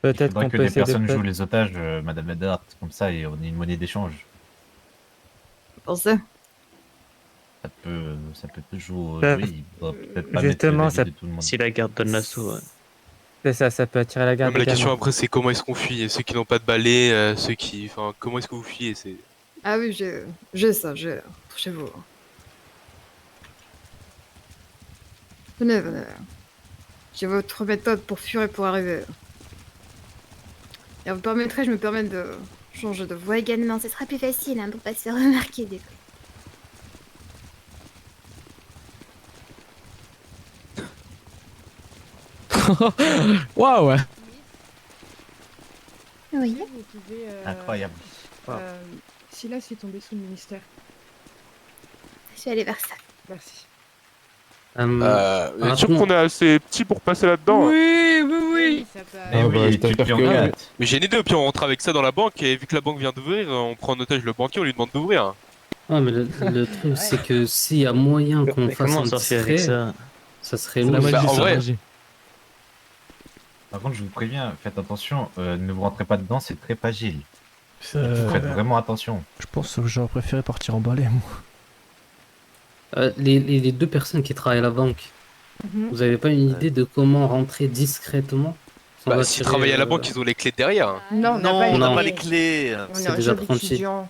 Il Peut-être faudrait qu'on que peut des essayer de personnes jouent les otages, Madame Eddard, comme ça, et on ait une monnaie d'échange. Pour ça. Ça peut toujours Ça- jouer. Il faudra peut-être pas mettre Justement, la vie ça, de tout le monde. Si la garde donne l'assaut, ouais. c'est ça, ça peut attirer la Ouais, garde mais la question également. après, c'est comment est-ce qu'on fuit? Ceux qui n'ont pas de balai, ceux qui. Enfin, comment est-ce que vous fuyez? C'est. Ah oui, j'ai ça, j'ai. Chez vous. Venez, venez. J'ai votre méthode pour fuir et pour arriver. Et vous permettrez, je me permets de changer de voix également. Ce sera plus facile hein, pour pas se faire remarquer du coup. Waouh. Oui. Vous pouvez, Incroyable. Silas est tombé sous le ministère. Je vais aller vers ça. Merci. Vous êtes sûr rapidement. qu'on est assez petit pour passer là-dedans? Oui, ça peut... Eh Ah oui, bah, et je tu t'assure te que en oui. hâte. Mais j'ai une idée, puis on rentre avec ça dans la banque, et vu que la banque vient d'ouvrir, on prend en otage le banquier, on lui demande d'ouvrir. Ah, mais le truc, c'est que s'il y a moyen qu'on Mais fasse comment un on s'en fait avec discret, ça? ça serait C'est la logique. magie, en c'est la vrai- magie. Par contre, je vous préviens, faites attention, ne vous rentrez pas dedans, c'est très fragile. Euh, Faites vraiment attention. Je pense que j'aurais préféré partir en balai, moi. Les deux personnes qui travaillent à la banque, Mhm. vous avez pas une idée de comment rentrer discrètement sans Bah, attirer, s'ils travaillent à la banque, ils ont les clés derrière. Non, Non, on Non. n'a pas les clés. On C'est est un des jeune apprentis. étudiant.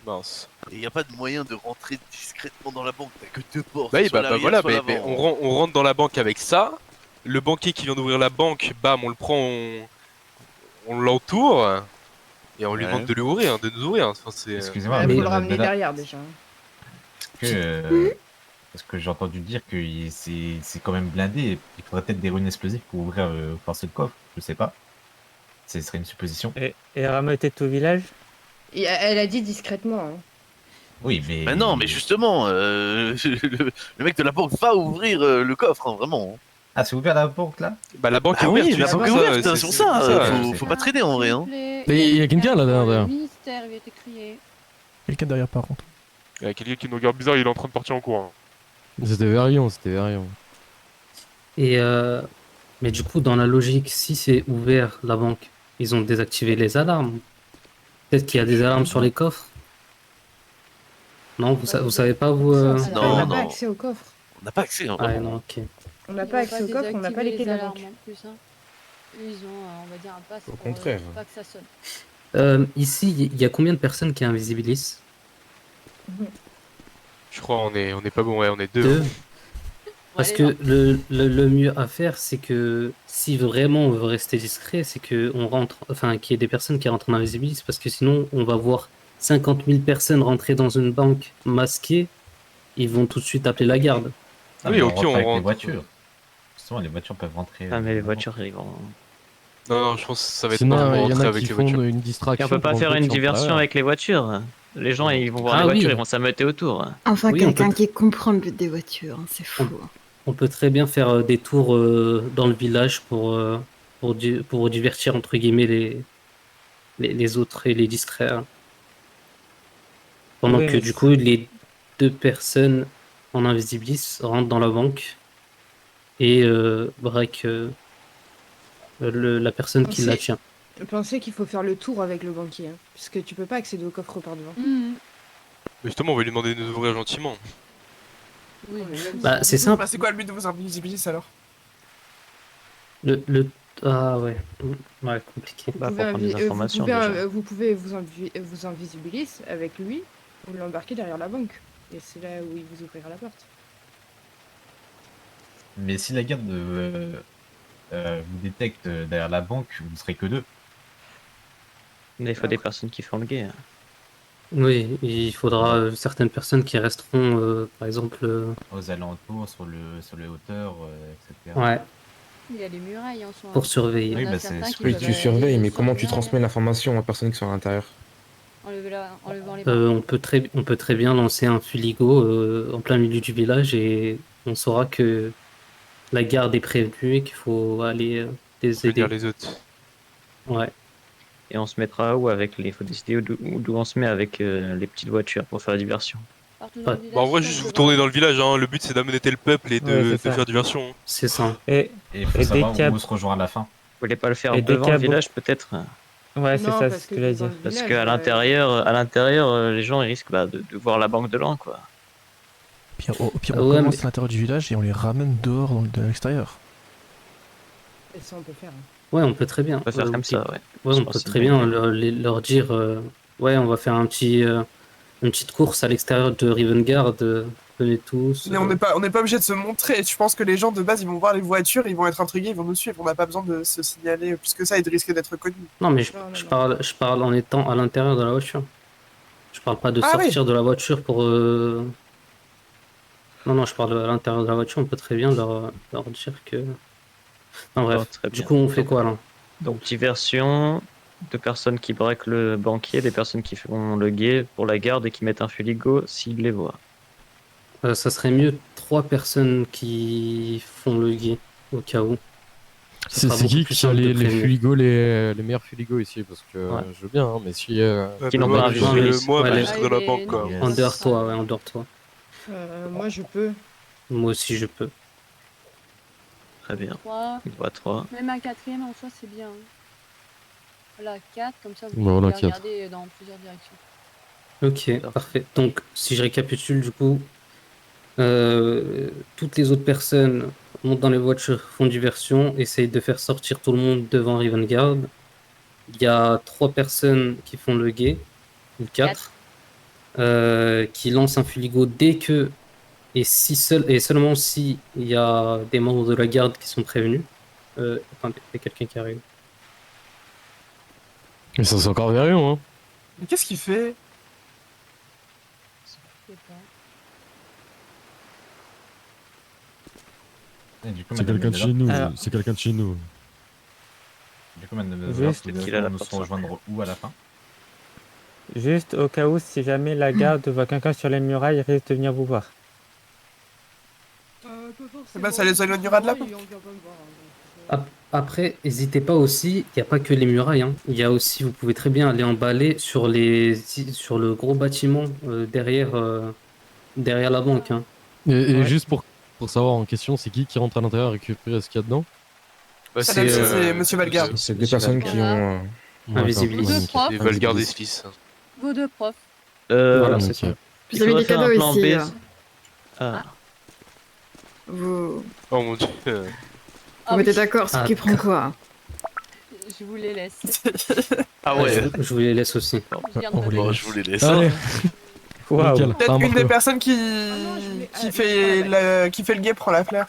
Mince. Il n'y a pas de moyen de rentrer discrètement dans la banque. T'as que deux portes. Bah, oui, soit bah, l'arrière, voilà, soit mais l'avant. on rentre dans la banque avec ça. Le banquier qui vient d'ouvrir la banque, bam, on le prend, on l'entoure. Et on lui Ouais. demande de lui ouvrir, de nous ouvrir. Enfin, c'est... Excusez-moi, Il faut Madame le ramener Eddard, derrière déjà. parce que j'ai entendu dire que c'est quand même blindé. Il faudrait peut-être des runes explosives pour ouvrir, forcer le coffre. Je sais pas. Ce serait une supposition. Et rameuter tout le village? Et elle a dit discrètement. Hein. Oui, mais. Mais non, mais justement, le mec de la banque va ouvrir le coffre, hein, vraiment. Ah, c'est ouvert la banque là? Bah, la banque est Ah ouverte, oui, tu la sais banque pas, est ouverte, c'est c'est pour ça. ça. Faut pas traîner en vrai. Hein. Mais il y a quelqu'un là derrière. Le ministère lui a été crié. Quelqu'un derrière par contre. Il y a quelqu'un qui nous regarde bizarre, il est en train de partir en courant. C'était Verion, c'était Verion. Et mais du coup, dans la logique, si c'est ouvert la banque, ils ont désactivé les alarmes. Peut-être qu'il y a des alarmes sur les coffres. Non, vous savez pas vous. On Non, n'a non. pas accès au coffre. On n'a pas accès. Hein, Ah vraiment. non, ok. On n'a pas accès au coffre, on n'a pas les clés de la banque. En plus, hein. Eux, ils ont, on va dire, un pass Au pour contraire. pas que ça sonne. Ici, il y a combien de personnes qui invisibilisent? Je crois on est pas bon, ouais, on est deux. Deux. Parce que le mieux à faire, c'est que si vraiment on veut rester discret, c'est que on rentre, enfin, qu'il y ait des personnes qui rentrent en invisibilisme, parce que sinon, on va voir 50 000 personnes rentrer dans une banque masquée, ils vont tout de suite appeler la garde. Ah, Oui, mais ok, on avec rentre. les voitures. Justement, les voitures peuvent rentrer. Ah, mais les voitures, ils vont. Non, non, je pense que ça va être Sinon, marrant de il y en rentrer a avec qui les font voitures. une Et distraction. on peut pas pour faire rentrer une sur le diversion travers. avec les voitures. Les gens, ils vont voir Ah les voitures, oui. ils vont s'ameuter autour. Enfin, Oui, on quelqu'un peut- qui comprend le but des voitures, hein, c'est fou. On peut très bien faire des tours dans le village pour divertir, entre guillemets, les autres et les distraire. Pendant Oui, que mais du coup, les deux personnes en invisibilis rentrent dans la banque et break la personne qui C'est- la tient. Pensez qu'il faut faire le tour avec le banquier, hein, puisque tu peux pas accéder au coffre par devant. Mhm. Mais justement, on va lui demander de nous ouvrir gentiment. Oui. Bah, c'est simple. C'est quoi le but de vos invisibilis alors? Ah ouais. Ouais, compliqué. Bah, Vous pour pouvez prendre des invi- informations, vous pouvez vous invisibilis avec lui, vous l'embarquez derrière la banque. Et c'est là où il vous ouvrira la porte. Mais si la garde vous détecte derrière la banque, vous ne serez que deux. Mais il faut des personnes qui font le guet. Oui, il faudra certaines personnes qui resteront, par exemple. Aux alentours, sur les hauteurs, etc. Ouais, Il y a les murailles en soi. pour surveiller. Oui, Il y en a bah, certains c'est- qui Oui, peuvent tu surveilles, mais sur comment le tu muraille, transmets l'information aux personnes qui sont à l'intérieur? enlevant les On peut très bien lancer un fuligo en plein milieu du village et on saura que la garde est prévenue et qu'il faut aller les Prévenir aider. les autres. Ouais. Et on se mettra où avec les. Faut décider d'où on se met avec les petites voitures pour faire la diversion. Partout dans le Ouais. village, Bah, en vrai, ça, juste on vous peut tournez voir. dans le village, hein. Le but c'est d'amener le peuple et Ouais, de c'est ça. faire diversion. C'est ça. Et Et il faut Et dès savoir qu'il y a- où on se rejoint à la fin. voulez pas le faire Et des devant le cabots. village, peut-être? Ouais, c'est Non, ça, parce ce que que je voulais dans dire. le Parce village, qu'à l'intérieur, les gens ils risquent de voir la banque de l'an, quoi. Puis, au pire, Ah on ouais, commence mais- à l'intérieur du village et on les ramène dehors de l'extérieur. Et ça, on peut faire. Hein. Ouais, on peut très bien. On peut faire comme ça, ouais. Ouais, Je on pense peut que c'est très une bonne bien leur dire ouais, on va faire une petite course à l'extérieur de Rivengard. Venez tous. Mais on n'est pas obligé de se montrer. Je pense que les gens de base, ils vont voir les voitures, ils vont être intrigués, ils vont nous suivre. On n'a pas besoin de se signaler plus que ça et de risquer d'être connus. Non, mais Non, je parle en étant à l'intérieur de la voiture. Je parle pas de Ah oui. sortir de la voiture pour. Non, je parle à l'intérieur de la voiture. On peut très bien leur dire que. Non, bref. Très Du bien. coup, on fait quoi là? Donc diversion, 2 personnes qui braquent le banquier, des personnes qui font le guet pour la garde et qui mettent un fuligo s'ils les voient. Ça serait mieux 3 personnes qui font le guet au cas où. Ça C'est sera beaucoup qui plus qui a simple de les prévenir. fuligos, les meilleurs fuligos ici? Parce que Ouais. je veux bien, hein, mais si. Qui n'ont pas un Non, mais visuel. Moi, ouais, bah, les- je serai dans la banque, quoi. En dehors toi, ouais, en dehors toi. Moi, je peux. Moi aussi, je peux. Très bien. 3. Il voit 3. Même un quatrième en soi, c'est bien. Hein. Voilà, 4, comme ça vous Bon, voilà, pouvez quatre. regarder dans plusieurs directions. Ok, parfait. Donc, si je récapitule, du coup, toutes les autres personnes montent dans les voitures, font diversion, essayent de faire sortir tout le monde devant Rivengard. Il y a 3 personnes qui font le guet, ou 4, qui lancent un fuligo dès que, et seulement si il y a des membres de la garde qui sont prévenus. Attendez, il y a quelqu'un qui arrive. Mais ça, c'est encore Verion, hein. Mais qu'est-ce qu'il fait? Je sais pas. Et du coup, C'est madame quelqu'un de Mandela, chez nous. Alors- C'est quelqu'un de chez nous. Du coup, madame Juste- Mandela, Peut-être qu'il a la nous porte serons sur la rejoindre où à la fin? Juste au cas où, si jamais la garde voit quelqu'un sur les murailles, il risque de venir vous voir. Bah, ça les éloignera de la banque. Après, n'hésitez pas aussi, il n'y a pas que les murailles, hein. Il y a aussi, vous pouvez très bien aller emballer sur le gros bâtiment derrière la banque, hein. Et Ouais. juste pour savoir en question, c'est qui rentre à l'intérieur et récupérer ce qu'il y a dedans? Bah, C'est Monsieur Valgarde. C'est des personnes qui ont. Invisibilisme. Deux profs. Ils veulent garder ce fils. Vos 2 profs. Voilà, ok. c'est ça. Vous avez des cadeaux ici. Là. Ah, Vous Oh mon dieu. Ah mettez oui, d'accord sur qui prend quoi. je vous les laisse. Ah ouais. Je vous les laisse aussi. Je viens de on noter. les Bon, laisse. je vous les laisse. Allez, Waouh. nickel. Peut-être Enfin, une des Marco. personnes qui je fait le guet prend la fleur.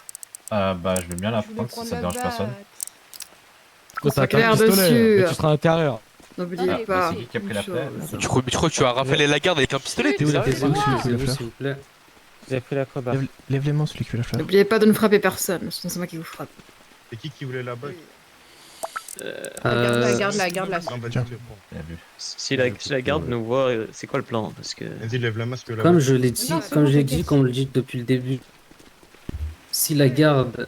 Bah, je veux bien la Je voulais prendre si prendre ça la dérange personne. batte. Toi, Ça t'as un claire pistolet, dessus. mais tu seras à l'intérieur. N'oubliez Ah, pas. c'est qui qui a pris la une fleur chose. Tu crois que tu as rafalé la garde avec un pistolet? T'es Oui, sérieux? c'est moi. Taisez-vous, s'il vous plaît. J'ai pris la crowbar. Lève les mains, celui qui fait la fleur. N'oubliez pas de ne frapper personne, sinon c'est moi qui vous frappe. C'est qui voulait la bague? La garde, la Bien vu. si la garde nous voit, c'est quoi le plan? Parce que Vas-y, lève la masque là. Comme je l'ai dit, Non, c'est comme bon, j'ai t'inquiète. dit, comme on le dit depuis le début, si la garde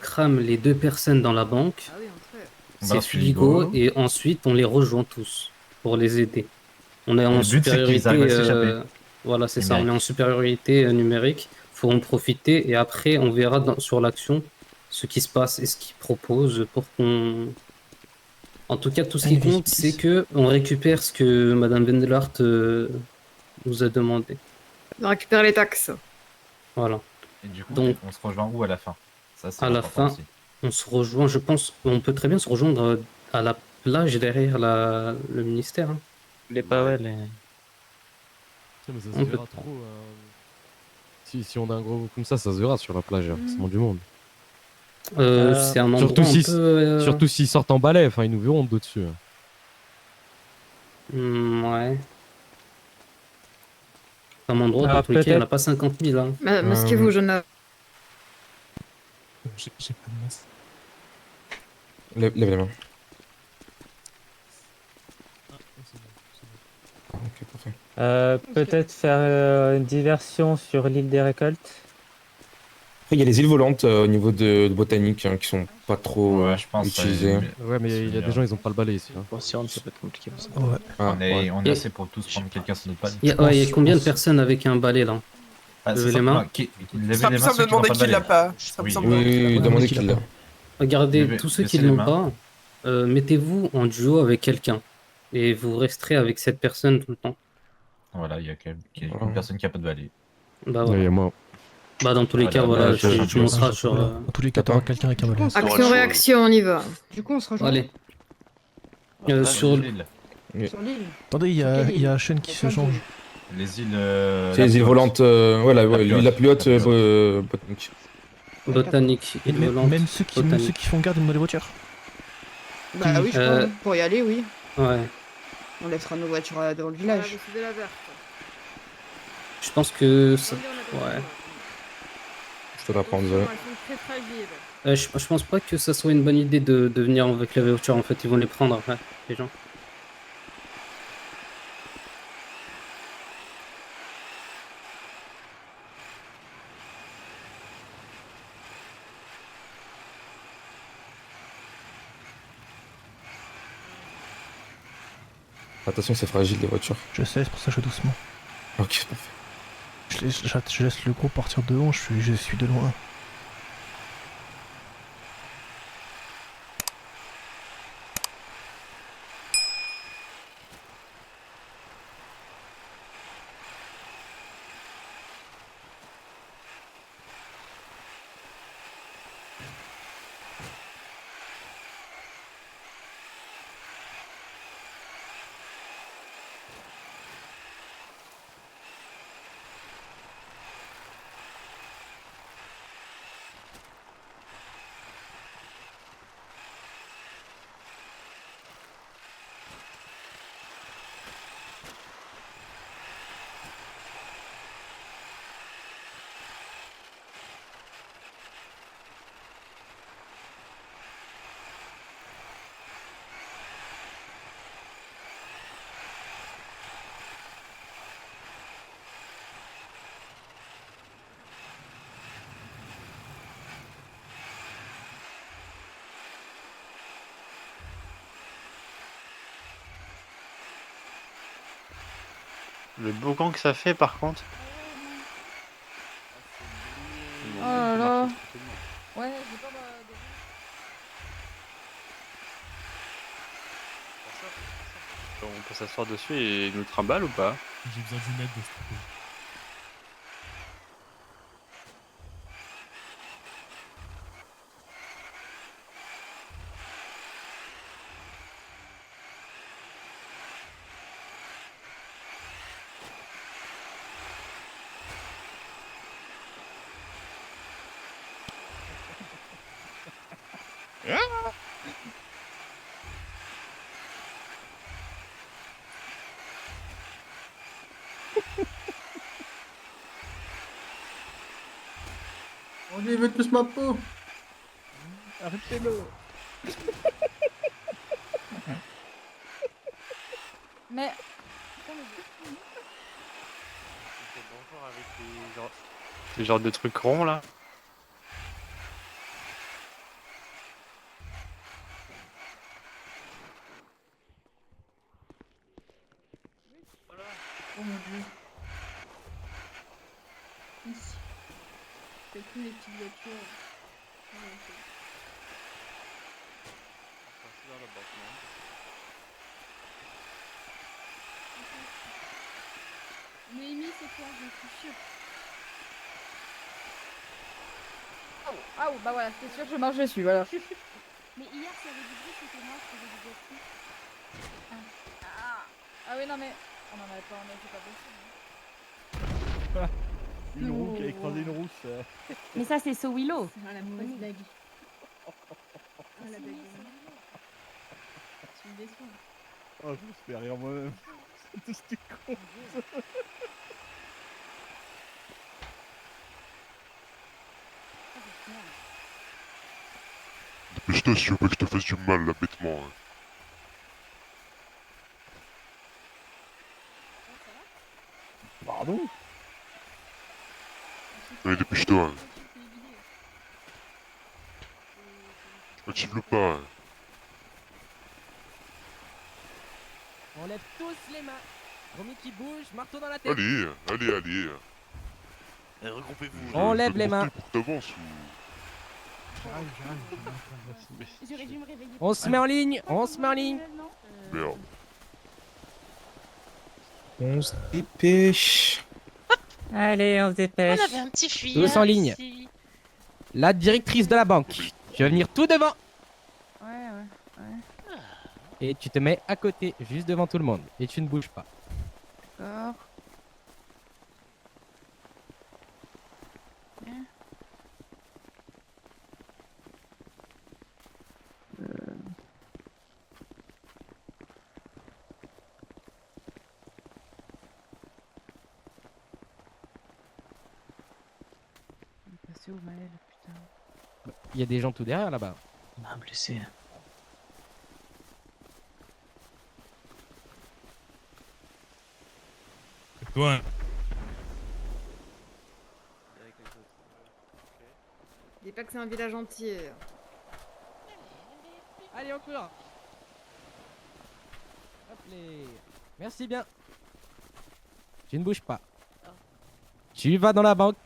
crame les 2 personnes dans la banque, Ah oui, entrez. On c'est balance Fuligo Fuligo. et ensuite on les rejoint tous pour les aider. On est en Le but, c'est qu'ils supériorité. arrivent à s'échapper. Voilà, c'est ça. On Numérique. est en supériorité numérique. Faut en profiter et après on verra sur l'action ce qui se passe et ce qu'ils proposent pour qu'on. En tout cas, tout ce qui Allez, compte, vite, c'est vite. que on récupère ce que Madame Vendelart nous a demandé. De récupérer les taxes. Voilà. Et du coup, Donc- on se rejoint où à la fin? Ça, c'est À la important fin. aussi. On se rejoint, je pense, on peut très bien se rejoindre à la plage derrière le ministère, hein. les pas, ouais, les... Mais ça se On verra peut- trop. Si on a un gros groupe comme ça se verra sur la plage, il y a forcément du monde. C'est un endroit Surtout un si- peu, Surtout s'ils sortent en balai, enfin ils nous verront d'au-dessus. ouais. Comme endroit, Ah, dans tous les cas, il n'y en a peut-être. pas 50 000. Hein. Masquez-vous, jeune homme. J'ai pas de masque. Lève la main. Ah, ok, parfait. Peut-être faire une diversion sur l'île des récoltes. Après, il y a les îles volantes au niveau de botanique hein, qui sont pas trop Ouais, je pense. utilisées. Ouais, mais il y a des gens, ils ont pas le balai ici. Hein. Pour s'y rendre, ça peut être compliqué pour ça. Ouais. Ah, On est, ouais. on est Et- assez pour tous prendre quelqu'un sur notre palier. Il y a combien de personnes avec un balai là? Ah, Levez c'est les ça, mains. non, Ce levez sera les plus mains simple ceux de qui n'ont demander pas de qui l'a balai. pas. Ce sera plus Oui. simple de demander qui l'a Oui, pas. demandez qui qui l'a l'a. Regardez, Levez- tous ceux baissez qui les l'ont mains. pas, mettez-vous en duo avec quelqu'un et vous resterez avec cette personne tout le temps. Voilà, il y a une personne qui a pas de valet. Bah Il y voilà. a moi. Bah dans tous les cas, Voilà, voilà, bah, tu monteras sur. Dans tous les cas, t'auras quelqu'un avec un valet. Action-réaction, on y va. Du coup, on se rejoint. Allez. Sur Sur. l'île. Sur l'île. Attendez, il y a Shen qui se change. Les îles. C'est les îles volantes, voilà, l'île la plus haute, botanique. Botanique, île volante. Même ceux qui font garde, ils ont des voitures. Bah oui, je crois. Pour y aller, oui. Ouais. On laissera nos voitures dans le village. Je pense que ça. Ouais. Je te l'apprends, désolé. Je pense pas que ça soit une bonne idée de venir avec la voiture, en fait, ils vont les prendre après, les gens. Attention, c'est fragile les voitures. Je sais, c'est pour ça que je vais doucement. Ok, parfait. Je laisse le groupe partir devant, je suis de loin. Le boucan que ça fait par contre. Oh là là. Ouais, j'ai pas On peut s'asseoir dessus et nous trimballe ou pas? J'ai besoin d'une aide de ce côté. On lui veut tous ma peau. Arrêtez-le. Mais. Bonjour avec les genres de trucs ronds là. Oh mon dieu. Ici. C'est plus les petites voitures. Noémie, c'est toi, je suis sûre. Ah bah voilà, c'est sûr que je marche dessus, voilà. Mais hier, s'il y avait du bruit, c'était moi qui faisais du bruit. Ah oui, non mais... On en avait pas, c'est pas possible. Une roue qui a écrasé une rousse. Mais ça, c'est So Willow. Ah, la mauvaise blague. Ah, la blague. Tu me déçois. Oh, je me suis fait rire moi-même. C'était con. Dépêche-toi si tu veux pas que je te fasse du mal là bêtement. Hein. Pardon? Allez, dépêche-toi. Hein. Active le pas. Hein. On lève tous les mains. Romy qui bouge, marteau dans la tête. Allez, allez, allez. Regroupez-vous. On lève les mains. Pour que t'avances ou... J'aurais dû me réveiller. On se met en ligne, on se met en ligne. Merde. On se dépêche. Allez, on se dépêche. On avait un petit fuyard. Tous en ligne. Ici. La directrice de la banque. Tu vas venir tout devant. Ouais. Et tu te mets à côté, juste devant tout le monde. Et tu ne bouges pas. D'accord. C'est où Maël, putain. Il y a des gens tout derrière là-bas. On m'a blessé. Toi. Dis pas que c'est un village entier. Allez, on court. Hop les. Merci bien. Tu ne bouges pas. Tu vas dans la banque,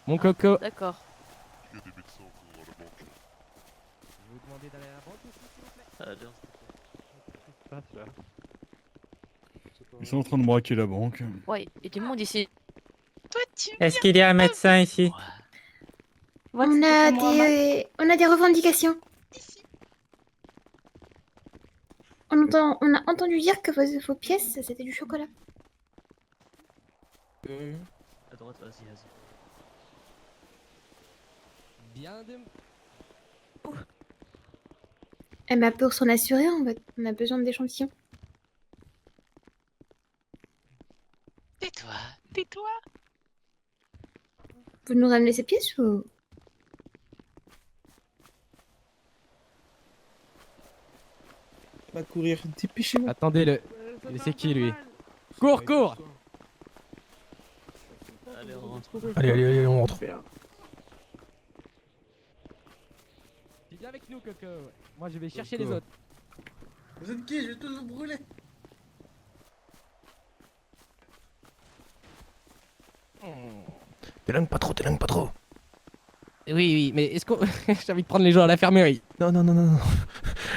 mon coco. D'accord. Il y a des médecins encore dans la banque. Je vais vous demander d'aller à la banque aussi, s'il vous plaît. Ils sont en train de braquer la banque. Ouais, et du monde ici. Toi, tu. Est-ce qu'il y a un médecin ici? On a des revendications. On a entendu dire que vos pièces, c'était du chocolat. À droite, vas-y, vas-y. Bien de... Eh ben, pour s'en assurer, on a besoin d'échantillons. Tais-toi, tais-toi. Vous nous ramenez ces pièces ou... Va courir, dépêchez-vous. Attendez-le. C'est qui lui? Cours, cours. Allez, on rentre. Allez, on rentre. Viens avec nous, Coco. Moi, je vais chercher Coco. les autres. Vous êtes qui? Je vais tous vous brûler. T'éloigne pas trop. Oui, mais est-ce qu'on... J'ai envie de prendre les gens à l'infirmerie. Non.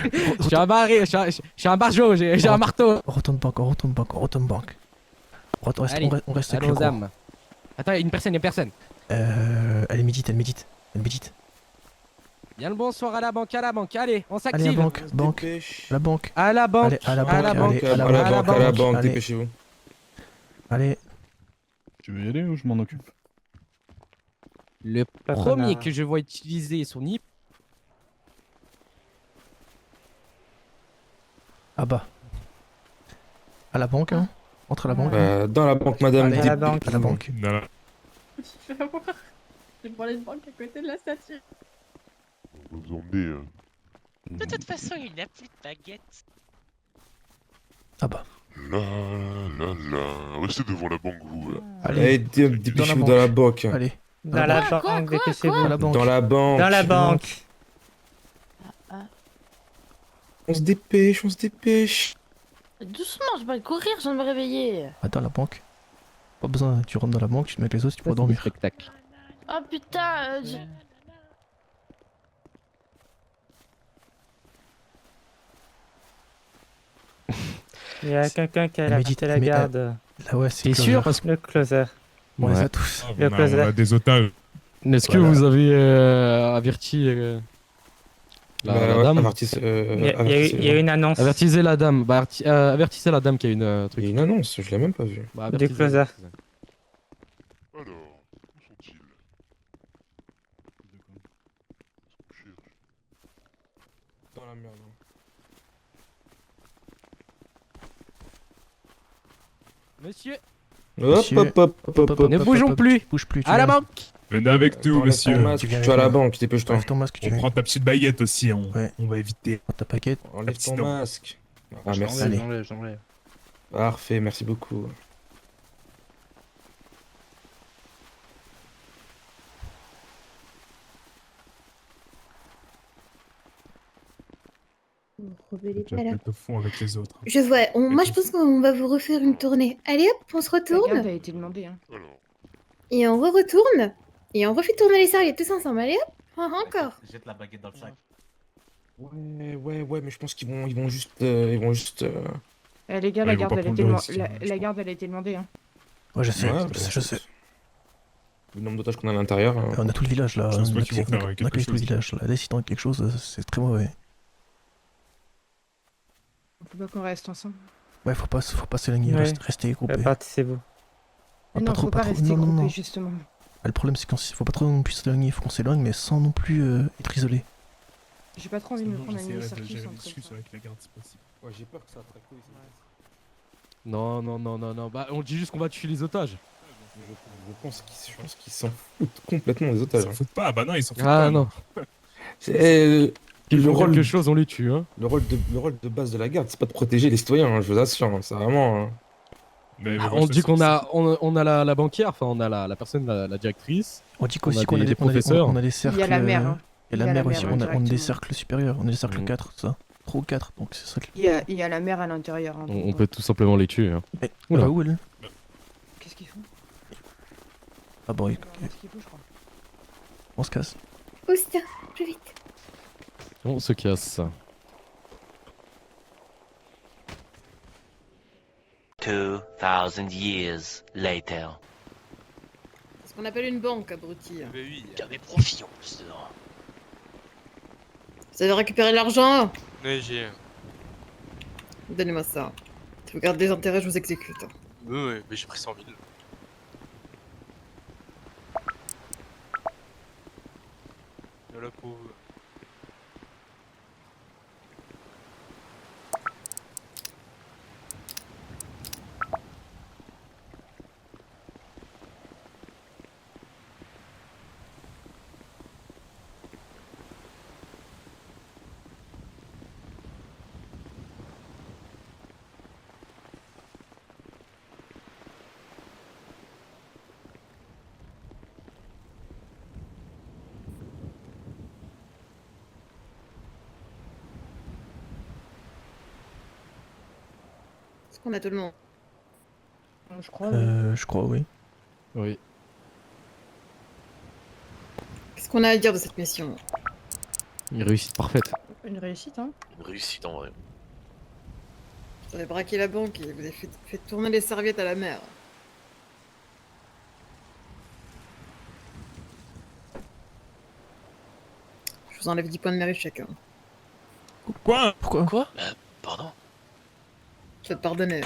Je suis un barré, je suis un barjo, j'ai un marteau. On retourne banque. On reste avec allons le gros. âme. Attends, il y a une personne. Elle médite. Bien le bonsoir à la banque, allez, on Allez, s'active. à la banque. À la banque. Allez, à la banque. À la banque, dépêchez-vous. Allez. Tu veux y aller ou je m'en occupe? Le premier que je vois utiliser son nip. Ah bah. À la banque, hein. Entre à la banque. Dans la banque, madame. Allez, à la banque. À la banque. Je vais voir. Je vais prendre une banque à côté de la statue. On va vous emmener. De toute façon, il n'a plus de baguette. Ah bah. Là. Restez devant la banque, vous. Là. Allez, dépêchez-vous dans la banque. Allez. Dans la banque, dépêchez-vous. Dans la banque. Dans la banque. On se dépêche. Doucement, je vais courir, je viens de me réveiller. Ah, dans la banque. Pas besoin, tu rentres dans la banque, tu te mets avec les autres, tu pourras dormir. Spectacle. Oh putain, Il y a quelqu'un qui a la garde. Là, ouais, c'est T'es sûr parce que le closer. On les a tous. Le closer. On a des otages. Est-ce que vous avez averti la dame? Il y a une annonce. Avertissez la dame. Avertissez la dame qu'il y a une truc. Il y a une annonce, je l'ai même pas vue. Du closer. Alors, où sont-ils? Dans la merde. Monsieur. Hop. Ne bougeons plus. Bouge plus. À la banque. Venez avec nous, monsieur. Tu vas à la banque, dépêche-toi. Enlève ton masque, tu On prend ta petite baguette aussi, on va éviter. Ta paquette. Enlève ton Accident. masque. Ah, merci. J'enlève. Parfait, merci beaucoup. Tu vas être au fond avec les autres. Je vois. Moi, je pense qu'on va vous refaire une tournée. Allez hop, on se La garde retourne. a été demandée. Hein. Et on retourne. Et on refait tourner les serviettes tous ensemble. Allez hop. Ah, encore. Jette la baguette dans le sac. Ouais, mais je pense qu'ils vont juste, Eh, les gars, Ouais, la ils vont garde, pas elle a prendre été le risque, la garde, elle a été demandée. Hein. Ouais, je sais, Ouais, je sais. Le nombre d'otages qu'on a à l'intérieur. On a tout le village là. Je pense On pas a qu'ils vont on a- faire on a quelque accueilli tout le chose. village. Là, décidant de quelque chose, c'est très mauvais. Faut pas qu'on reste ensemble. Ouais, faut pas s'éloigner, Ouais. rester groupés. Répartissez-vous. Mais non, faut pas rester non, non, groupés, non. justement. Ah, le problème, c'est qu'il faut pas trop non plus s'éloigner. Il faut qu'on s'éloigne, mais sans non plus être isolé. J'ai pas trop envie de me prendre un J'essaierai mini-circuit de gérer sans les comme discussions ça. avec la garde si possible. Ouais, j'ai peur que ça attraque. Non. Bah, on dit juste qu'on va tuer les otages. Je pense qu'ils s'en foutent complètement des otages. Ils s'en foutent pas, bah non, ils s'en foutent Ah pas. non. C'est Ils font quelque chose, on les tue. Hein. Le rôle de base de la garde, c'est pas de protéger les citoyens, hein, je vous assure. Hein, c'est vraiment. On dit qu'on a, on a la banquière, enfin on a la personne, la directrice. On dit qu'aussi qu'on a des des professeurs. On a des cercles. Il y a la mère, hein. Il y a la mère aussi. On a des directement. cercles supérieurs. On a des cercles 4, ça. 3 ou 4, donc c'est ça. Il y a la mère à l'intérieur. Hein, On peut tout simplement les tuer. Hein. On Oula. va où elle? Qu'est-ce qu'ils font? Ah bon, Qu'est-ce qu'ils font, je crois. on se casse. Ousta, plus vite. On se casse. 2000 years later. C'est ce qu'on appelle une banque, abruti. Il y a des profits en plus dedans. Vous avez récupéré l'argent? Ouais, j'ai. Donnez-moi ça. Si vous gardez des intérêts, je vous exécute. Ouais, mais j'ai pris 100 000. Voilà pour vous. Est-ce qu'on a tout le monde? Je crois. Je crois, oui. Oui. Qu'est-ce qu'on a à dire de cette mission? Une réussite parfaite. Une réussite, hein. Une réussite en vrai. Vous avez braqué la banque et vous avez fait tourner les serviettes à la mer. Je vous enlève 10 points de mérite chacun. Quoi? Pourquoi? Pardon? Je vais te pardonner.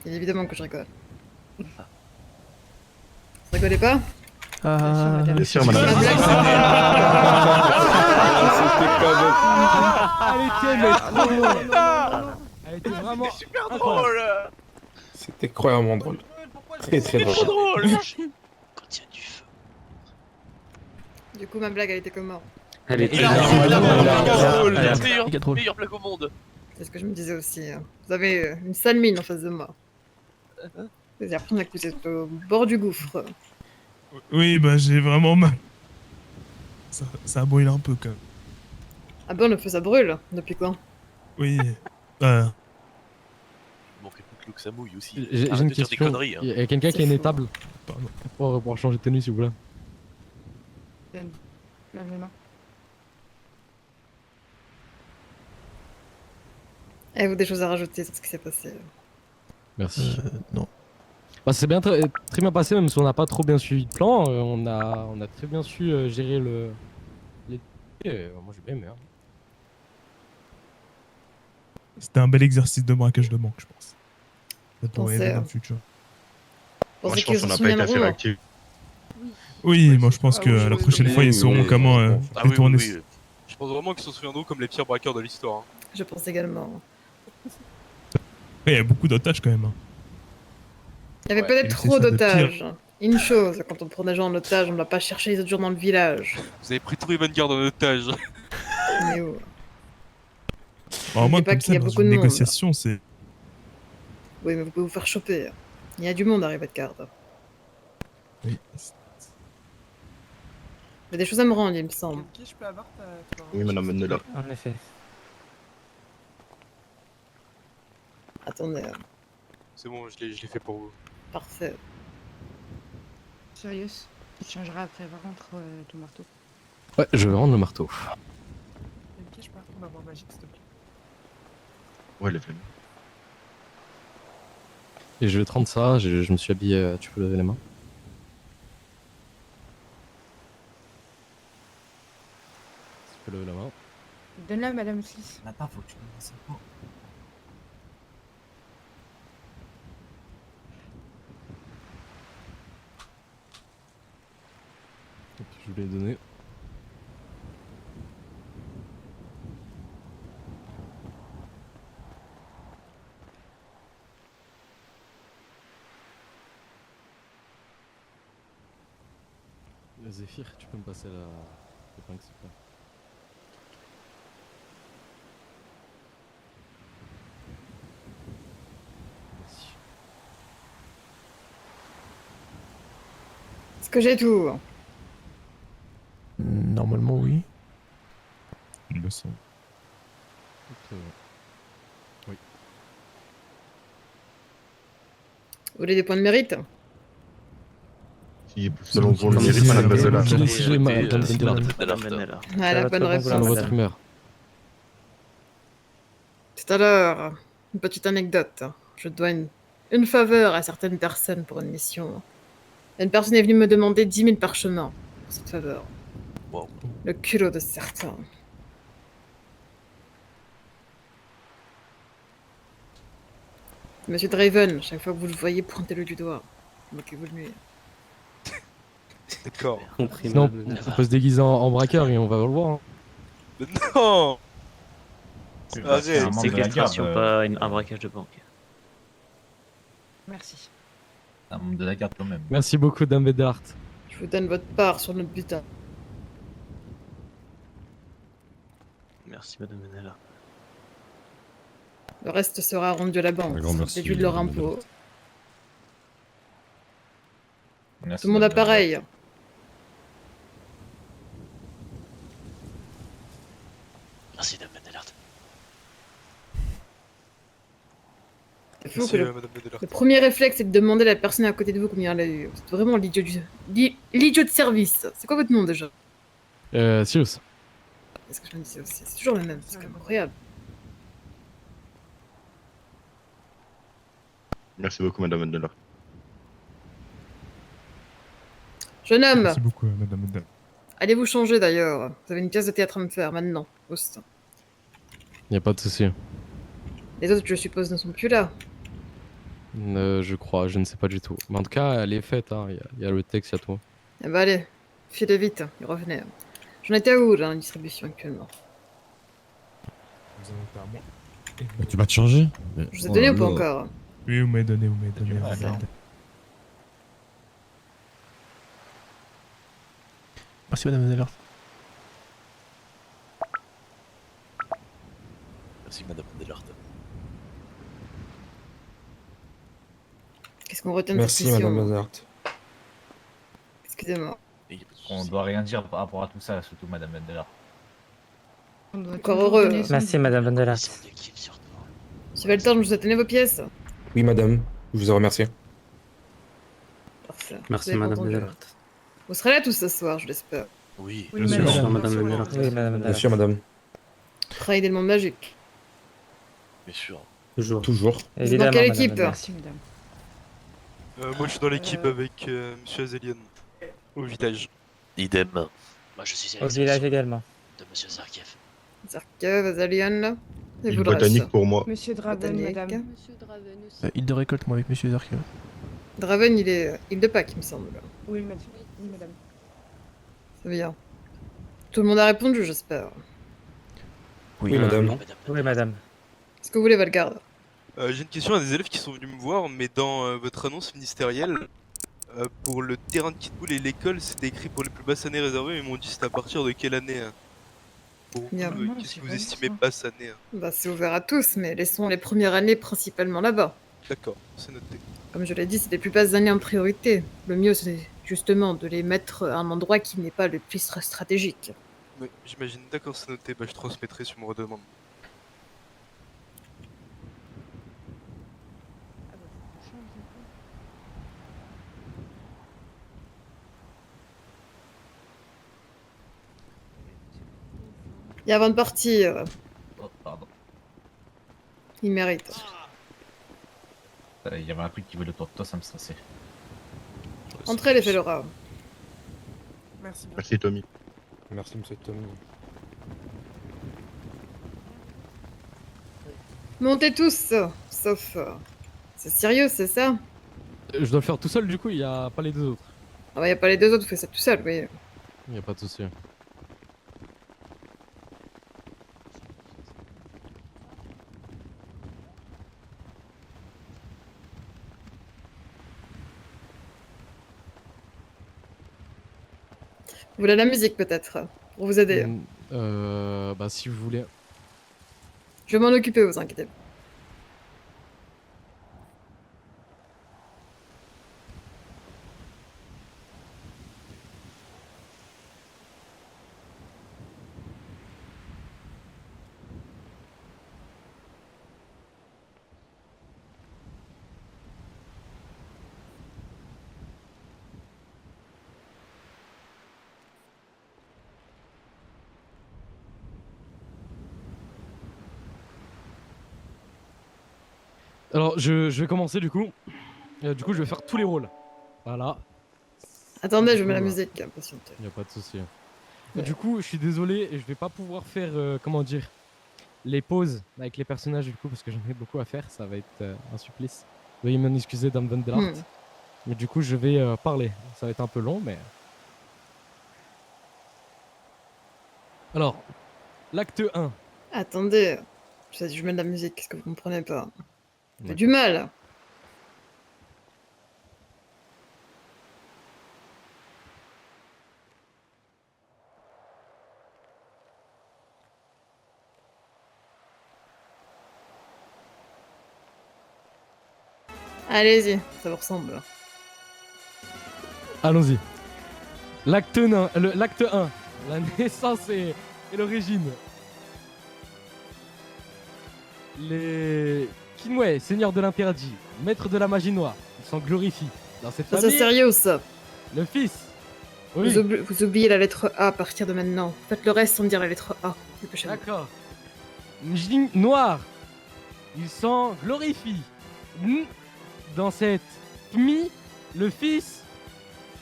Bien évidemment que je rigole. Vous rigolez pas? Ah, Bien bien sûr, sûr, madame. Elle était vraiment super incroyable. drôle. C'était incroyablement drôle. Très très drôle. Du coup, ma blague, elle était comment? Elle est Meilleur blague au monde. C'est ce que je me disais aussi. Hein. Vous avez une sale mine en face de moi. Vous avez appris que vous êtes au bord du gouffre. Oui, bah j'ai vraiment mal. Ça brûle un peu quand même. Ah bon, le feu ça brûle. Depuis quand? Oui. Il manquait plus que l'eau que ça mouille aussi. J'ai Arrête une de dire des question. conneries, hein. Il y a quelqu'un qui a une étable pour changer de tenue, s'il vous plaît. Lave les mains. Avez-vous des choses à rajouter sur ce qui s'est passé? Merci. Non. Bah, c'est bien très bien passé, même si on n'a pas trop bien suivi le plan. On a très bien su gérer les. Moi j'ai bien aimé. Hein. C'était un bel exercice de braquage de banque, je pense. Ça pourrait Pensez, aider dans hein. le futur. Pensez qu'ils se souviendront. Oui, moi je pense que la prochaine fois ils sauront comment détourner. Oui. Je pense vraiment qu'ils se souviendront comme les pires braqueurs de l'histoire. Hein. Je pense également. Il y a beaucoup d'otages quand même. Hein. Il y avait Ouais, peut-être et c'est trop ça de d'otages. pire. Une chose, quand on prend des gens en otage, on ne va pas chercher les autres gens dans le village. Vous avez pris tout Rivengarde en otage. Mais où? Alors moi pas comme qu'il y ça a dans beaucoup une de monde. négociation c'est... Oui, mais vous pouvez vous faire choper. Il y a du monde à Rivengarde. Oui. Il y a des choses à me rendre, il me semble. Qui je peux avoir ta... Oui, madame Menela. En effet. Attendez. C'est bon, je l'ai fait pour vous. Parfait. Sérieux? Tu changeras après, par contre, ton marteau. Ouais, je vais rendre le marteau. Ne cache pas ton armoire magique, s'il te plaît. Ouais, les flammes. Et je vais te rendre ça, je me suis habillé, tu peux lever les mains. Tu peux lever la main. Donne-la à Madame Sliss. Attends, faut que tu me fasses un peu. Je vous l'ai donné. Zéphyr, tu peux me passer la épingle s'il te plaît. Merci. Est-ce que j'ai tout? Normalement, oui. Il me semble. Oui. Vous voulez des points de mérite? Selon vous le mérite, madame Benella. Utilisez madame Benella. Voilà, bonne réponse. Selon votre humeur. Tout à l'heure, une petite anecdote. Je dois une faveur à certaines personnes pour une mission. Une personne est venue me demander 10 000 parchemins pour cette faveur. Wow. Le culot de certains. Monsieur Draven, chaque fois que vous le voyez, pointez-le du doigt. Moquez-vous de lui. D'accord. Sinon, on peut se déguiser en braqueur et on va le voir. Hein. Mais non. Arrête. Séquestration, pas un braquage de banque. Merci. Un membre de la garde quand même. Merci beaucoup, Dame Bedart. Je vous donne votre part sur notre butin. Merci, Madame Benella. Le reste sera rendu à la banque. Un grand merci, Déduit de leur Madame impôt. Merci, Tout le monde a madame Benella. pareil. Merci, Madame Benella. C'est fou Merci, que Madame Benella. le premier réflexe, c'est de demander à la personne à côté de vous combien elle a eu. C'est vraiment l'idiot l'idiot de service. C'est quoi votre nom déjà? Sirius. Est-ce que je me disais aussi? C'est toujours le même, c'est quand même incroyable. Merci beaucoup, madame Benella. Jeune homme, Merci beaucoup, madame Benella. allez vous changer d'ailleurs. Vous avez une pièce de théâtre à me faire maintenant. Poste. Y a pas de souci. Les autres, je suppose, ne sont plus là. Je crois, je ne sais pas du tout. Mais en tout cas, elle est faite, hein. Y a le texte, y a tout. Eh bah allez, filez vite, et revenez. J'en étais où dans la distribution actuellement? Vous en êtes à moi. Bah, tu vas te changer. Je vous ai donné ou pas encore? Oui, vous m'avez donné, vous m'avez donné. D'accord. Merci, madame Benella. Merci, madame Benella. Qu'est-ce qu'on retient de Merci, cette mission? madame Benella. Excusez-moi. On doit rien dire par rapport à tout ça, surtout madame Benella. Encore heureux. Merci, Madame Vandelat. Monsieur Velton, vous avez donné vos pièces? Oui, madame. Je vous ai remercié. Parfait. Merci, Vous avez Madame entendu. Benella. Vous serez là tous ce soir, je l'espère. Oui, Bien sûr, Madame Benella. Oui, Madame Bien Vandelat. sûr, madame. Travailler des mondes magiques. bien sûr. Toujours. Toujours. Évidemment, quelle Madame équipe? Vandelat. Merci, madame. Moi, je suis dans l'équipe avec Monsieur Azelian. Au village. Idem. Moi, je suis Au village également. de Monsieur Zarkiev. Zarkev, Azalian. Et Île vous le reste. botanique pour moi. Monsieur Draven, Botanique. madame. Monsieur Draven aussi. Île de récolte, moi, avec monsieur Zarkio. Draven, il est île de Pâques, il me semble. Oui, madame. Oui, madame. C'est bien. Tout le monde a répondu, j'espère. Oui, madame. Madame Oui, Madame. Est-ce que vous voulez, Valgarde? J'ai une question à des élèves qui sont venus me voir, mais dans votre annonce ministérielle, pour le terrain de Kitbull et l'école, c'était écrit pour les plus basses années réservées, mais ils m'ont dit c'était à partir de quelle année Pour vous, Bien. qu'est-ce que vous estimez basse année Bah, c'est ouvert à tous, mais laissons les premières années principalement là-bas. D'accord, c'est noté. Comme je l'ai dit, c'est les plus basses années en priorité. Le mieux, c'est justement de les mettre à un endroit qui n'est pas le plus stratégique. Oui, j'imagine, d'accord, c'est noté, bah, je transmettrai si on me redemande. Et avant de partir, Oh, pardon. il mérite. Il y avait un truc qui volait autour de toi, ça me stressait. Entrez les Fedora. Merci. Merci Tommy. Merci, monsieur Tommy. Montez tous, sauf... c'est sérieux, c'est ça? Je dois le faire tout seul, du coup, il y a pas les deux autres. Ah bah y a pas les deux autres, vous faites ça tout seul, oui. Il y a pas de souci. Vous voulez la musique peut-être, pour vous aider. Bah si vous voulez. Je vais m'en occuper, vous inquiétez pas. Alors, je vais commencer du coup. Du coup, je vais faire tous les rôles. Voilà. Attendez, je mets la musique, patientez. Y a pas de souci. Du coup, je suis désolé, je vais pas pouvoir faire, comment dire, les pauses avec les personnages du coup, parce que j'en ai beaucoup à faire. Ça va être un supplice. Veuillez m'en excuser, Dame Van der Hart. Mais du coup, je vais parler. Ça va être un peu long, mais. Alors, l'acte 1. Attendez, je mets de la musique, qu'est-ce que vous comprenez pas? J'ai Ouais. du mal. Allez-y, ça vous ressemble. Allons-y. L'acte 1, la naissance et l'origine. Les Kinway, seigneurs de l'interdit, maîtres de la magie noire, ils s'en glorifient. Dans cette Ça, famille, c'est sérieux, ça. le fils. Oui. Vous oubliez la lettre A à partir de maintenant. Faites le reste sans dire la lettre A. Dépêchez-vous. D'accord. Magie noire, ils s'en glorifient. Dans cette famille, le fils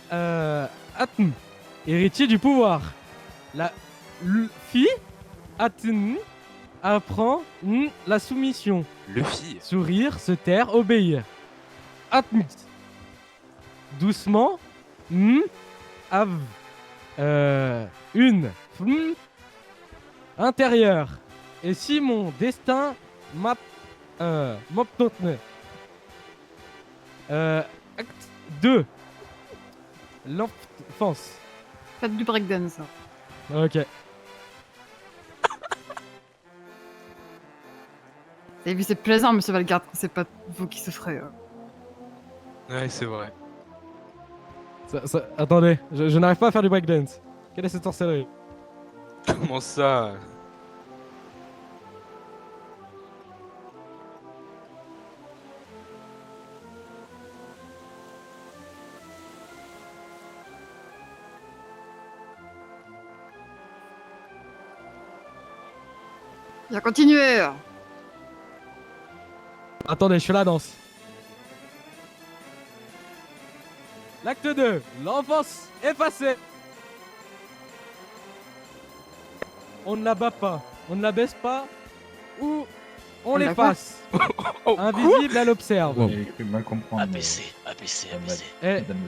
Atn, héritier du pouvoir. La fille Atn apprend la soumission. Le fille. Sourire, se taire, obéir. Atn. Doucement. Av. Une. Intérieur. Et si mon destin m'obtente. Acte 2. L'enfance. Faites du breakdance. Ok. Et puis c'est plaisant, monsieur Valgarde, que c'est pas vous qui souffrez. Ouais, c'est vrai. Attendez, je n'arrive pas à faire du breakdance. Quelle est cette sorcellerie? Comment ça? Bien continuer. Attendez, je fais la danse. L'acte 2, l'enfance effacée. On ne la bat pas, on ne la baisse pas, ou on l'efface. Invisible, elle observe. J'ai cru mal comprendre. ABC.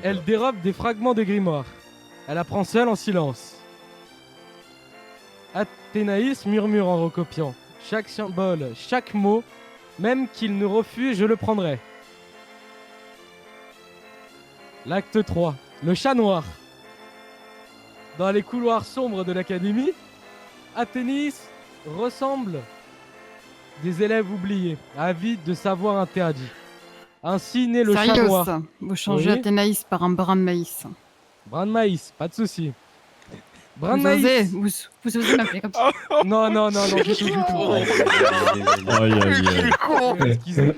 Elle dérobe des fragments de grimoire. Elle apprend seule en silence. Athénaïs murmure en recopiant. Chaque symbole, chaque mot, même qu'il ne refuse, je le prendrai. L'acte 3, le chat noir. Dans les couloirs sombres de l'académie, Athénis ressemble des élèves oubliés, avides de savoir interdit. Ainsi naît le chat Sérieux, noir. ça. Vous changez Oui. Athénaïs par un brin de maïs. Brin de maïs, pas de souci. Brin de Vous osez, maïs. vous osez m'appeler comme ça. Non, du tout, du tout. Excusez.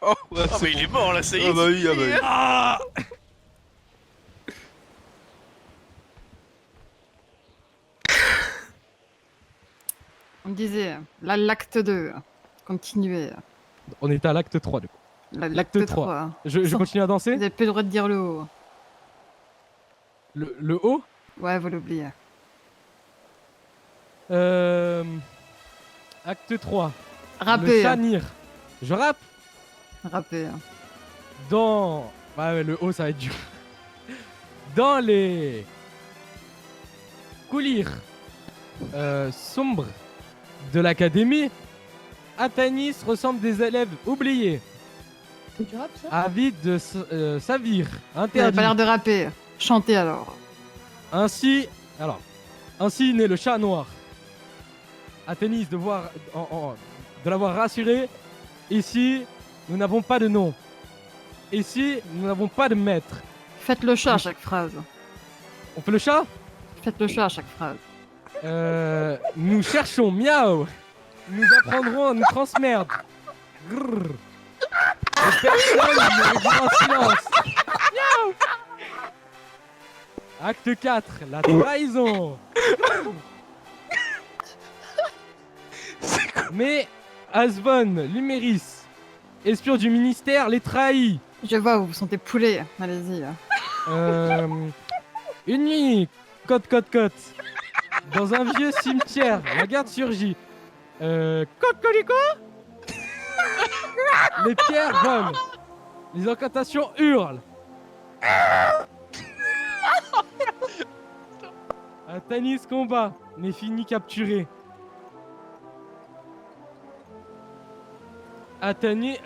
Oh, ouais, Ah, mais il est mort là, ça y est. Ah bah oui, ah bah oui. Ah On disait, là, l'acte 2. Continuez. On était à l'acte 3 du coup. L'acte 3. Je continue à danser? Vous avez plus le droit de dire le haut. Le haut? Ouais, vous l'oubliez. Acte 3. Rappez. Le Chanir. Je rappe? Rappez. Dans... Ouais, le haut, ça va être dur. Dans les... coulisses sombres de l'académie, Atanis ressemble des élèves oubliés. C'est du rap, ça? Avides de savir, Vous avez interdit. pas l'air de rapper. Chantez alors. Ainsi naît le chat noir. Athénis de l'avoir rassuré. Ici, nous n'avons pas de nom. Ici, nous n'avons pas de maître. Faites le chat à chaque phrase. On fait le chat? Faites le chat à chaque phrase. Nous cherchons miaou. Nous apprendrons à nous transmettre. Grrr. Et personne ne réduira en silence. Miaou. Acte 4, la trahison. Mais Asbon, Luméris, espion du ministère, les trahit. Je vois, vous vous sentez poulet. Allez-y. Une nuit, côte. Dans un vieux cimetière, la garde surgit. Coco. Les pierres volent. Les incantations hurlent. Atanis combat, mais finit capturé. Atanis,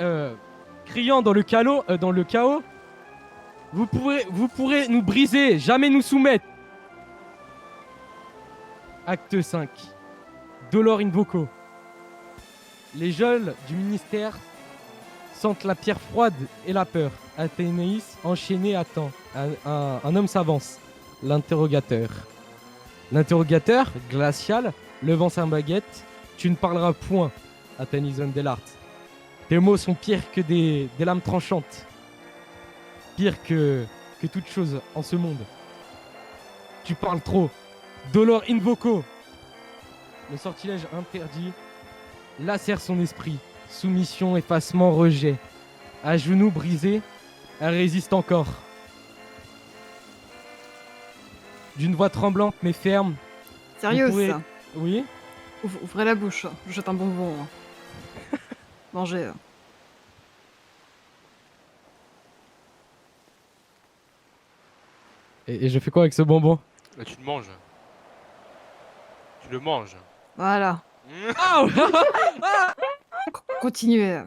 criant dans le chaos, vous pourrez nous briser, jamais nous soumettre. Acte 5. Dolor Invoco. Les geôles du ministère sentent la pierre froide et la peur. Athénaïs, enchaîné, attend. Un homme s'avance. L'interrogateur. L'interrogateur, glacial, levant sa baguette. Tu ne parleras point, Athénaïs von Delart. Tes mots sont pires que des lames tranchantes. Pire que toute chose en ce monde. Tu parles trop. Dolor Invoco. Le sortilège interdit lacère son esprit. Soumission, effacement, rejet. À genoux brisés, elle résiste encore. D'une voix tremblante mais ferme. Sérieux, ça? Oui? Ouvrez la bouche. Je jette un bonbon. Mangez. Et je fais quoi avec ce bonbon? Là, tu le manges. Tu le manges. Voilà. Ah. Continuez.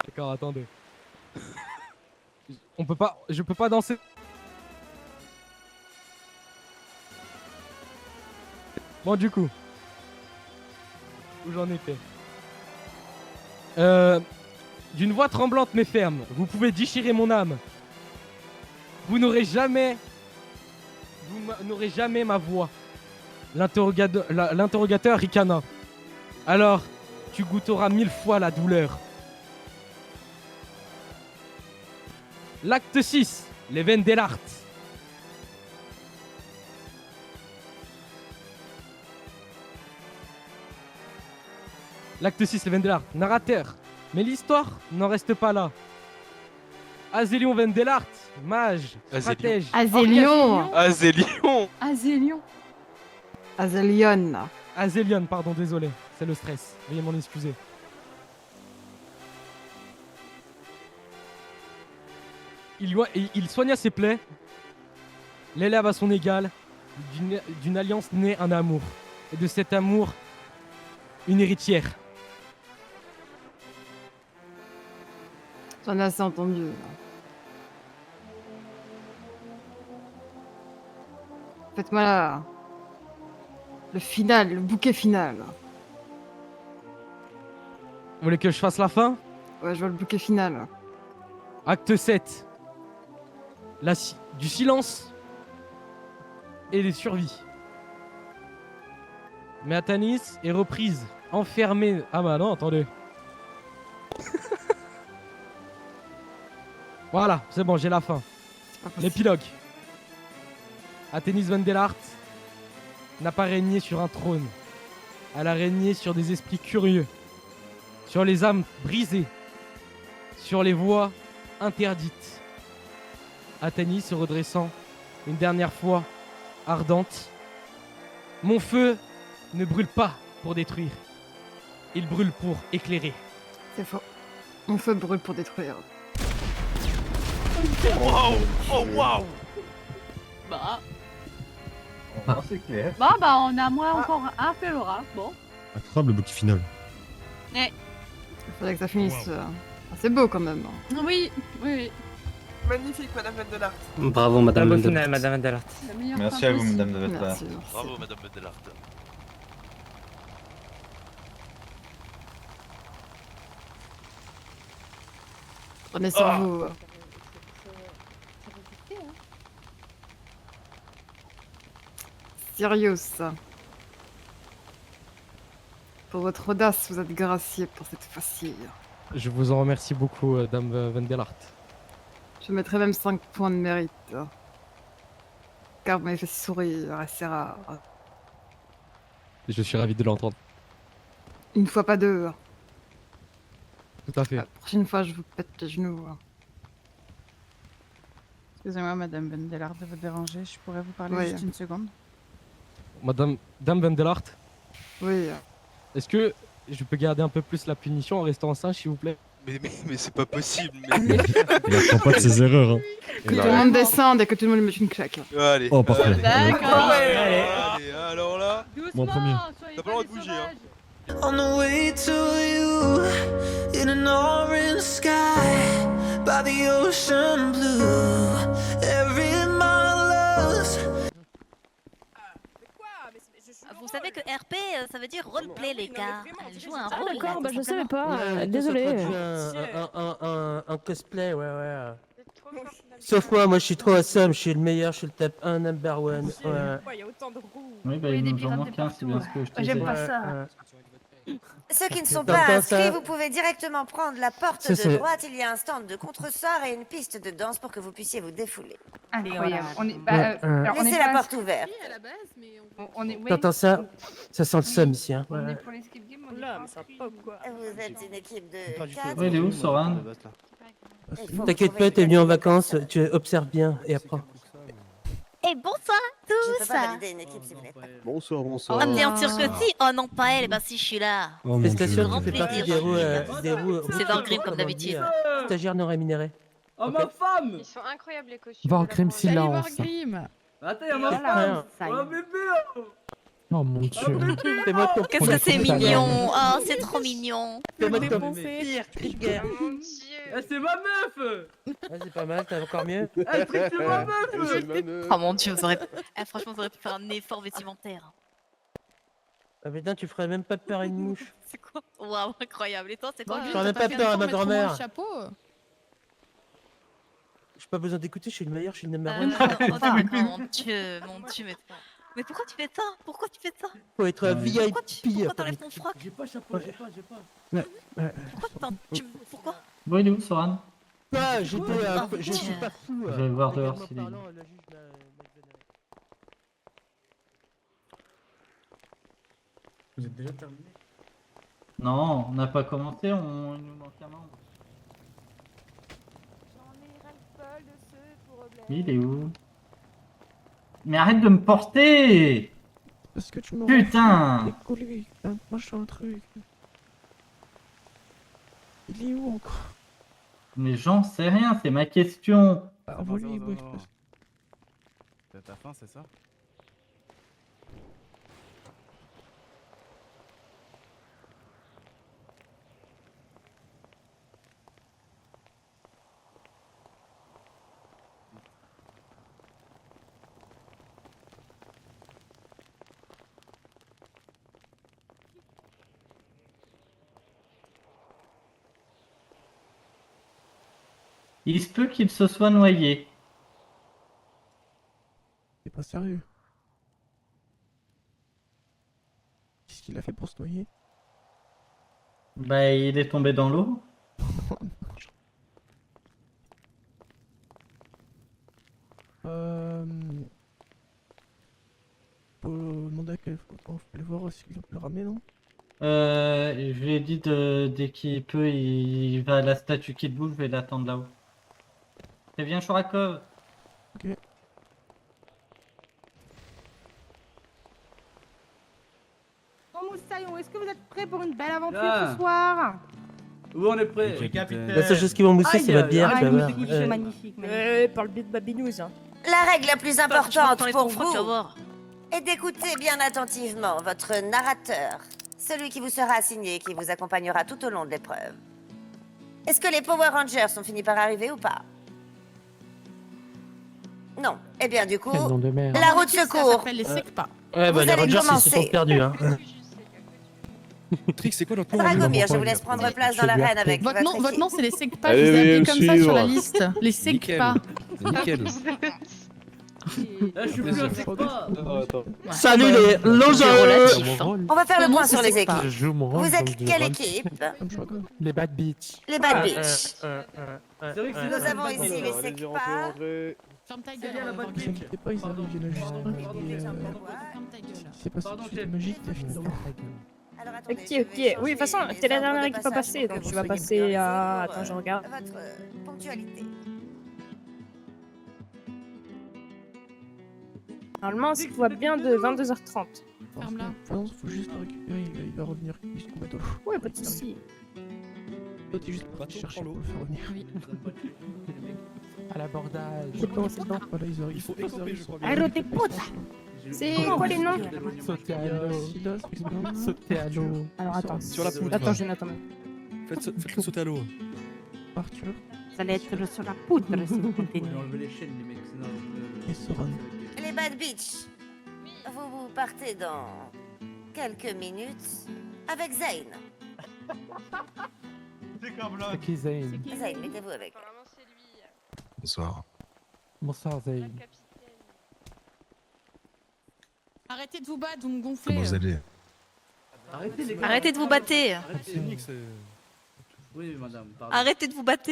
D'accord, attendez. Je peux pas danser. Bon, du coup. Où j'en étais? D'une voix tremblante mais ferme, vous pouvez déchirer mon âme. Vous n'aurez jamais ma voix. L'interrogateur ricana. Alors, tu goûteras 1000 fois la douleur. L'acte 6, les veines d'Elart. L'acte 6, les veines d'Elart. Narrateur. Mais l'histoire n'en reste pas là. Azélion Van Delart, mage, stratège. Azélion. Azélion, pardon, désolé. C'est le stress. Veuillez m'en excuser. Il soigna ses plaies, l'élève à son égal, d'une alliance naît un amour, et de cet amour, une héritière. J'en ai assez entendu. Faites-moi le final, le bouquet final. Vous voulez que je fasse la fin? Ouais, je vois le bouquet final. Acte 7. Du silence et des survies. Mais Atanis est reprise, enfermée. Ah bah non, attendez. Voilà, c'est bon, j'ai la fin. L'épilogue. Athénis Van der Hart n'a pas régné sur un trône. Elle a régné sur des esprits curieux, sur les âmes brisées, sur les voies interdites. Athénis se redressant une dernière fois, ardente. Mon feu ne brûle pas pour détruire. Il brûle pour éclairer. C'est faux. Mon feu brûle pour détruire. Waouh! Oh waouh! Bah. C'est clair. Bah, on a moins encore un Fellora. Bon. Incroyable le bouquet final. Ouais. Il faudrait que ça finisse. C'est beau quand même. Oui, oui. Magnifique, Madame Vendelart. Bravo, Madame Bravo, Vendelart. finale, Madame Vendelart. La meilleure Merci fin à vous, possible. Madame de Vettelard. Merci. Bravo, Madame Vendelart. Prenez sur vous. Sirius. Pour votre audace, vous êtes gracié pour cette fois-ci. Je vous en remercie beaucoup, Dame Van der Hart. Je mettrai même 5 points de mérite. Car vous m'avez fait sourire, assez rare. Je suis ravi de l'entendre. Une fois, pas deux. Tout à fait. La prochaine fois, je vous pète les genoux. Excusez-moi, Madame Vendelard, de vous déranger. Je pourrais vous parler Oui. juste une seconde? Dame Van der Hart, Oui. est-ce que je peux garder un peu plus la punition en restant en singe, s'il vous plaît? Mais c'est pas possible. Mais... Il apprend pas de ses erreurs. Hein. Que tout le monde descende et que tout le monde me mette une claque. Allez. Oh, parfait. D'accord. Allez, alors là. Moi en premier. T'as pas le droit de bouger, hein. On the way to you in an orange sky by the ocean blue. Every mile loves. Vous savez que RP, ça veut dire roleplay, les gars. Elle joue un rôle. Ah, d'accord, là, bah je tout savais simplement. pas. Désolé. Un cosplay, ouais. Sauf moi je suis trop awesome, je suis le meilleur, je suis le top 1 number one. Ouais. Il y a autant de roues. Oui, bah il nous en manque un, c'est bien ce que je te disais. J'aime pas ça. Ceux qui ne sont T'entends pas ça inscrits, vous pouvez directement prendre la porte Ça, de c'est- droite. Il y a un stand de contresort et une piste de danse pour que vous puissiez vous défouler. Incroyable. On est, alors, Laissez la porte ouverte. on est, oui. T'entends ça? Ça sent le seum ici. Hein. On Ouais. est pour l'escape game, on est pas inscrits. Vous êtes une équipe de 4. Ouais, il est où, Soran? T'inquiète pas, t'es venu en vacances, tu observes bien et apprends. Et bonsoir Je tous. peux pas valider une équipe si vous n'êtes pas. Bonsoir, bonsoir. Ah, bien sûr que si. Oh non, pas elle. Bah si, je suis là. Oh, mon Félicitations, Dieu. Grand tu fais partie plaisir. des roues. C'est dans le grim comme d'habitude. Stagiaire non rémunéré. Oh ma femme! Ils sont incroyables les costumes. Wargrim silence. Wargrim! Attends, y'a ma Voilà. femme! Oh bébé! Oh mon dieu. Fais-moi ton Qu'est-ce que c'est mignon. Oh, c'est trop mignon. Fais-moi ton Défoncé. trigger. Mon dieu. Eh, c'est ma meuf! Ah, c'est pas mal, t'as encore mieux. Eh, c'est ma meuf! Oh mon dieu, vous aurez... franchement, vous auriez pu faire un effort vestimentaire. Ah putain, tu ferais même pas peur à une mouche. C'est quoi? Waouh, incroyable. Et toi, c'est quoi? Je ferais même pas peur à ma grand-mère. chapeau. J'ai pas besoin d'écouter, je suis le meilleur, je suis le number Oh, one. mon dieu, mais pourquoi tu fais ça? Pourquoi tu fais ça? Faut être un VIP. Pourquoi t'enlèves ton froc? J'ai pas chapeau, j'ai pas. Pourquoi? Bon, il est où, Soran? Ah, je Oh, suis Dieu. pas fou. Je vais voir dehors s'il est. Vous êtes déjà terminé? Non, on n'a pas commencé, il nous manque un membre. Il est où? Mais arrête de me porter! Parce que tu me Putain! décollé, un machin, un truc. Il est où encore? Mais j'en sais rien, c'est ma question. Ah oui, oui. T'as ta faim, c'est ça? Il se peut qu'il se soit noyé. C'est pas sérieux. Qu'est-ce qu'il a fait pour se noyer? Bah, il est tombé dans l'eau. demandé à quel faut le voir s'il peut le ramener, non? Je lui ai dit dès qu'il peut, il va à la statue qui bouge, je vais l'attendre là-haut. Préviens Chorakov. Ok. Bon Moussaillon, est-ce que vous êtes prêts pour une belle aventure Ah. ce soir? Oui, on est prêt. La seule chose qui va mousser, c'est ma bière, tu vas voir. Magnifique, magnifique. Par le biais de Babinous. Hein. La règle la plus importante pour tu vas vous voir. est d'écouter bien attentivement votre narrateur, celui qui vous sera assigné et qui vous accompagnera tout au long de l'épreuve. Est-ce que les Power Rangers sont finis par arriver ou pas? Non. Eh bien, du coup, Quel nom de merde. la route secours. Les SECPA. Ouais, bah Vous les allez Rangers, ils se commencer. sont perdus, hein. Trix, c'est quoi notre nom? Dragomir, je vous laisse prendre place dans l'arène avec Votre nom, c'est les SECPA, Allez, je vous ai appelé bien comme ça sûr. sur la liste. Les SECPA. Nickel. Je suis plus un SECPA. Salut les losers. On va faire le point sur les Je équipes. joue mon rôle Vous dans êtes le quelle rôle. équipe? Les Bad Beach. Les Bad Beach. C'est vrai que c'est Nous avons ici les SECPA. Ferme ta C'est gueule. bien la bonne Ne vous inquiétez pas, ils arrivent, il y en a juste un qui c'est pas Pardon, si chef. magique, il a fini. Alors, attendez, Ok, je vais ok. Oui, de toute changer façon, les t'es la ordres dernière de équipe à passage passer, pour donc que tu vous vas soyez passer bien à... sur, Attends, je regarde. Votre ponctualité. Normalement, si tu vois bien de 22h30. Ferme-la. Non, faut juste le récupérer, il va revenir, il se combat dans l'eau. Ouais, pas de soucis. Toi, t'es juste parti chercher pour le faire revenir. Oui. À l'abordage. C'est bon, c'est bon. Voilà, ils arrivent. Il faut écouper, je crois bien. Aéro des potes. C'est quoi les noms? Sauter à l'eau. Silas, Expert. Sauter à l'eau. Alors attends. Sur la poutre. Attends, je note en même. Faites-le sauter à l'eau. Arthur Ça allait être sur la poutre si vous continuez. On va enlever les chaînes, les mecs, sinon. et Soran. Les Bad Beach. Vous partez dans quelques minutes avec Zayn. C'est qui Zayn? Zayn, mettez-vous avec. Apparemment, c'est lui. Bonsoir. Bonsoir Zayn. Arrêtez de vous battre, vous me gonflez. Comment vous allez? Arrêtez les gars. Arrêtez de vous battre. Arrêtez. Nick, c'est... Oui, madame, pardon. Arrêtez de vous battre.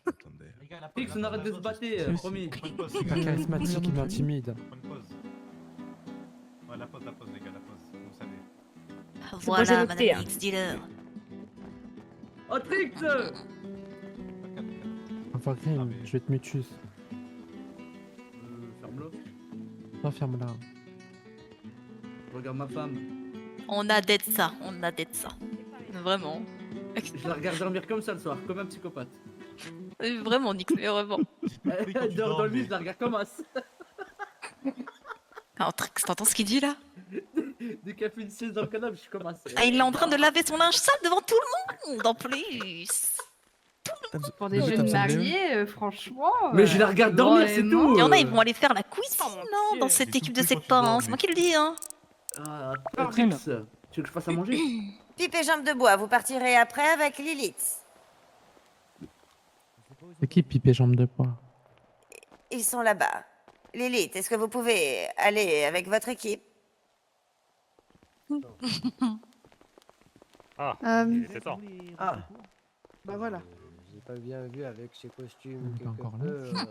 Attendez. Trix, on arrête de se battre, promis. C'est pas charismatique, il m'intimide. Ouais, la pause, les gars, la pause. Vous savez. j'ai Voilà, noté, Madame hein. X, dealer. Oh, Trix! Enfin, Grim, je vais te mutus. Ferme-le. Non, ferme-la. Regarde ma femme. On a d'être ça, on a d'être ça. Vraiment. Je la regarde dormir comme ça le soir, comme un psychopathe. Vraiment, Nick, mais vraiment. Elle dort dans le lit, je la regarde comme as. Alors, Trix, t'entends ce qu'il dit là? Dès qu'elle fait une sieste dans le canapé, je suis comme as. Ah, il est en train de laver son linge sale devant tout le monde, en plus. Pour des jeunes mariés, franchement. Mais je la regarde dormir, c'est tout. Il y en a, ils vont aller faire la cuisine, non, dans cette équipe de secpa, hein. C'est moi qui le dis, hein. Ah, Trix, tu veux que je fasse à manger? Pipe et Jambes de Bois, vous partirez après avec Lilith. C'est qui Pipe et Jambes de Bois? Ils sont là-bas. Lilith, est-ce que vous pouvez aller avec votre équipe? Ah, c'est ça. Ah, Bah voilà. J'ai pas bien vu avec ses costumes. Il est quelque encore peu, là.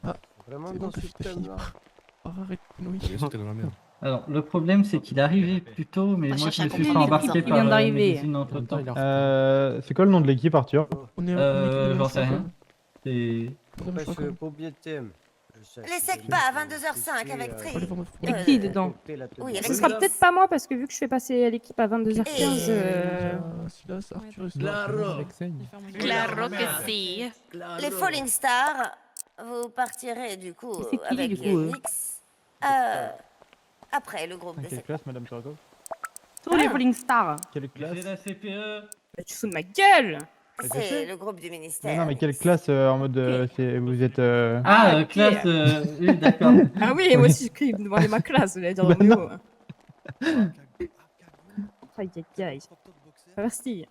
Ah, Vraiment c'est dans bon, ce t'as fini. thème-là. Oh, arrête, oui. Il est sauté dans la merde. Alors, le problème, c'est qu'il est arrivé plus tôt, mais On va moi, je chercher me un suis fait compagnon, embarquer il par vient d'arriver. Mélusine entre-temps. C'est quoi le nom de l'équipe, Arthur? On est J'en sais rien. C'est... Parce que combien de thèmes? Les SECPA à 22h05 avec Tri. Et qui dedans? Oui, avec Ce sera Tri. peut-être pas moi parce que vu que je fais passer l'équipe à 22h15. Silas, Arthur et Claro. Claro que si. Les Falling Stars, vous partirez du coup C'est qui, avec du coup, Nix. Après le groupe des Quelle SECPA. classe, Madame Turco? Tous les Falling Stars. Quelle classe? C'est la CPE. Bah, tu fous de ma gueule. C'est le groupe du ministère. Non, mais quelle classe en mode. Vous êtes. Ah, ok. classe, oui, d'accord. Ah oui, moi aussi, je me demandais ma classe, vous allez dire dans le haut. Aïe aïe aïe. Merci.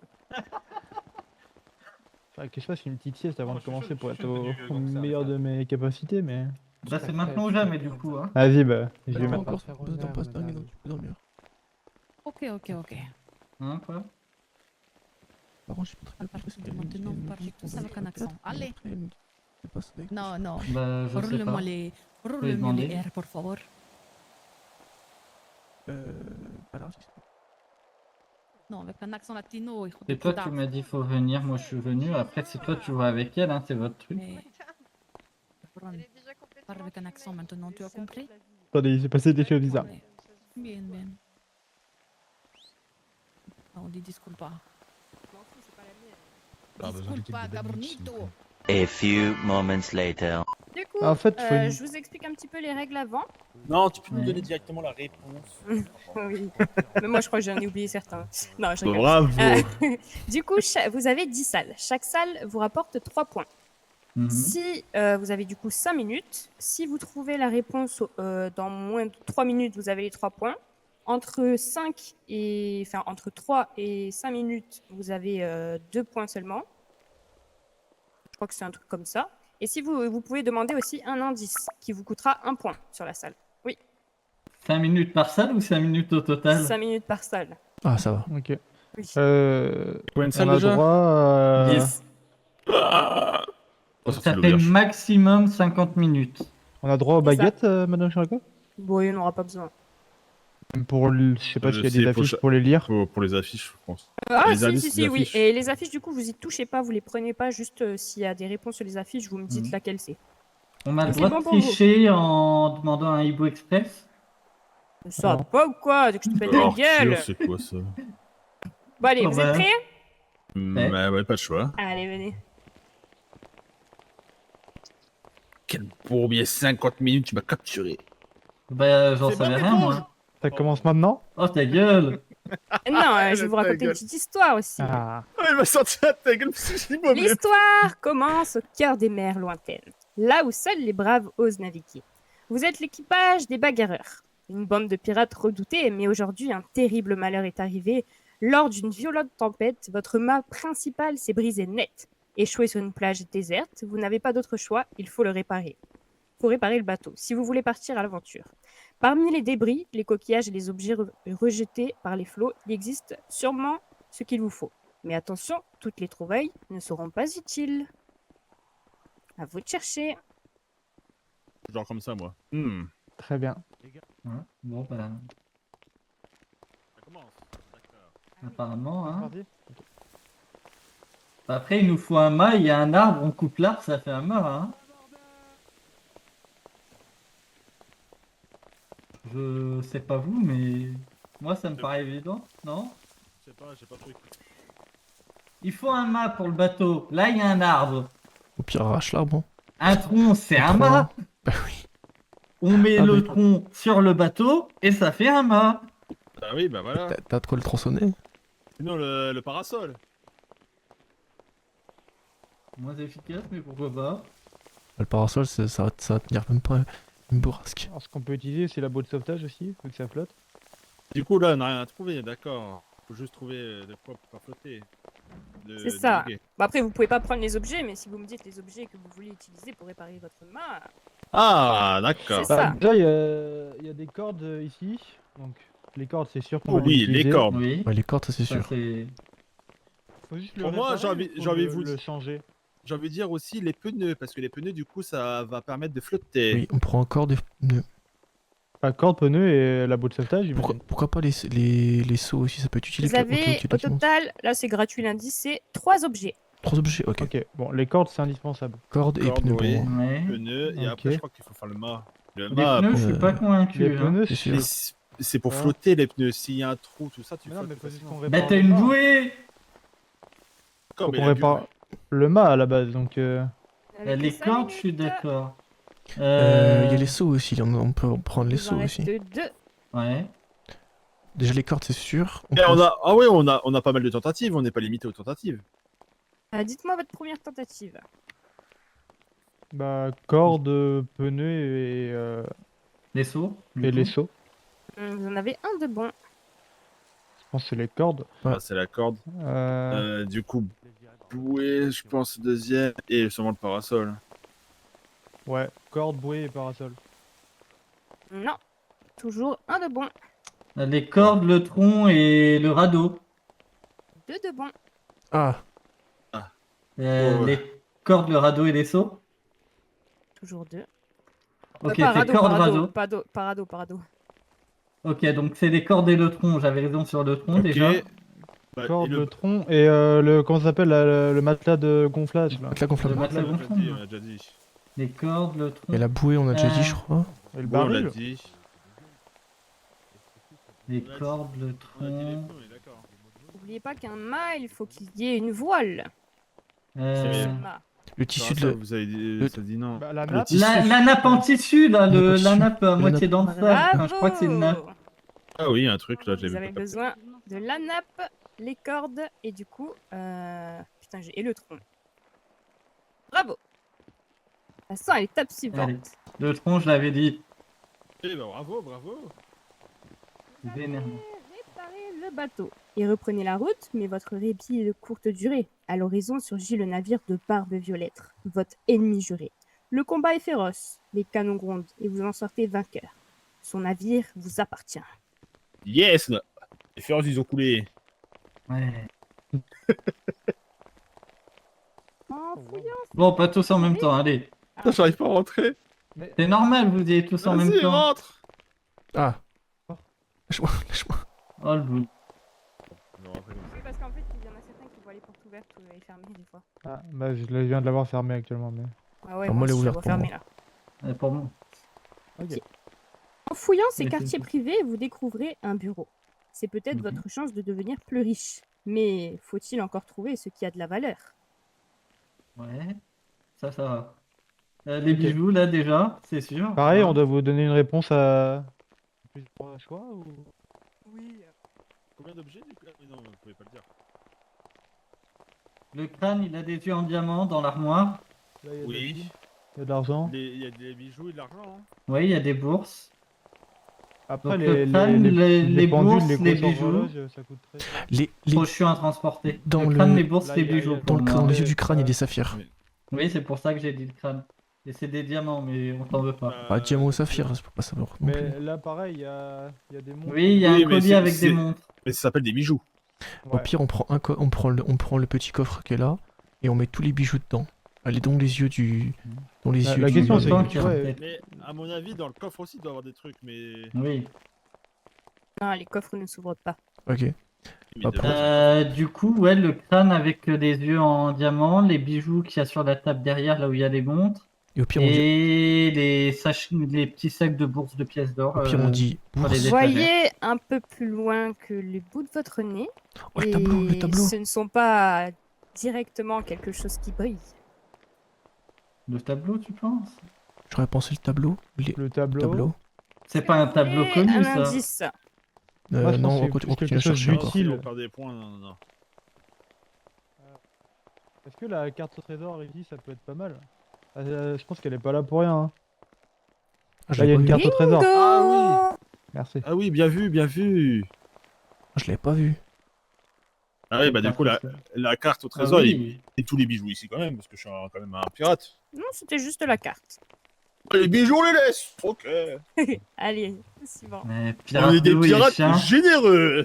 Enfin, que je fasse une petite sieste avant de commencer pour être au meilleur de mes capacités, mais. Bah, c'est maintenant ou jamais, du coup. Hein. Vas-y, bah. Je vais Pas mettre. encore besoin d'en passer dingue, donc tu peux dormir. Ok. Hein, quoi? Par contre, je suis pas très partir de maintenant, vous parlez tous avec un accent. Allez. C'est pas ça. Non, non. Bah, je sais Roule-moi pas. les... Je vais Roule-moi demander. les R, por favor. Alors, Non, avec un accent latino, hijo de C'est toi puta. qui m'as dit faut venir, moi je suis venu. Après, c'est toi tu vois avec elle, hein, c'est votre truc. Mais... Ron, parle avec un accent maintenant, tu as compris? Attendez, il s'est passé des choses bizarres. Bien, bien. Non, on dit disculpa. Disculpa, cabronito. A few moments later. Du coup, En fait, faut une- je vous explique un petit peu les règles avant. Non, tu peux nous donner directement la réponse. Oui. Mais moi, je crois que j'en ai oublié certains. Non, je rigole. Bravo. Du coup, vous avez 10 salles. Chaque salle vous rapporte 3 points. Si vous avez du coup 5 minutes, si vous trouvez la réponse dans moins de 3 minutes, vous avez les 3 points. Entre 3 et 5 minutes, vous avez 2 points seulement. Je crois que c'est un truc comme ça. Et si vous pouvez demander aussi un indice qui vous coûtera 1 point sur la salle. Oui, 5 minutes par salle ou 5 minutes au total? 5 minutes par salle. Ah, ça va. Ok. Oui. Combien de salles on a déjà droit à... 10. Ça fait maximum 50 minutes. On a droit aux C'est ça. baguettes, Madame Chiraco? Bon, il n'y en aura pas besoin. Pour je sais pas s'il y a des Si, affiches pour les lire. Pour les affiches, je pense. Ah, Les si, indices, si, les si, oui. affiches. Et les affiches, du coup, vous y touchez pas, vous les prenez pas, juste s'il y a des réponses sur les affiches, vous me dites laquelle c'est. On a le C'est droit bon de pour vous. tricher en demandant un Ibo Express? Ça va pas ou quoi? Que je te pète la gueule? C'est quoi ça? Bon, allez, Oh, vous bah. êtes prêts? Bah ouais, pas de choix. Allez, venez. Quel bourbier, 50 minutes, tu m'as capturé. Bah, j'en C'est savais bonne rien, réponse. moi. Ça commence maintenant? Oh, ta gueule! Non, je vais vous Ta raconter une gueule. petite histoire aussi. Ah. Oh, il m'a sorti la ta gueule parce que je dis moi L'histoire commence au cœur des mers lointaines, là où seuls les braves osent naviguer. Vous êtes l'équipage des bagarreurs, une bande de pirates redoutés, mais aujourd'hui un terrible malheur est arrivé. Lors d'une violente tempête, votre mât principal s'est brisé net. Échoué sur une plage déserte, vous n'avez pas d'autre choix, il faut le réparer. Il faut réparer le bateau, si vous voulez partir à l'aventure. Parmi les débris, les coquillages et les objets rejetés par les flots, il existe sûrement ce qu'il vous faut. Mais attention, toutes les trouvailles ne seront pas utiles. À vous de chercher. Genre comme ça, moi. Très bien. Bon, bah, Ça commence. apparemment, hein. Parti. Après, il nous faut un mât, il y a un arbre, on coupe l'arbre, ça fait un mât, hein. Je sais pas vous, mais moi ça me paraît évident, non? Je sais pas, j'ai pas trop écouté. Il faut un mât pour le bateau. Là, il y a un arbre. Au pire, arrache l'arbre. Hein. Un tronc, c'est un mât. Bah oui. On met Ah, le mais- tronc sur le bateau et ça fait un mât. Bah oui, bah voilà. T'as de quoi le tronçonner? Sinon, le parasol. Moins efficace, mais pourquoi pas? Le parasol, ça va tenir même pas une bourrasque. Alors, ce qu'on peut utiliser, c'est la boîte de sauvetage aussi, vu que ça flotte. Du coup, là, on n'a rien à trouver, d'accord. Faut juste trouver de quoi pour pas flotter. C'est ça. Bon, après, vous pouvez pas prendre les objets, mais si vous me dites les objets que vous voulez utiliser pour réparer votre mât, Ah, d'accord. C'est ça. Déjà, il y a des cordes ici. Donc, les cordes, c'est sûr qu'on Oh va oui, utiliser. les cordes. Oui. Ouais, les cordes, ça c'est sûr. Faut juste le Pour moi, réparer ou j'ai faut envie le- de vous le changer. J'ai envie de dire aussi les pneus, parce que les pneus, du coup, ça va permettre de flotter. Oui, on prend encore des pneus. La corde, pneu et la boîte de sauvetage. Pourquoi pas les seaux aussi, ça peut être utile. vous avez au total, là c'est gratuit l'indice, c'est 3 objets. 3 objets, ok. Ok, bon, les cordes, c'est indispensable. Cordes et Cordes, pneus. oui. bon. Ouais. Pneus, et Ok. après, je crois qu'il faut faire le mât. Le Les mât, pneus, pour- je suis pas convaincu. Les hein. pneus, C'est sûr. Mais c'est pour Ouais. flotter les pneus. S'il y a un trou, tout ça, tu Mais non, flottes mais plus faut juste facilement. qu'on Bah, répare t'as le une mât. bouée. Comme Faut il qu'on a répare le mât à la base, donc... Avec Les 5 cordes, je suis minutes, d'accord. Il y a les seaux aussi, on peut prendre les il vous en seaux reste aussi. 2. Ouais. Déjà les cordes, c'est sûr. Eh, ah ouais, on a pas mal de tentatives, on n'est pas limité aux tentatives. Dites-moi votre première tentative. Bah, cordes, pneus Les seaux. et les seaux. Vous en avez un de bon. Je pense que c'est les cordes. Ah, c'est la corde. Du coup, bouée, je pense, deuxième, et sûrement le parasol. Ouais, corde, bouée et parasol. Non, toujours un de bon. Les cordes, le tronc et le radeau. 2 de bon. Ah. Les cordes, le radeau et les seaux. Toujours 2. Ok, Pas c'est radeau, corde, pas radeau, radeau. pas radeau, pas radeau. Ok, donc c'est les cordes et le tronc. J'avais raison sur le tronc Ok. déjà. Bah, Corde, et le tronc et le. Comment ça s'appelle le matelas de gonflage là. Matelas gonflable. Le matelas on a déjà dit, gonflable. on a déjà dit. Les cordes, le tronc. Et la bouée, on a déjà dit, je crois. Et le Bon, on l'a baril. dit. Les cordes, le On a dit les tronc. points, on est d'accord. N'oubliez pas qu'un mât, il faut qu'il y ait une voile. Euh, Sur ce mât. Le tissu Ça, de. vous avez dit, le- ça dit non. Bah, la Le nappe. tissu. La nappe en tissu, là, La nappe en la tissu. nappe à La moitié nappe. dans le sable. Enfin, je crois que c'est une nappe. Bravo. Ah oui, un truc là, j'ai Vous vu. avez besoin de la nappe, les cordes et du coup, putain, et le tronc. Bravo. Passons à l'étape suivante. Allez. Le tronc, je l'avais dit. Eh ben bravo, bravo. Vénère. Réparez le bateau et reprenez la route, mais votre répit est de courte durée. À l'horizon surgit le navire de Barbe Violette, votre ennemi juré. Le combat est féroce, les canons grondent et vous en sortez vainqueur. Son navire vous appartient. Yes. Les féroces, ils ont coulé. Ouais. En fouillant, Bon, pas tous en même temps, allez. Putain, j'arrive pas à rentrer. C'est normal, vous y êtes tous en même Vas-y, temps. rentre. Ah. Lâche-moi, lâche-moi. Oh le bout. oui, parce qu'en fait, il y en a certains qui voient les portes ouvertes et fermées des fois. Ah, bah je viens de l'avoir fermé actuellement. Mais... Ah ouais, Ah, moi moi, elle est aussi, je la ouverte vois pour fermée moi. là. Pour moi. Ok. En fouillant ces Mais c'est quartiers tout. privés, vous découvrez un bureau. C'est peut-être Mhm. votre chance de devenir plus riche. Mais faut-il encore trouver ce qui a de la valeur? Ouais. Ça va. Les Ok. bijoux, là, déjà, c'est sûr. Pareil, Ouais. on doit vous donner une réponse à. Plusieurs choix ou. Oui. Combien d'objets du coup? Ah, mais non, vous pouvez pas le dire. Le crâne, il a des yeux en diamant dans l'armoire. Là, il y a Oui. il y a de l'argent. Il y a des bijoux et de l'argent. Hein. Oui, il y a des bourses. Après, Donc, les, le crâne, les pendules, bourses, les les grosses bijoux. horloges, ça coûte très cher. Trop chiant à transporter. Dans le crâne, le- les bourses, Là, les il y a- bijoux. il y a- pour moi. Dans les yeux du crâne, il y a des saphirs. Oui, c'est pour ça que j'ai dit le crâne. Et c'est des diamants, mais on t'en veut pas. Bah, diamant ou saphir, c'est pas savoir non plus. Mais là, pareil, il y a des montres. Oui, il y a Oui, un mais collier c'est- avec des c'est- montres. Mais ça s'appelle des bijoux. Au pire, on prend on prend le petit coffre qui est là et on met tous les bijoux dedans. Allez, dans les yeux du. Dans les yeux La du- question, du c'est crâne. que, ouais, Mais à mon avis, dans le coffre aussi, il doit y avoir des trucs, mais. Oui. Non, les coffres ne s'ouvrent pas. Ok. Du coup, ouais, le crâne avec les yeux en diamant, les bijoux qu'il y a sur la table derrière, là où il y a les montres. Et au pire, Et les petits sacs de bourses de pièces d'or. Au pire, on dit sur bourse. les Vous étagères. voyez un peu plus loin que le bout de votre nez. Oh, le et tableau, le tableau. ce ne sont pas directement quelque chose qui brille. Le tableau, tu penses? J'aurais pensé le tableau. Le tableau. C'est pas un tableau Et connu, un ça. indice. Moi, je pense Non, que on c'est continue quelque à chose chercher encore. d'utile. On perd des points, non. Est-ce que la carte au trésor ici, ça peut être pas mal? Je pense qu'elle est pas là pour rien. Hein. Ah, je Là, il y a l'ai une pas carte vu. au trésor. Ah Merci. Ah oui, bien vu, bien vu. Je l'avais pas vu. Ah oui, bah du coup, la carte au trésor, oui. et tous les bijoux ici quand même, parce que je suis quand même un pirate. Non, c'était juste la carte. Les bijoux, on les laisse. Ok. Allez, suivant. On est des pirates généreux.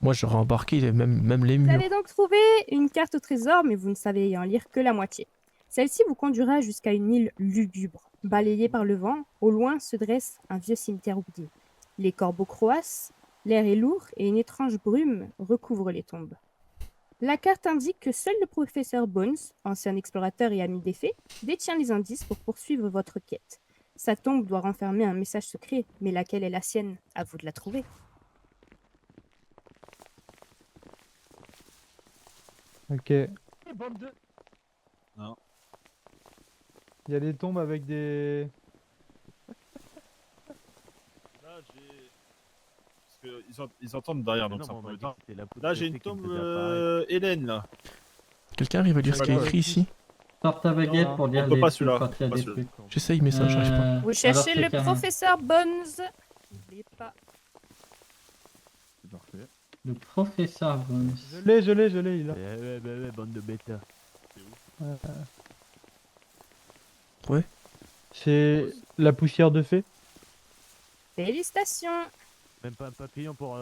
Moi, j'aurais embarqué même les Vous murs. avez donc trouvé une carte au trésor, mais vous ne savez en lire que la moitié. Celle-ci vous conduira jusqu'à une île lugubre. Balayée par le vent, au loin se dresse un vieux cimetière oublié. Les corbeaux croassent, l'air est lourd et une étrange brume recouvre les tombes. La carte indique que seul le professeur Bones, ancien explorateur et ami des fées, détient les indices pour poursuivre votre quête. Sa tombe doit renfermer un message secret, mais laquelle est la sienne? À vous de la trouver. Ok. Non. Il y a des tombes avec des. Là, j'ai. Parce qu'ils entendent derrière, donc c'est un peu embêtant. Là, j'ai une tombe Hélène, là. Quelqu'un arrive à lire ce qu'il y a écrit ici? Sors ta baguette pour lire on peut les pas trucs celui-là, quand il y a on peut des pas trucs. J'essaye, mais ça, j'arrive pas. Vous cherchez alors, le c'est professeur Bones. N'oubliez pas. Le professeur Bones. Je l'ai, il est là. Ouais, bande de bêta. C'est la poussière de fée. Félicitations. Même pas un papillon pour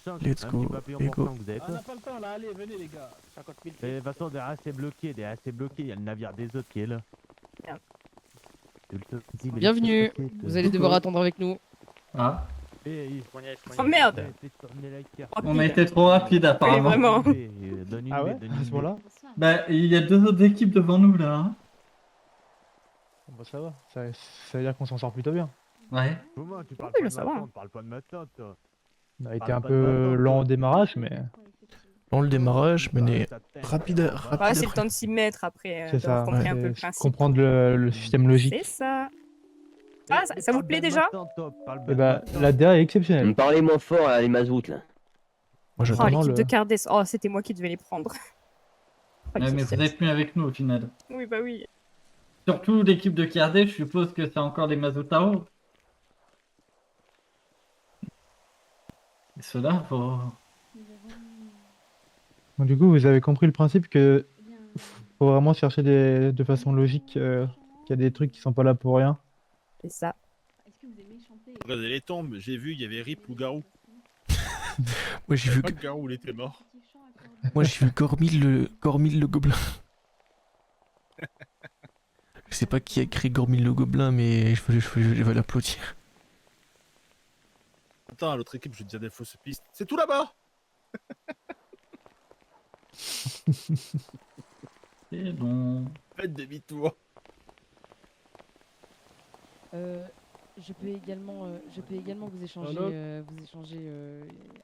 Shank. Let's Un go, petit papillon let's pour go. Shank, vous avez On quoi? n'a pas le temps là, allez, venez les gars. 50 000 Et de toute façon, derrière c'est bloqué, il y a le navire des autres qui est là. Merde. Bienvenue. Vous allez devoir attendre avec nous. Ah, Oh merde. on a été trop rapide apparemment. vraiment. Ah ouais, à ce moment-là? Bah, il y a deux autres équipes devant nous là. Hein. Bah ça va, ça veut dire qu'on s'en sort plutôt bien. Ouais. Comment tu parles Oui, pas là, de ça ma va. tante, parle pas de ma tante, toi. On a été Parle un pas de peu ma tante, lent au toi. démarrage, mais Dans le démarrage, mais rapide, Ouais, rapide. c'est le temps de s'y mettre après, c'est d'avoir ça. compris un c'est peu le principe. comprendre le système logique. C'est ça. Ah, ça vous plaît déjà? Et bah, la DA est exceptionnelle. Parlez moins fort à les mazoutes là. Moi Oh, j'attends. l'équipe de Cardes. Oh, c'était moi qui devais les prendre. Oh, Ouais, mais vous êtes plus avec nous au final. Oui, bah oui. Surtout l'équipe de Kiardé, je suppose que c'est encore des Mazutao. Et ceux-là, faut. Donc, du coup, vous avez compris le principe que faut vraiment chercher de façon logique qu'il y a des trucs qui sont pas là pour rien. C'est ça. Regardez les tombes, j'ai vu, il y avait Rip ou Garou. Moi j'ai vu, Pas que Garou, il était mort. moi j'ai vu Gormil le gobelin. Je sais pas qui a créé Gormil le gobelin, mais je veux l'applaudir. Attends, à l'autre équipe, je vais te dire des fausses pistes. C'est tout là-bas. C'est bon. Faites demi-tour. Je peux également vous échanger,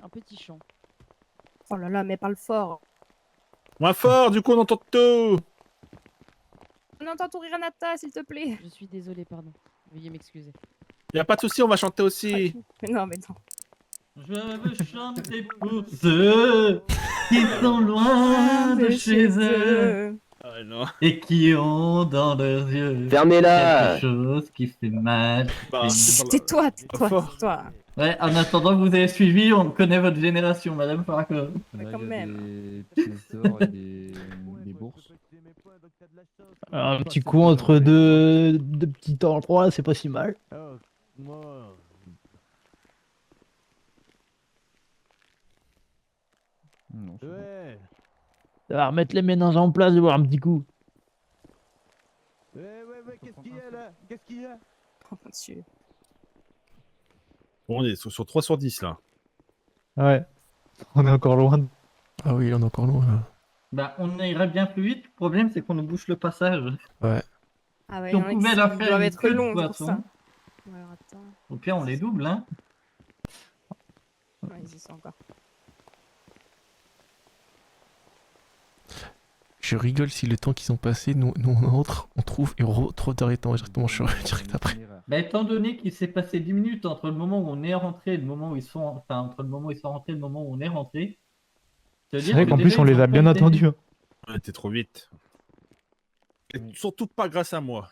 un petit chant. Oh là là, mais parle fort. Moins fort, du coup, on entend tout. On entend ton rire Nata, s'il te plaît. Je suis désolée, pardon. Veuillez m'excuser. Y a pas de souci, on va chanter aussi. Mais non, mais non. Je veux chanter pour ceux qui sont loin de chez eux Ah non. et qui ont dans leurs yeux Fermez-la. quelque chose qui fait mal. Bah, Tais-toi, tais-toi, fort. tais-toi. Ouais, en attendant que vous ayez suivi, on connaît votre génération, Madame Farako. Mais quand même. Des bourses. Un petit coup entre deux petits endroits, c'est pas si mal. Non, Ouais. Ça va remettre les méninges en place et voir un petit coup. Ouais, qu'est-ce qu'il y a là? Qu'est-ce qu'il y a? Oh mon Dieu. Bon, on est sur 3 sur 10 là. Ouais. On est encore loin. Ah oui, on est encore loin là. Bah, on irait bien plus vite. Le problème, c'est qu'on nous bouche le passage. Ouais. Ah ouais, Si on il y en a pouvait qui la doivent faire être une queue de longs, c'est pour poisson. ça. Ouais, alors attends. Au pire, on les double, hein. Ouais, ils y sont encore. Je rigole si le temps qu'ils ont passé, nous on entre, on trouve et on retrouve directement direct après. Bah, étant donné qu'il s'est passé 10 minutes entre le moment où on est rentré et le moment où ils sont... Enfin, entre le moment où ils sont rentrés et le moment où on est rentré... C'est vrai qu'en plus on les a bien attendus. Hein. Ouais, t'es trop vite. Et surtout pas grâce à moi.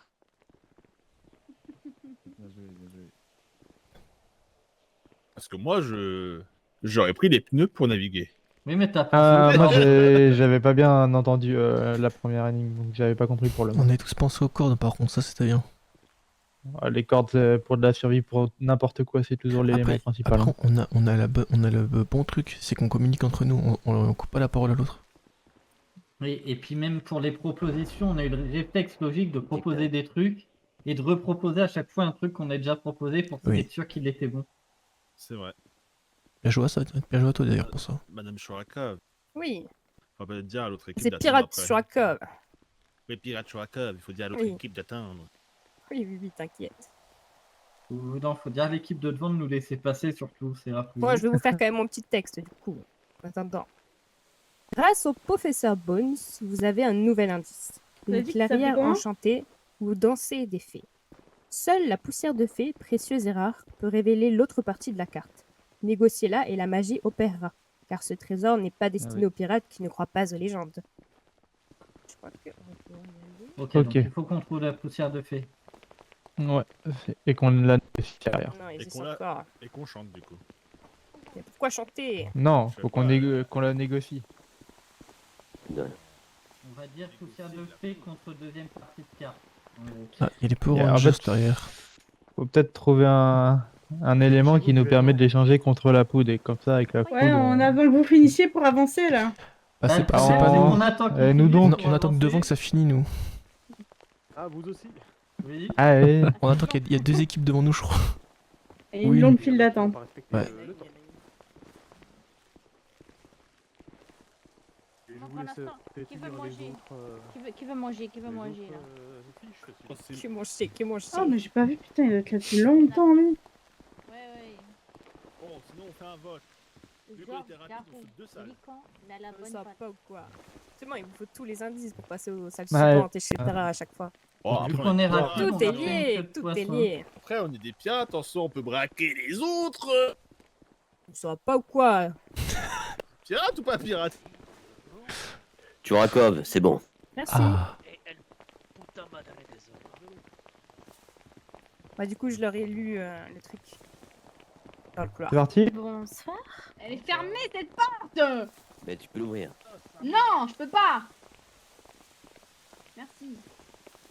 Parce que moi, j'aurais pris les pneus pour naviguer. Oui, mais t'as Moi j'avais pas bien entendu la première énigme, donc j'avais pas compris pour le moment. On est tous pensé aux cordes par contre, ça c'était bien. Les cordes pour de la survie, pour n'importe quoi, c'est toujours l'élément principal. Après, on a le bon truc, c'est qu'on communique entre nous, on coupe pas la parole à l'autre. Oui, et puis même pour les propositions, on a eu le réflexe logique de proposer des trucs et de reproposer à chaque fois un truc qu'on a déjà proposé pour être sûr qu'il était bon. C'est vrai. Bien joué à toi d'ailleurs pour ça. Madame Choraka, Oui, on va pas dire à l'autre équipe c'est d'attendre pirate après. sur la cove. Oui, pirate Choraka, il faut dire à l'autre Oui. équipe d'attendre. Oui, t'inquiète. Non, faut dire à l'équipe de devant de nous laisser passer surtout, c'est rapide. Moi, je vais vous faire quand même mon petit texte du coup. En attendant. Grâce au professeur Bones, vous avez un nouvel indice. Vous avez Une dit que ça s'appelait clairière comment enchantée où danser des fées. Seule la poussière de fée, précieuse et rare, peut révéler l'autre partie de la carte. Négociez-la et la magie opérera, car ce trésor n'est pas destiné aux pirates qui ne croient pas aux légendes. Je crois que on peut y aller. Ok, donc il faut qu'on trouve la poussière de fée. Ouais, et qu'on la négocie derrière. Non, ils Et y qu'on sont la- encore. Et qu'on chante du coup. Mais pourquoi chanter? Non, faut qu'on la négocie. On va dire poussière de fée contre deuxième partie de carte. Ah, il y a les power Et en rangers fait, derrière. Faut peut-être trouver un Un élément qui nous permet de l'échanger contre la poudre. Et comme ça, avec la poudre. Ouais, on attend que vous finissiez pour avancer là. Bah, c'est pas, Ah, c'est pas nous. On attend que nous donc. On attend que devant que ça finisse, nous. Ah, vous aussi? Oui. Ah, ouais. On attend qu'il y ait 2 équipes devant nous, je crois. Et une longue file d'attente. Ouais. Qui veut manger? Qui veut manger? Qui veut manger là? Qui mange c'est, qui mange c'est. Oh, mais j'ai pas vu, putain, il doit être là depuis longtemps lui. Bon, sinon on fait un vote. Vu qu'on était rapide, on fait 2 salles. Ça va pas ou quoi? C'est bon, il vous faut tous les indices pour passer aux salles Ouais. suivantes, etc. à chaque fois. Oh, Vu après, qu'on est on rapide, on Tout va est faire une lié, queue de tout est poisson. lié. Après, on est des pirates, attention, on peut braquer les autres. Ça va pas ou quoi? Pirate ou pas pirate? Turakov, c'est bon. Merci. Ah. Bah du coup, je leur ai lu le truc dans le couloir. C'est parti? Bonsoir. Elle est fermée cette porte. Mais tu peux l'ouvrir. Non, je peux pas. Merci.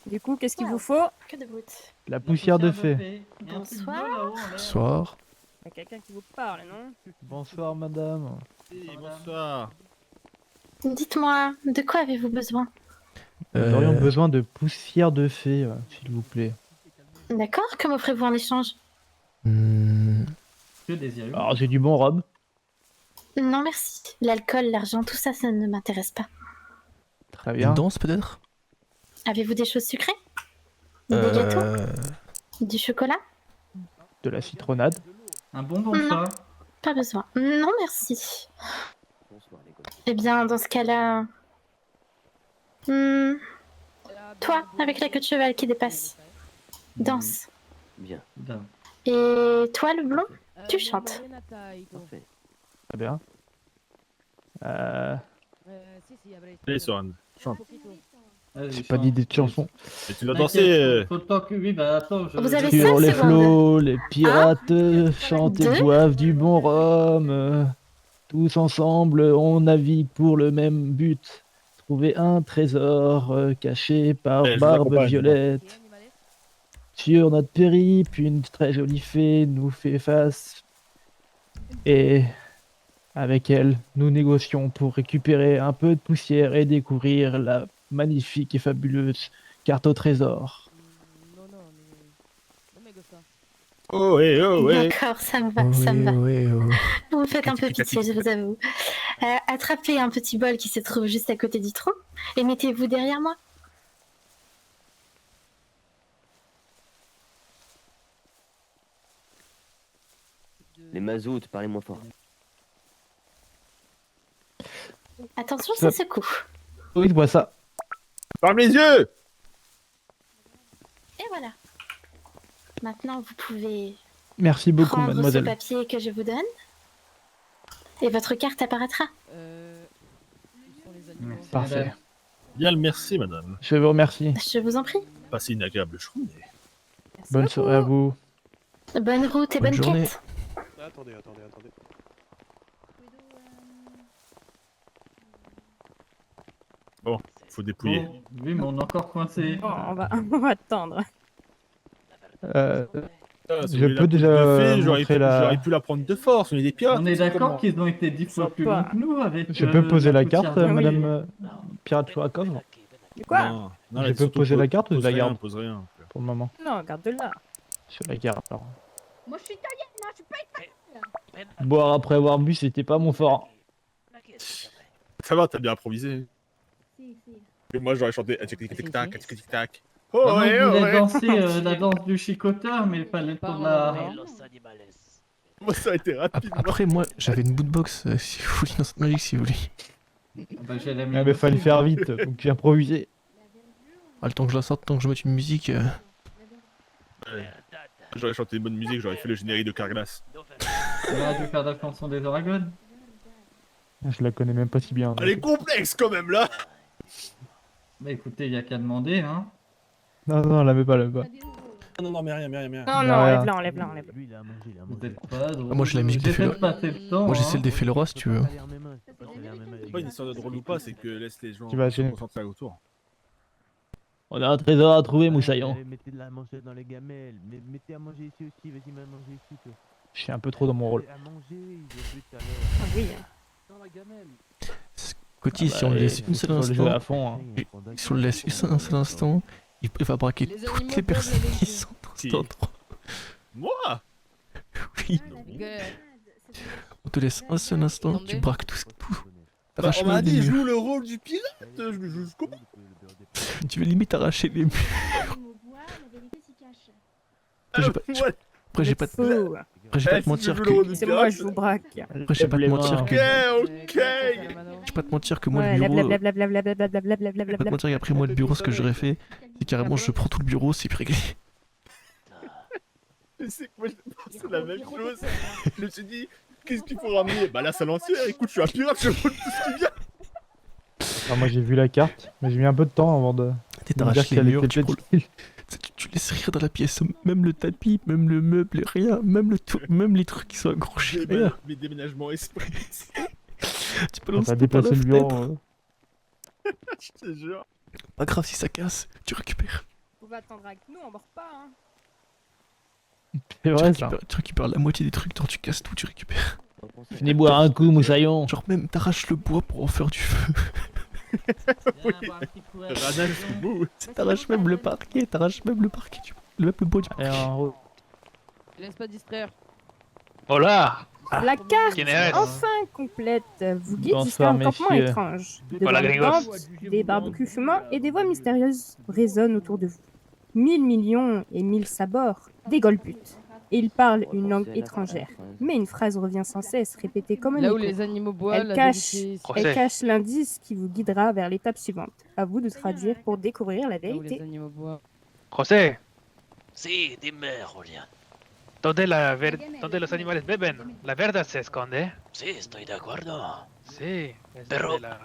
Du coup, qu'est-ce qu'il vous faut? Que de brutes. La poussière de fée. Bonsoir. Bonsoir. Il y a quelqu'un qui vous parle, non? Bonsoir, madame. Oui, bonsoir. Dites-moi, de quoi avez-vous besoin? Nous aurions besoin de poussière de fée, s'il vous plaît. D'accord, que m'offrez-vous en échange? Que désirez-vous? Alors, j'ai du bon rhum. Non merci. L'alcool, l'argent, tout ça, ça ne m'intéresse pas. Très bien. Une danse, peut-être? Avez-vous des choses sucrées? Des gâteaux? Du chocolat? De la citronnade. Un bonbon Non. ça? Pas besoin. Non merci. Eh bien, dans ce cas-là... Toi, avec la queue de cheval qui dépasse. Danse. Bien. Et toi, le blond, tu chantes. Parfait. Très bien. Allez, Soran, chante. J'ai pas d'idée de chanson. Et tu vas danser. Faut le temps que... Oui, bah attends, je... Vous avez Sur 5 les secondes. flots, les pirates chantent et 2. boivent du bon rhum. Tous ensemble, on navigue pour le même but. Trouver un trésor caché par Eh, je vous Barbe accompagne. Violette. Sur notre périple, une très jolie fée nous fait face. Et avec elle, nous négocions pour récupérer un peu de poussière et découvrir la magnifique et fabuleuse carte au trésor. Oh, ouais, oh, ouais. D'accord, ça me va, ça me va. Ouais, Vous me faites un peu pitié, je vous avoue. Attrapez un petit bol qui se trouve juste à côté du tronc et mettez-vous derrière moi. Les mazoutes, parlez-moi fort. Attention, ça secoue. Oui, je vois ça. Ferme les yeux. Et voilà. Maintenant, vous pouvez Merci beaucoup, prendre ce mademoiselle. papier que je vous donne et votre carte apparaîtra. Parfait. Bien le merci, madame. Je vous remercie. Je vous en prie. Passez une agréable journée. Bonne soirée à vous. Bonne route et Bonne bonne journée. quête. Attendez. Bon, faut dépouiller. Bon, oui, mais on est encore coincé. Bon, on va attendre. Je peux déjà montrer la... J'aurais pu la prendre de force, on est des pirates. On est d'accord qu'ils ont été 10 fois plus longs que nous avec... Je peux poser la carte, poussière de- madame Pirate Chourakov? Quoi? Non, Je peux poser la carte ou je la garde? Pose rien. Pour le moment. Non, garde-la. Je la garde alors. Moi, je suis italienne, moi, je suis pas italienne. Boire après avoir bu, c'était pas mon fort. Ça va, t'as bien improvisé. Si. Et moi j'aurais chanté tic-tic-tac, tic-tic-tac. Bah, Oh moi, ouais, je oh voulais ouais. danser la danse du chicoteur, mais il fallait pour la... Moi ça a été rapide. Après, moi, j'avais une bootbox, si vous voulez, dans cette magique, si vous voulez. Bah, j'ai la Ah, mais fallait faire vite, donc j'ai improvisé. Ah, le temps que je la sorte, le temps que je mette une musique... Ouais. J'aurais chanté une bonne musique, j'aurais fait le générique de Carglass. On aurait dû faire la chanson des Oragones. Je la connais même pas si bien. Elle est complexe quand même là. Bah écoutez, y a qu'à demander, hein. Non, la mets pas, la mets pas. Non, mais rien. Non, rien. enlève-la. Vous êtes pas drôle. Ah, moi, j'ai la musique des J'ai Félo... fait passer le temps, Moi, j'ai hein. celle des Féloras, si tu veux. C'est pas une histoire de drôle ou pas, c'est que laisse les gens Tu vas se gêner. concentrer autour. On a un trésor à trouver, Moussaillon. Mettez de la manger dans les gamelles. Mettez à manger ici aussi. Vas-y, manger ici. Toi. Je suis un peu trop dans mon rôle. À manger, il veut plus tout à l'heure. Ah oui. Dans la gamelle. Coty, si on le laisse une seule instant, à fond, hein. si on le laisse un seul instant, il va braquer toutes les personnes qui sont dans cet endroit. Moi? Oui. On te laisse un seul instant, tu braques tout. Bah, on m'a dit, joue le rôle du pirate. Je le joue comment? Tu veux limite arracher les murs. Après, j'ai pas te mentir que. C'est moi, je vous braque. Après, j'ai pas te mentir que. Ok. Je vais pas te mentir que moi le bureau. Je vais pas te mentir qu'après moi le bureau, ce que j'aurais fait, c'est carrément je prends tout le bureau, c'est plus réglé. Je sais que moi je pense la même chose. Je me suis dit, qu'est-ce qu'il faut ramener? Bah la salle entière, écoute, je suis un pirate, je prends tout ce qui vient. Alors, moi j'ai vu la carte, mais j'ai mis un peu de temps avant de. T'arraches les murs, tu laisses rien dans la pièce, même le tapis, même le meuble, rien, même le tout, même les trucs qui sont accrochés. Mes déménagements esprit. Tu peux lancer déplacer le bureau. Je te jure. Pas grave si ça casse, tu récupères. On va attendre avec nous, on mord pas. Hein. C'est vrai ça. Tu récupères la moitié des trucs, toi tu casses tout, tu récupères. Venez boire un coup, Moussaillon. Genre même t'arraches le bois pour en faire du feu. T'arraches même le parquet, le bois du parquet. Laisse pas distraire. Hola. La carte, ¿Quién eres? enfin complète, vous guide jusqu'à Bonsoir, un campement messieurs. étrange. Hola, Devant gringos. les tentes, des barbecues fumants et des voix mystérieuses résonnent autour de vous. 1000 millions et 1000 sabords dégolbutent. Et ils parlent une langue étrangère. Mais une phrase revient sans cesse, répétée comme un Là où écho. les animaux boivent, Elle la cache, vérité- elle cache l'indice qui vous guidera vers l'étape suivante. À vous de traduire pour découvrir la Là où les vérité. animaux boivent. José, Sí, dime, Julián. ¿dónde los animales beben? La verdad se esconde. Sí, estoy de acuerdo. Sí, es Pero, donde la...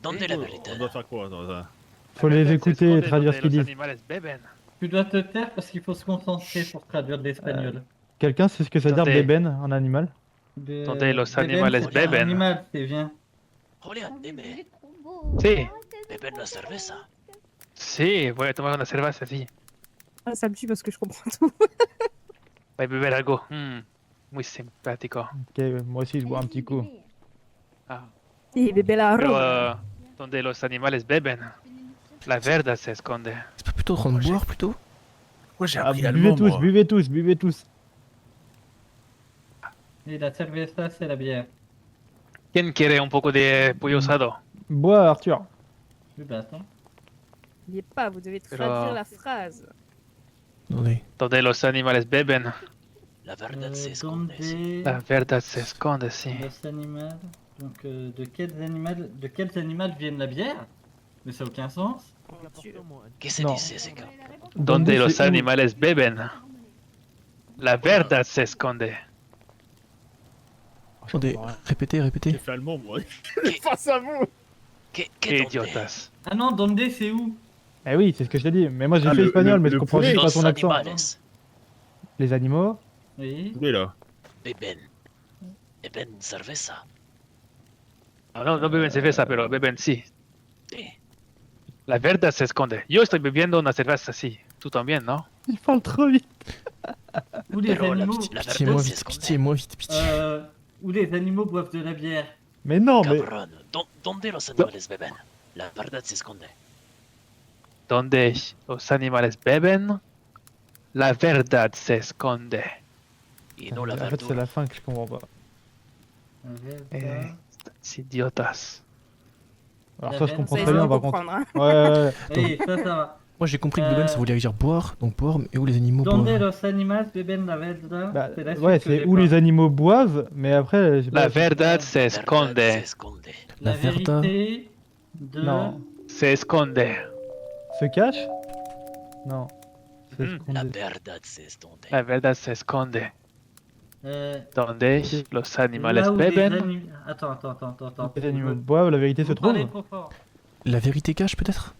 ¿dónde la vérité? On doit faire quoi dans ça? Faut les écouter et traduire ce qu'ils los disent. animales beben. Tu dois te taire parce qu'il faut se concentrer pour traduire de l'espagnol. Quelqu'un sait ce que ça veut dire Attendez. bébène, un animal? Donde los Beben, animales c'est un beben. animal, c'est bien. Julián, dime. Sí, ¿Beben la cerveza? sí, voy a tomar una cerveza, sí. Ah, ça me tue parce que je comprends tout. Voy a beber algo. Muy simpático. Ok, moi aussi je bois un petit coup. Ah. Et bébé la Pero, robe. donde los animales beben, la verdad se esconde. C'est pas plutôt en train de boire plutôt? Moi j'ai Ah, appris buvez l'allemand, tous, moi. buvez tous, buvez tous. Et la cerveza, c'est la bière. ¿Quién quiere un poco de pollo asado? Bois, Arthur. Oui, bah attends. N'oubliez pas, vous devez traduire la phrase. Attendez. Donde los animales beben, La verdad se esconde. la verdad se esconde, sí. Los animales. Donc, de quels animaux viennent la bière? Mais ça n'a aucun sens. ¿Qué se No. dice, Zeka? Donde los c'est où? animales beben, la verdad se esconde. Attendez, répétez. J'ai fait allemand, moi. Face à vous. Qué idiotas. Ah non, donde c'est où? Eh oui, c'est ce que je t'ai dit. Mais moi j'ai Ah, fait le- espagnol, mais je le comprends poulet. juste pas ton Los accent. animales. Les animaux? Oui. Où est là? Beben. Beben cerveza. No, no beben cerveza, pero beben sí. Sí. La verdad se esconde. Yo estoy bebiendo una cerveza, sí. Tú también, ¿no? Il parle trop vite. Où les Pero la, animaux. la Pitié-moi verdad se vite, esconde. pitié-moi vite, pitié. Où les animaux boivent de la bière. Mais non, mais. Cabrón. ¿Dónde los animales beben? La verdad se esconde. Donde los animales beben, la verdad se esconde. Y no la En fait, c'est verdura. la fin que je comprends pas. Estas idiotas. Alors, ça, je comprends Ça, très ils bien, vont par contre. comprendre, hein. Ouais. Oui, ça va. Moi j'ai compris que beben ça voulait dire boire, donc boire, mais où les animaux Donde boivent? los animales beben la verdad? Bah, C'est la suite ouais, que c'est j'ai où pas. les animaux boivent, mais après. j'ai La pas- verdad se esconde. La La verdad. vérité de... Non. Se esconde. Se cache? Non. Se Mhm. esconde. La verdad se esconde. La verdad se esconde. Euh, Donde los animales là où les beben, anim- Attends. Les animaux boivent, la vérité se Vous trouve. parlez trop fort. La vérité cache peut-être?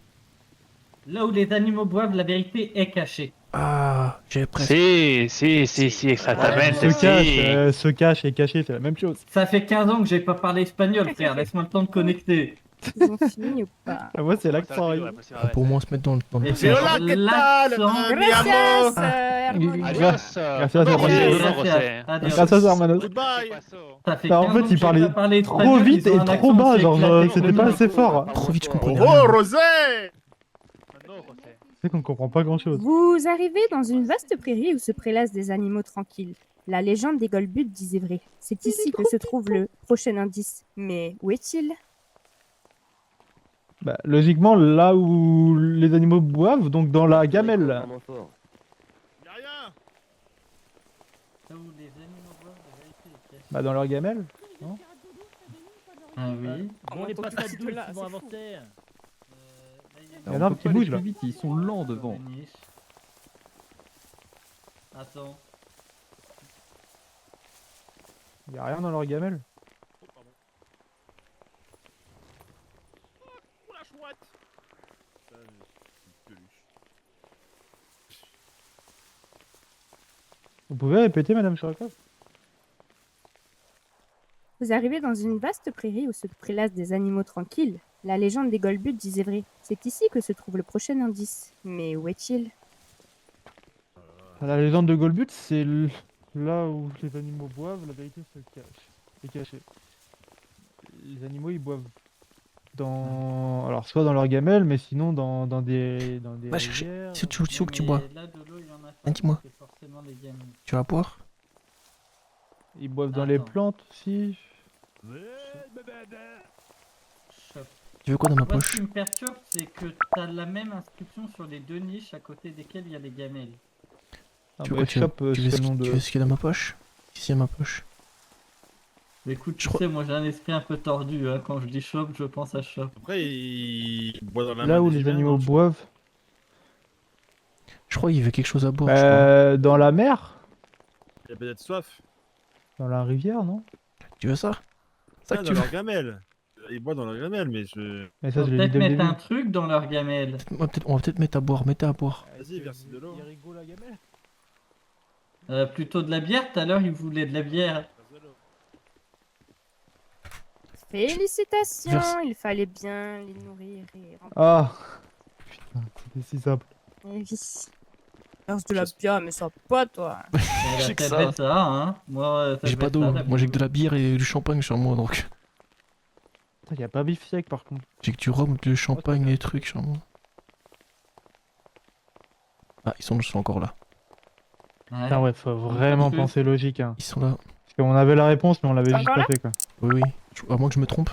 Là où les animaux boivent, la vérité est cachée. Ah, j'ai presque. sí, exactamente, Se cache et caché, c'est la même chose. Ça fait 15 ans que j'ai pas parlé espagnol, frère. Laisse-moi le temps de connecter. Ils ont fini ou pas? Ah, moi, c'est l'accent. Pour moi, on se met dans le. Et C'est hola, que tal, Gracias, mi amor? Hermano. Gracias, hermanos. Ça fait Bah, en 15 fait, ans il que parlait j'ai pas parlé trop espagnol, vite ils ont et un trop accent bas, qui genre éclate c'était pas complètement. assez fort. Trop vite, je comprenais Oh, rien. Rosé! C'est qu'on comprend pas grand chose. Vous arrivez dans une vaste prairie où se prélassent des animaux tranquilles. La légende des Golbuts disait vrai. C'est ici que se trouve le prochain indice. Mais où est-il? Bah, logiquement, là où les animaux boivent, donc dans la gamelle. Vraiment fort. Bah, dans leur gamelle, non? Ah oui. On est pas de douce, ils vont avancer. Il y en a un qui bouge là. Vite, ils sont lents devant. Attends. Il y a rien dans leur gamelle. Oh la chouette! Ça, c'est une peluche. Vous pouvez répéter, Madame Chorakov? Vous arrivez dans une vaste prairie où se prélassent des animaux tranquilles. La légende des Golbuts disait vrai. C'est ici que se trouve le prochain indice. Mais où est-il? La légende de Golbutt, c'est là où les animaux boivent, la vérité se cache. Est cachée. Les animaux, ils boivent dans... Alors, soit dans leur gamelle, mais sinon dans des Bah, rivières. si tu où que tu bois. Là, de l'eau, il y en a pas. Ah, dis-moi. C'est forcément les gamins. Tu vas boire? Ils boivent dans les plantes aussi. Tu veux quoi dans ma Moi, poche? ce qui me perturbe, c'est que t'as la même inscription sur les deux niches à côté desquelles il y a les gamelles. Ah, Tu veux bah, quoi, tu shop, veux c'est ce le nom tu de... veux ce qu'il y a dans ma poche? Ici, à ma poche. Mais écoute, tu sais, moi j'ai un esprit un peu tordu, hein. Quand je dis shop, je pense à shop. Après, il boit dans la Là main où des les humains, animaux non, boivent. Je crois qu'il veut quelque chose à boire. je crois. Dans la mer? Il a peut-être soif. Dans la rivière, non? Tu veux ça? Ça que Ah, tu dans veux? leur gamelle. Il boit dans leur gamelle, mais je... Mais ça, On je va l'ai dit peut-être dès le mettre début. un truc dans leur gamelle. On va peut-être mettre à boire. Mettez à boire. Vas-y, verse de l'eau. Plutôt de la bière, tout à l'heure il voulait de la bière. Félicitations, Merci. il fallait bien les nourrir et remplir. Ah! Putain, c'était si simple. Eh oui. Verse de la bière, mais ça pas toi. Elle a peut-être ça, hein. Moi, ça J'ai peut pas être d'eau. ça, la Moi, j'ai que de la bière et du champagne sur moi, donc. Il y a pas bif sec par contre. J'ai que du rhum, du champagne et des trucs sur moi. Ah, ils sont encore là. Putain, ouais, faut vraiment penser logique. Hein. Ils sont là. Parce qu'on avait la réponse, mais on l'avait juste Encore pas là fait quoi. Oui, oui. À moins que je me trompe.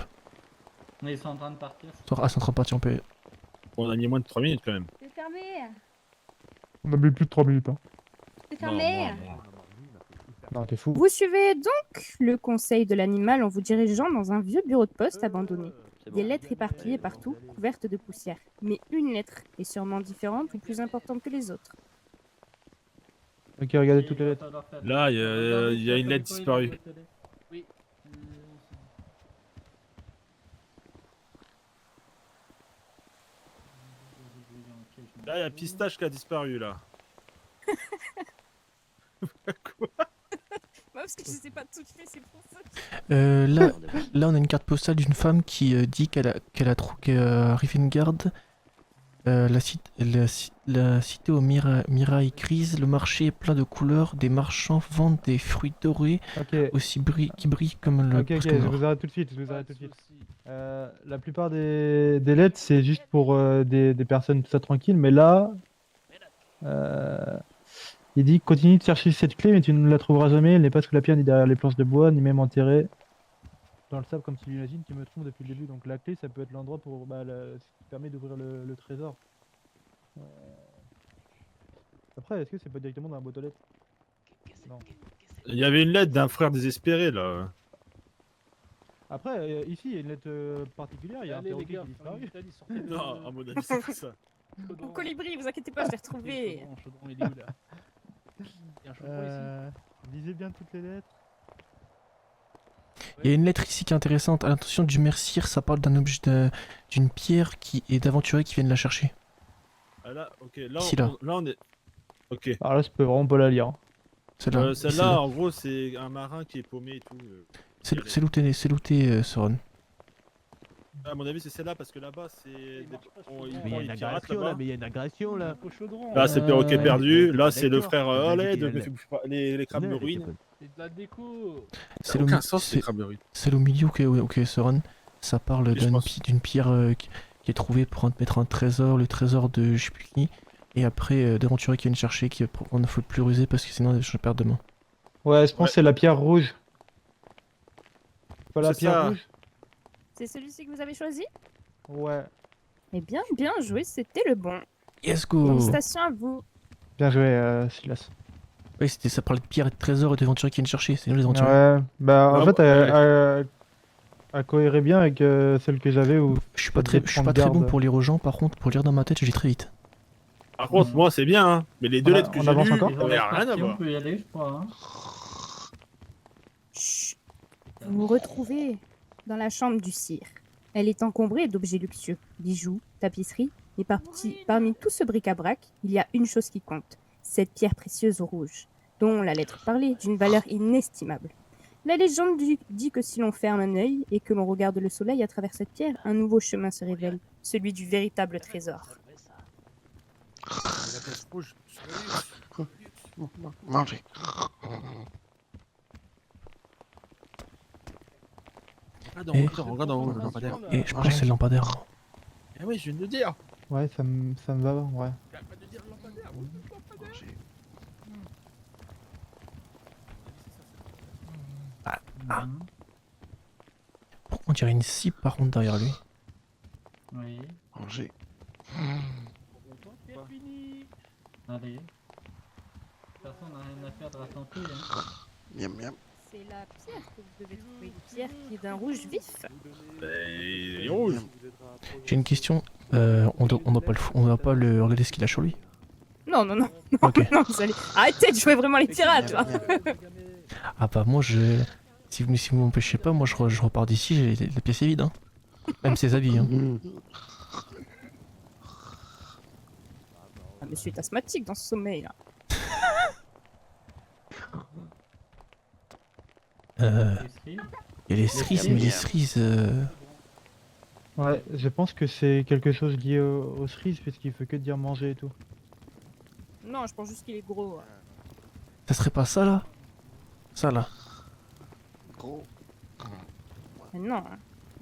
Mais ils sont en train de partir. Ah, c'est en train de partir en paix. On a mis moins de 3 minutes quand même. C'est fermé. On a mis plus de 3 minutes. Hein. C'est fermé. Non, t'es fou. Vous suivez donc le conseil de l'animal en vous dirigeant dans un vieux bureau de poste abandonné. Des lettres éparpillées partout, couvertes de poussière. Mais une lettre est sûrement différente ou plus importante que les autres. Ok, regardez toutes les lettres. Là, il y a une lettre disparue. Oui. Là, il y a Pistache qui a disparu là. Quoi? Parce que je sais pas tout fait, c'est pour ça. Là, on a une carte postale d'une femme qui dit qu'elle a trouvé à Rivengard la cité aux mirailles grises. Le marché est plein de couleurs. Des marchands vendent des fruits dorés qui brillent comme le Ok, presque je noir. vous arrête tout de suite. La plupart des lettres, c'est juste pour des personnes tout ça tranquille, mais là, il dit continue de chercher cette clé, mais tu ne la trouveras jamais. Elle n'est pas sous la pierre, ni derrière les planches de bois, ni même enterrée dans le sable, comme tu l'imagines. Tu me trompes depuis le début. Donc la clé, ça peut être l'endroit pour ce qui permet d'ouvrir le trésor. Après, est-ce que c'est pas directement dans la boîte aux lettres? Non. Il y avait une lettre d'un frère désespéré là. Après, ici, il y a une lettre particulière. Il y a un Allez, les perroquet gars, qui disparaît. Italie, sortez de- Non, à mon avis, c'est pas ça. Mon colibri, vous inquiétez pas, je l'ai retrouvé. Chaudron, il est où là? Il y a un chaudron ici. Lisez bien toutes les lettres. Il y a une lettre ici qui est intéressante. À l'intention du mercier, ça parle d'un objet, d'une pierre et d'aventuriers qui viennent la chercher. Ah là, ok, là, Ici, là. là on est. Ok. Alors là, je peux vraiment pas la lire. Celle-là. Celle-là, en gros, c'est un marin qui est paumé et tout. C'est looté, Soron. À mon avis, c'est celle-là parce que là-bas, c'est. Mais il y a une agression là, mais il y a une agression là. Là, c'est perroquet perdu. Là, c'est le frère Allez, les crabes me ruinent. C'est de la déco. C'est aucun sens, ces crabes de ruine. Celle au milieu, ok, Soren. Ça parle d'une pierre qui est trouvée pour mettre un trésor, le trésor de je sais plus qui. Et après, d'aventuriers qui viennent chercher, qui on ne faut plus ruser parce que sinon je perds demain. Ouais, je pense que c'est la pierre rouge. Pas la C'est pierre ça. rouge? C'est celui-ci que vous avez choisi? Ouais. Eh bien, bien joué, c'était le bon. Let's go. Félicitations à vous. Bien joué, Silas. Oui, ça parlait de pierre et de trésor et d'aventuriers qui viennent chercher, c'est nous les aventuriers. Ouais, bah en Ah, fait, ouais. elle cohérait bien avec celle que j'avais où. Je suis pas très bon pour lire aux gens, par contre, pour lire dans ma tête, je lis très vite. Par contre, moi, c'est bien, hein. Mais les deux lettres que on j'ai avance lues, encore on n'a rien à On voir. peut y aller, je crois. Hein. Chut. Vous vous retrouvez dans la chambre du sire. Elle est encombrée d'objets luxueux, bijoux, tapisseries, et parmi tout ce bric-à-brac, il y a une chose qui compte, cette pierre précieuse rouge, dont la lettre parlait d'une valeur inestimable. La légende dit que si l'on ferme un œil et que l'on regarde le soleil à travers cette pierre, un nouveau chemin se révèle, celui du véritable trésor. La tête rouge. Mangez. Regarde en haut, le lampadaire. Et je pense que c'est le lampadaire. Eh oui, je viens de le dire. Ouais, ça me va, ouais. Pourquoi on dirait une cible par contre derrière lui? Oui. Mangez. Allez. De toute façon, on n'a rien à faire de rassembler. Hein. Miam miam. C'est la pierre que vous devez trouver, une pierre qui est d'un rouge vif. Il est rouge. J'ai une question, on doit pas le regarder ce qu'il a sur lui. Non, non, non, non, Ok. non, vous allez... Arrêtez de jouer vraiment les pirates, là. Ah bah moi si vous m'empêchez pas, moi je repars d'ici, j'ai la pièce est vide hein. Même ses habits hein. Ah, monsieur est asthmatique dans ce sommeil, là. Il y a les cerises, mais les cerises... Ouais, je pense que c'est quelque chose lié aux cerises, puisqu'il fait que dire manger et tout. Non, je pense juste qu'il est gros. Ça serait pas ça là? Ça là. Gros. Mais non.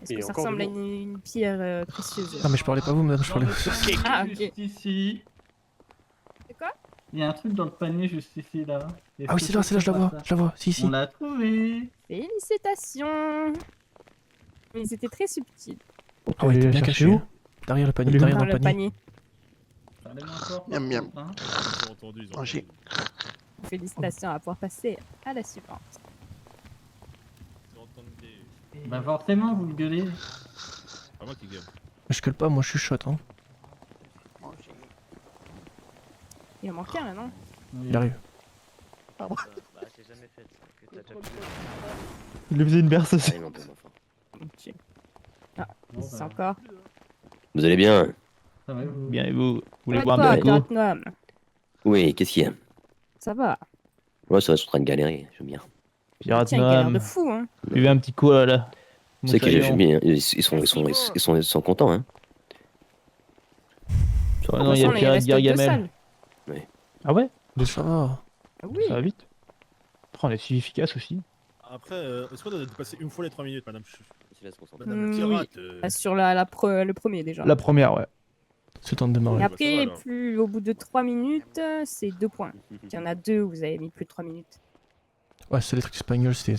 Est-ce Et que ça encore ressemble à de l'eau. une pierre précieuse? Non mais je parlais pas vous madame, je parlais... Ah, ok. Juste ici. C'est quoi? Il y a un truc dans le panier juste ici là. Est-ce Ah oui que c'est là, je la vois, si. On l'a trouvé. Félicitations. Mais c'était très subtil. Ah ouais, t'es bien chercher caché. où? Derrière le panier, derrière dans le panier. Miam miam. Ils ont entendu, ils ont Mangez. Félicitations à pouvoir passer à la suivante. entendu. Bah forcément vous le gueulez. Pas moi qui gueule. Je gueule pas, moi je chuchote hein. Il en manque un là, non? Il arrive. Bah, c'est jamais fait. Ça, que t'as déjà pu- Il lui faisait une berce aussi. Allez, non, bon enfant. Ok. Ah, c'est encore. Vous allez bien? Ça va, vous... Bien et vous voulez Ouais, boire toi, un coup? Piratnum. Oui, qu'est-ce qu'il y a? Ça va. Ouais, ça va, je suis en train de galérer, j'aime bien. Tiens, il a l'air de Piratnum. fou, hein. Buvez un petit coup là. Tu sais que Moussaillon. j'aime bien, ils sont contents, hein. Ah non, il y a le pirate Gargamel. Ah ouais? Ça va. Ah oui. Ça va vite. On est si efficace aussi. Après, est-ce qu'on a dépassé une fois les 3 minutes, madame? Madame Oui. pirate. Sur le premier déjà. La première, ouais. C'est le temps de Et démarrer. après, plus au bout de 3 minutes, c'est 2 points. Il y en a 2 où vous avez mis plus de 3 minutes. Ouais, c'est les trucs espagnols, c'était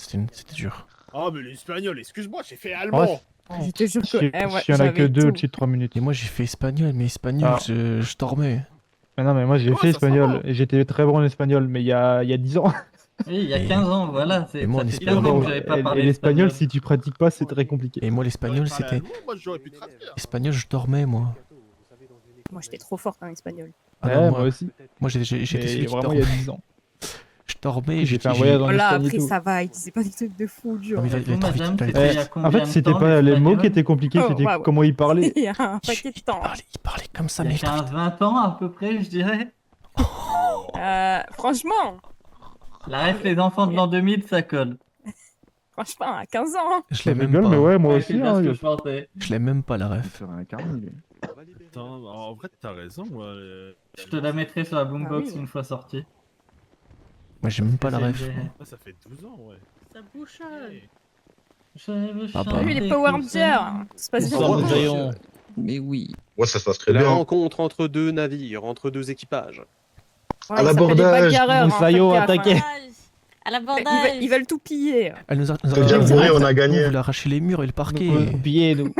dur. Ah, mais l'espagnol, excuse-moi, j'ai fait allemand. Ouais. Je te jure que. S'il eh ouais, y en a que j'avais 2 tout. au-dessus de 3 minutes. Et moi j'ai fait espagnol, mais espagnol, Ah. je dormais. Mais non, mais moi j'ai Ouais, fait ça s'en espagnol va. et j'étais très bon en espagnol, mais il y a 10 ans. Oui, il y a 15 ans, voilà. Et moi, Ça en fait espagnol, 15 ans que j'avais pas parlé Et l'espagnol, espagnol. si tu pratiques pas, c'est très compliqué. Et moi l'espagnol J'aurais parlé c'était... allemand, moi j'aurais pu traduire. Espagnol je dormais moi. Moi, j'étais trop forte en espagnol. Ah Ouais, non, moi aussi. Moi j'étais Mais celui qui vraiment, il y dormait. a 10 ans. Je dormais, J'ai fait un voyage en Voilà, Espagne et après, tout. ça va, il disait pas des trucs de fou dur. Non, mais il Vous, va trop vite, madame, il va c'était trop il y a vite. combien En fait, de c'était temps, pas les mots l'espagnol qui étaient compliqués, Oh, c'était waouh. comment il parlait. Il y a un paquet de temps. Il parlait comme ça, Il y mais a 15-20 ans à peu près, je dirais. Franchement, La ref, les enfants de l'an 2000, ça colle. Franchement, à 15 ans. Je l'ai même rigole, pas. mais ouais, moi Ouais, aussi. c'est bien Hein, ce que yo. je pensais. Je l'ai même pas la ref. un carnet, lui. Putain, en vrai, t'as raison. Je te la mettrai sur la boombox Ah oui. une fois sortie. Moi j'ai même pas la C'est ref. des- moi. Ouais, ça fait 12 ans, ouais. Ça bouchonne. Je veux Ah bah. chanter Lui, les Power tout Rangers. seul. Ça se passe bien. Bonsoir, Moussaillon. Mais oui. Ouais, ça se passe très La bien. rencontre entre deux navires, entre deux équipages. Ouais, À ils s'appellent les l'abordage. bagarreurs, hein, Moussaillon, faites gaffe, attaquez. hein. À l'abordage. Ils veulent tout piller. Elle nous a Ça veut dire que oui, on a gagné. Nous, on voulait arracher les murs et le parquet. On peut piller, nous.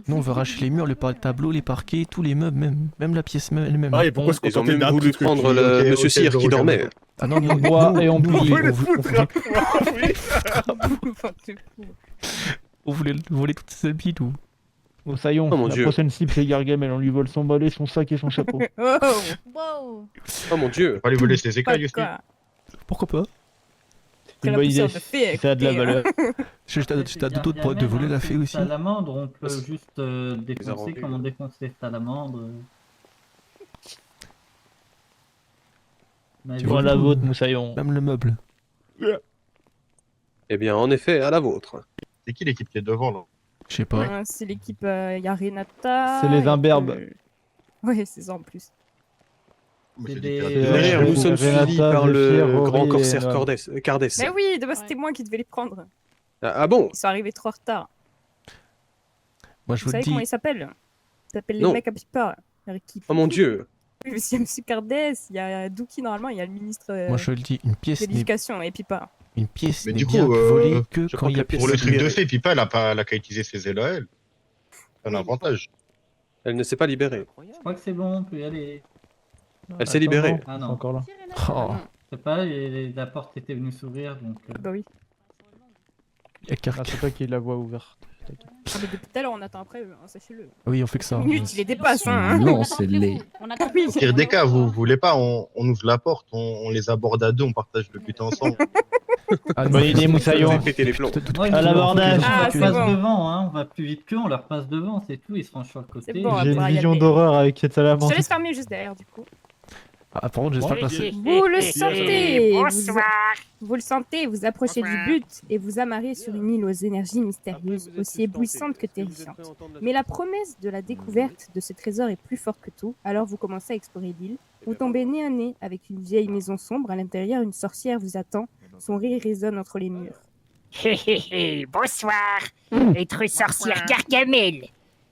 Nous, on veut arracher les murs, le tableau, les parquets, tous les meubles, même la pièce elle-même. Ah, et pourquoi se Ils ont contenter même d'un voulu truc prendre le Ok, monsieur ok, Cyr je qui regarde. dormait. Ah non, On boit et on nous, pille. on voulait voler toutes ses habits, nous. Moussaillon, Oh mon la Dieu. prochaine cible c'est Gargamel, on lui vole son balai, son sac et son chapeau. Oh, Wow. Oh mon dieu. Pas lui voler ses pas écailles aussi. quoi. Pourquoi pas? C'est une la bonne poussière idée, de fée, si ça a de la écoutez, valeur. J'étais à deux doigts de voler la fée aussi. Salamandre, on peut juste défoncer arrondis. comme on défonce les salamandres. Tu Vois vois la tout. vôtre, Moussaillon. Même le meuble. Eh bien, en effet, à la vôtre. C'est qui l'équipe qui est devant, là? Je sais pas. C'est l'équipe, il y a Renata. C'est les et imberbes. Ouais, c'est ça en plus. C'est C'est des- des Derrière, nous sommes Renata, suivis par le Zéphyr, Rory grand et corsaire Noam. Cardès. Mais oui, de base c'était moi qui devais les prendre. Ah bon? Ils sont arrivés trop en retard. Moi, je Vous vous le savez dis. comment ils s'appellent? Ils s'appellent les Non. mecs à pipa. Leur équipe. Oh mon dieu. Oui, parce qu'il y a M. Cardès, il y a Douki normalement, il y a le ministre Moi, je le dis. Une de pièce n'est l'éducation et pipa. une pièce Mais n'est du coup, bien volée que je quand crois il y a que la Pour le pièce truc de libérée. fée, Pipa, elle a qu'à utiliser ses ailes à elle. C'est un avantage. Elle ne s'est pas libérée. Je crois que c'est bon, on peut y aller. Elle s'est libérée. Ah C'est non, encore là. Oh, je sais pas, la porte était venue s'ouvrir donc. Bah oui. il y a Ah, c'est toi qui la voix ouverte. Ah, mais depuis tout à l'heure on attend après eux, hein, sachez-le. Oui, on fait que ça. 10 minutes, il les dépasse, hein. Lancez-les. On attend. Oui. Au pire des cas, vous voulez pas, on ouvre la porte, on les aborde à deux, on partage le but ensemble. Ah, Bonne idée, Vous Moussaillon. avez pété les plombs. Ouais, À l'abordage. On Ah, leur c'est passe bon. devant, hein. On va plus vite qu'eux, on leur passe devant, c'est tout, ils se rangent sur le côté. C'est bon, J'ai une pouvoir y vision aller. d'horreur avec cette Je salamandre. te laisse fermer juste derrière du coup. Ah, par contre, j'espère que la... Vous le sentez. Bonsoir. Vous le sentez, vous approchez du but et vous amarrez sur une île aux énergies mystérieuses, aussi éblouissantes que terrifiantes. Mais la promesse de la découverte de ce trésor est plus forte que tout, alors vous commencez à explorer l'île. Vous tombez nez à nez avec une vieille maison sombre, à l'intérieur une sorcière vous attend, son rire résonne entre les murs. Hé hé hé, bonsoir, maître sorcière Gargamel.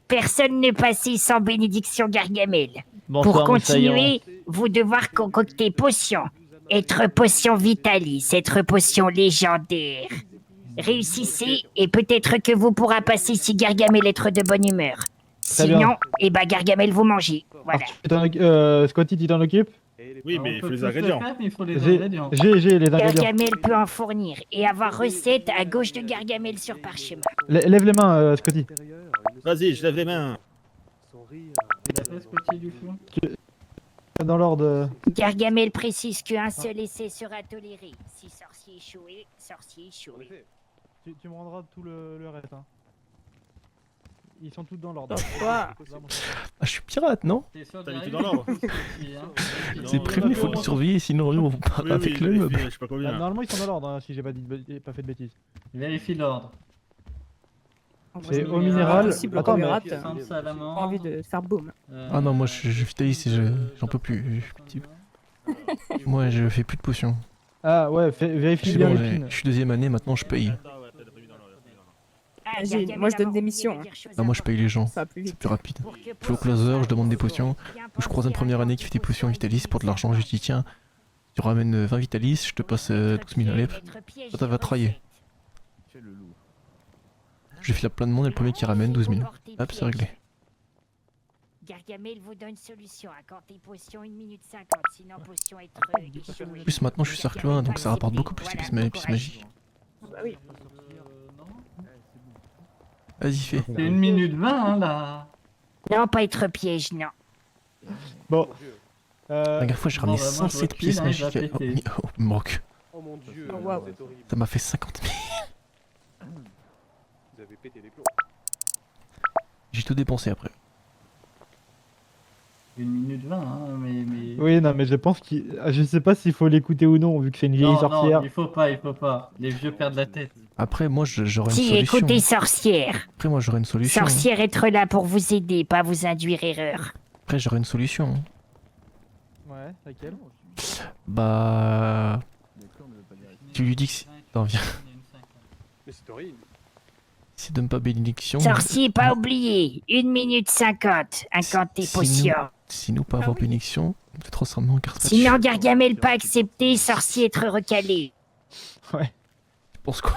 Personne ne passait sans bénédiction Gargamel. Bonsoir, Pour Moussaillon. continuer, vous devoir concocter potion. Être potion vitalis, être potion légendaire. Réussissez et peut-être que vous pourra passer si Gargamel être de bonne humeur. Très bien. Sinon, eh ben Gargamel vous mangez. Voilà. Scotty, tu t'en occupes? Oui, mais il faut les ingrédients. Il faut les J'ai ingrédients. j'ai les ingrédients. Gargamel peut en fournir et avoir recette à gauche de Gargamel sur parchemin. Lève les mains, Scotty. Vas-y, je lève les mains. Il a fait ce côté du fond. Dans l'ordre. Gargamel précise qu'un seul essai sera toléré. Si sorcier échoué, sorcier échoué. Tu me rendras tout le reste. Hein. Ils sont tous dans l'ordre. Ah, je suis pirate, non? T'as mis tout dans l'ordre. C'est prévenu, faut le surveiller, sinon on part Oui, avec oui, le meuble. je sais pas combien. Normalement, ils sont dans l'ordre, hein, si j'ai pas fait de bêtises. Vérifie l'ordre. C'est au minéral. Impossible, Attends, mais. rate. Centre J'ai salamandre. pas envie de faire boum. Ah non, moi je vitalise et j'en peux plus. Moi je fais plus de potions. Ah ouais, vérifie C'est bien bon, les pins. je suis deuxième année, maintenant je paye. Moi je donne des missions. Ah, moi je paye les gens, Ça va plus c'est vite. plus rapide. Je vais au closer, je demande des potions. Je croise une première année qui fait des potions Vitalis pour de l'argent, je lui dis tiens, tu ramènes 20 Vitalis, je te passe 12 000 Alep. Toi ça va travailler. Je file à plein de monde et le premier qui ramène 12 000. Hop, c'est réglé. Gargamel vous donne solution. Incanter potion 1 minute 50. Sinon potion être échoué. En plus maintenant je suis cercle 1 donc ça rapporte beaucoup plus d'épices magiques. Bah oui. Vas-y fais. C'est 1 minute 20 hein, là. Non, pas être piège, non. Bon. La dernière fois j'ai ramené Bon, bah, moi, je 107 recule, pièces hein, magiques. je vais péter. Oh, il me manque. Oh mon dieu. Oh, waouh. C'est horrible. Ça m'a fait 50 000. Vous avez pété les plombs. J'ai tout dépensé après. 1 minute 20, hein, mais... Oui, non, mais je pense je sais pas s'il faut l'écouter ou non, vu que c'est une vieille sorcière. Non, il faut pas. Les vieux perdent la tête. Après, moi, j'aurais une Si, solution. écoutez, sorcière. Après, moi, j'aurais une solution. Sorcière être là pour vous aider, pas vous induire erreur. Après, j'aurais une solution. Ouais, laquelle? Bah... Tu lui dis que... Attends, viens. Mais c'est horrible. S'il donne pas bénédiction... Sorcier, pas oublié. 1 minute 50. Incanté potion. Si nous pas avoir bénédiction, on peut transformer en carte. Sinon, Gargamel pas accepté, sorcier être recalé. Ouais. Tu penses quoi?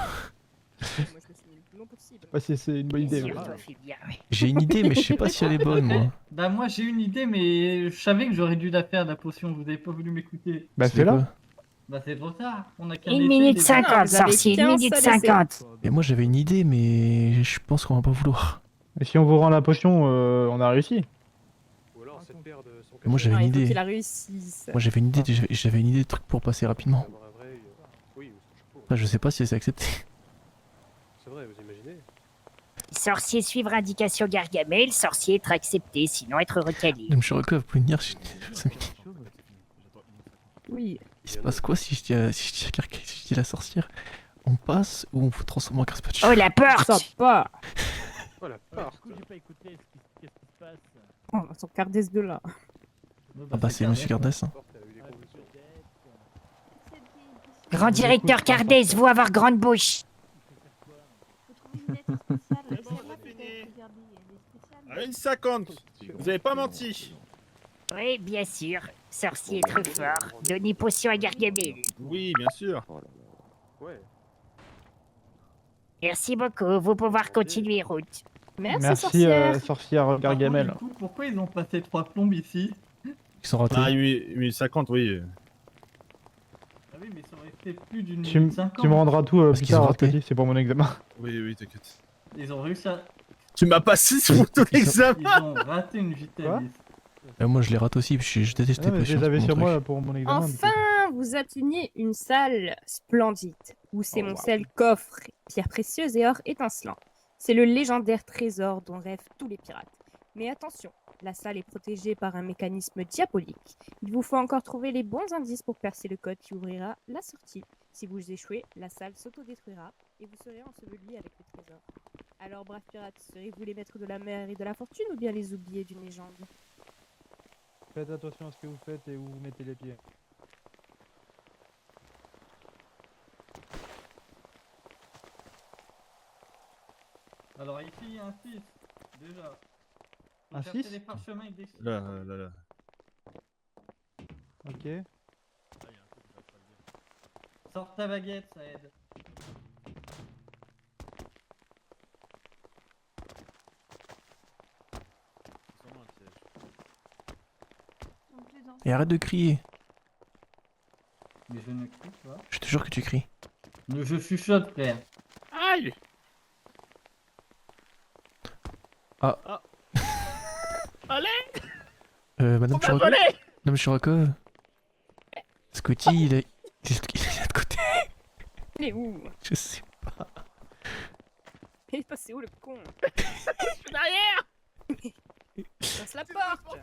Pas si c'est une bonne idée. Bien mais- sûr, toi, fais bien, ouais. J'ai une idée, mais je sais pas si elle est bonne, moi. Bah moi j'ai une idée, mais je savais que j'aurais dû la faire, la potion, vous avez pas voulu m'écouter. Bah fais-la. Bah c'est trop tard, on a qu'un 1 essai minute déjà. 50, sorcier, 1 minute 50. Et moi j'avais une idée, mais je pense qu'on va pas vouloir. Et si on vous rend la potion, on a réussi. Et moi j'avais Non, une il faut idée. qu'il la réussisse. Moi j'avais une idée, j'avais une idée de truc pour passer rapidement. Après, je sais pas si c'est accepté. C'est vrai, vous imaginez? Sorcier suivre indication Gargamel, sorcier être accepté, sinon être recalé. Même Shiroko, vous pouvez venir. Oui. Il se passe quoi si je dis à la sorcière? On passe ou on vous transforme en carte? Oh la porte! Sympa. Oh la porte. J'ai pas écouté qu'est-ce qui se passe. Oh, son Cardès de là. Ah bah c'est Monsieur Cardes. Hein. Grand directeur Cardès, vous avoir grande bouche. À 1,50. Vous avez pas menti. Oui, bien sûr. Sorcier être fort. Donnez potion à Gargamel. Oui, bien sûr. Ouais. Merci beaucoup, vous pouvoir continuer route. Merci, sorcière Gargamel. Du coup, pourquoi ils ont passé 3 plombes ici? Ils sont ratés. Ah, 8,50, oui. Ah oui, mais ça aurait fait plus d'une Tu minute 50. me rendras tout plus qu'ils ont tard, raté. petit, c'est pour mon examen. Oui, t'inquiète. Ils ont réussi à... Tu m'as pas 6 pour ton Ils examen. ont raté une vitesse. Moi je les rate aussi, je déteste Ah, les mais potions. je les avais c'est sur mon moi truc. pour mon examen. du coup. Enfin, vous atteignez une salle splendide où Oh, s'émoncellent coffres, pierres précieuses et or étincelant. C'est le légendaire trésor dont rêvent tous les pirates. Mais attention, la salle est protégée par un mécanisme diabolique. Il vous faut encore trouver les bons indices pour percer le code qui ouvrira la sortie. Si vous échouez, la salle s'autodétruira et vous serez enseveli avec le trésor. Alors, braves pirates, serez-vous les maîtres de la mer et de la fortune ou bien les oubliés d'une légende? Faites attention à ce que vous faites et où vous mettez les pieds. Alors ici, il y a un 6, déjà. Faut Un chercher 6? les parchemins avec des chiffres. Là. Ok. Sors ta baguette, ça aide. Et arrête de crier. Mais je ne crie pas. Je te jure que tu cries. Mais je chuchote, frère. Aïe. Ah. Allez. Madame On m'a Shiroko. volé. Madame Shiroko. Scotty, il est là de côté. Il est où? Je sais pas. Il est passé où le con? Je suis derrière. Passe la porte.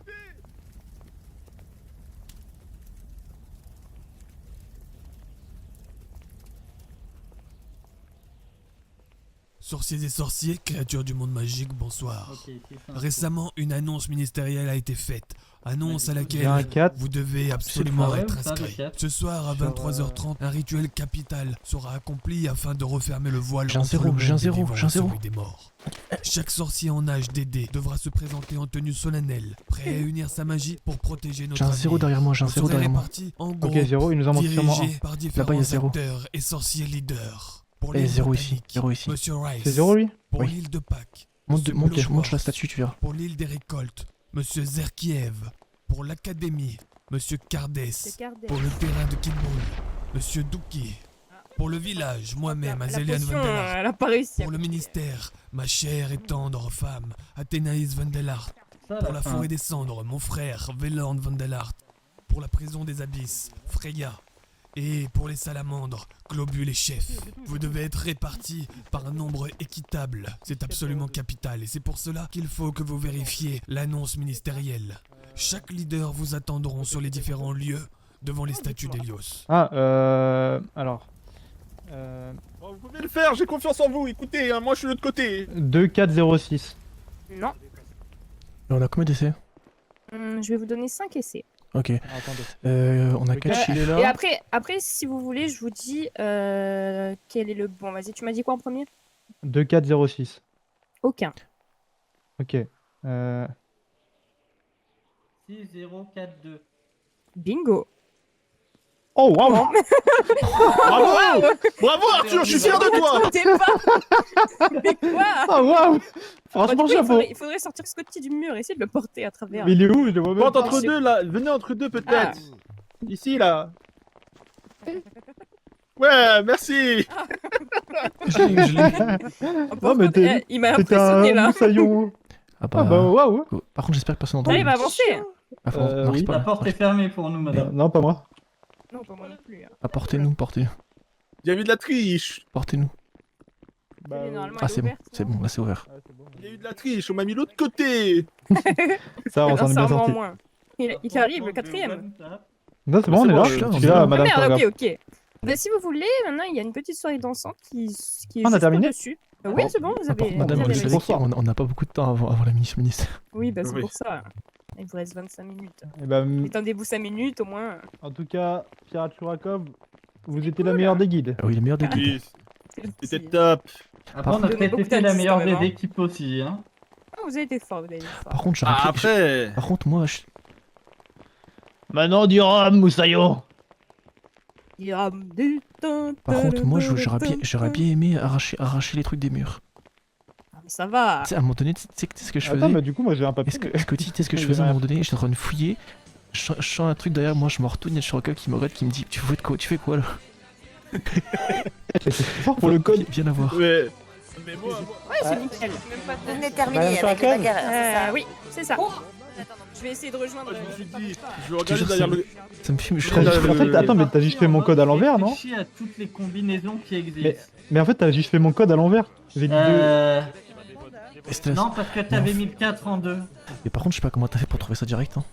Sorciers et sorciers, créatures du monde magique, bonsoir. Ok, c'est ça. Récemment, une annonce ministérielle a été faite. Annonce à J'ai un laquelle 4. vous devez absolument vrai être ou pas, le inscrit. 4? Ce soir à Sur, 23h30, un rituel capital sera accompli afin de refermer le voile J'ai un entre zéro, le monde j'ai un des zéro, vivants j'ai un et celui zéro. des morts. Chaque sorcier en âge d'aider devra se présenter en tenue solennelle, prêt à unir sa magie pour protéger notre J'ai un zéro avenir. derrière moi, j'ai un Vous zéro serez derrière moi. répartis en Ok, groupes, 0, il nous en manque sûrement dirigés un. par Là-bas, il y différents a 0. acteurs et sorciers leaders. Pour Et l'île 0 ici, botanique, 0 ici. Monsieur Rice. C'est 0 lui? Pour Oui. l'île de Pâques. Monte Monsieur la Bloodworth. statue, tu verras. Pour l'île des récoltes, Monsieur Zerkiev. Pour l'académie, Monsieur Cardes. Cardes. Pour le terrain de Kidbull, Monsieur Douki. Pour le village, moi-même, La Azelian potion, Vandelart. elle a pas réussi. Pour le ministère, ma chère et tendre femme, Athénaïs Vandelart. Ça, Pour la la fin. forêt des cendres, mon frère, Veland Vandelart. Pour la prison des abysses, Freya. Et pour les salamandres, Globule et Chef. Vous devez être répartis par un nombre équitable. C'est absolument capital et c'est pour cela qu'il faut que vous vérifiez l'annonce ministérielle. Chaque leader vous attendront sur les différents lieux devant les statues d'Hélios. Alors. Vous pouvez le faire, j'ai confiance en vous. Écoutez, hein, moi je suis de l'autre côté. 2406. Non. On a combien d'essais? Je vais vous donner 5 essais. Ok. Attendez. On a 4 chiffres. Et après, si vous voulez, je vous dis quel est le bon. Vas-y, tu m'as dit quoi en premier? 2406. Aucun. Ok. 6042. Bingo. Oh waouh. Bravo, bravo Arthur, je suis fier de toi. Mais quoi? Oh waouh. Franchement, chapeau. Il faudrait sortir Scotty du mur et essayer de le porter à travers. Mais il est où? Je le vois même Porte pas. entre deux là, venez entre deux peut-être. Ici là. Ouais, merci. Non mais t'es. Il m'a t'es impressionné un là. moussaillon. Ah Ah bah waouh. Par contre, j'espère que personne n'entend. Allez, va avancer. Ah, non, oui. c'est pas La là. porte est fermée pour nous, madame. Non, pas moi. Non, pas moi non plus. Ah, portez-nous, portez-nous. Il y a eu de la triche. Portez-nous. Normalement, Ah, elle est c'est bon, ouverte. c'est bon, là c'est ouvert. Il y a eu de la triche, on m'a mis l'autre côté. Ça, on s'en est bien Sincèrement, sorti. moins. Il arrive, le 4ème. Non, c'est bon, on est là. je suis là, Je suis là, Ah madame. merde, Torgap. ok. Bah, si vous voulez, maintenant il y a une petite soirée dansante qui est On a juste terminé au-dessus. Oui, c'est bon, vous avez. Madame, vous vous avez savez réussi. qu'on n'a pas beaucoup de temps avant la ministre ministre. Oui, bah c'est Oui. pour ça. Il vous reste 25 minutes. Eh ben, Étendez-vous 5 minutes au moins. en tout cas, Pirate Churakov, vous étiez la meilleure des guides. Ah oui, le meilleur des guides. Oui, c'était top. Après, on a Donnez peut-être beaucoup été la d'indices, meilleure quand même, des hein. équipes aussi. Hein. Ah, vous avez été fort, vous avez été fort. Par contre, j'aurais Ah, pu- après. Par contre, moi, je- Maintenant du rhum, moussaillon. Par contre, moi, j'aurais bien aimé arracher les trucs des murs. Ah, mais ça va. Tu sais, à un moment donné, tu sais ce que je faisais? Attends, mais du coup, moi j'ai un papier. Est-ce que tu sais ce que je faisais à un moment donné? J'étais en train de fouiller, je sens un truc derrière moi, je me retourne, il y a Shuraka qui me regarde, qui me dit tu fais quoi là? C'est fort pour le code. Viens la voir. Mais moi, Ouais, c'est nickel. Vous venez de terminer Madame avec les Churakov bagarreurs, c'est ça? Oui, c'est ça. Je vais essayer de rejoindre. je me suis dit, je Je vais te jure, regarder derrière le. ça me fait me T'as juste- En fait, attends, mais t'as juste fait mon code à l'envers, non? Réfléchis à toutes les combinaisons qui existent. Mais en fait, t'as juste fait mon code à l'envers. J'ai dit deux. Non, parce que t'avais mis le 4 en 2. Mais par contre, je sais pas comment t'as fait pour trouver ça direct. Hein.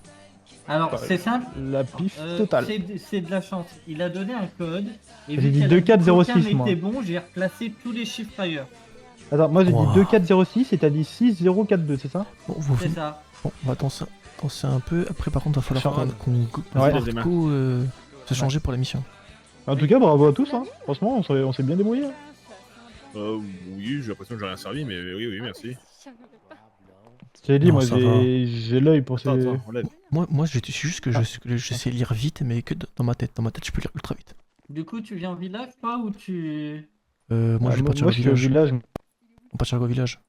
Alors, c'est simple. La pif totale. C'est de la chance. Il a donné un code. Et J'ai vu dit qu'elle a 2406, qu'aucun moi. était bon, j'ai replacé tous les chiffres ailleurs. Attends, moi j'ai Wow. dit 2406 et t'as dit 6042, c'est ça? Bon, vous C'est ça. Bon, on va danser un peu. Après, par contre, il va falloir qu'on Ouais. se changer pour la mission. En tout cas, bravo à tous, hein. Franchement, on s'est bien débrouillé. Hein. Oui, j'ai l'impression que j'ai rien servi, mais oui, merci. J'ai dit, Non, moi ça j'ai l'œil pour ces. Attends, enlève. Moi, je suis juste que je sais lire vite, mais que dans ma tête. Dans ma tête, je peux lire ultra vite. Du coup, tu viens au village, toi, ou tu... Moi, je vais partir moi au je suis au village. village. On partira au village.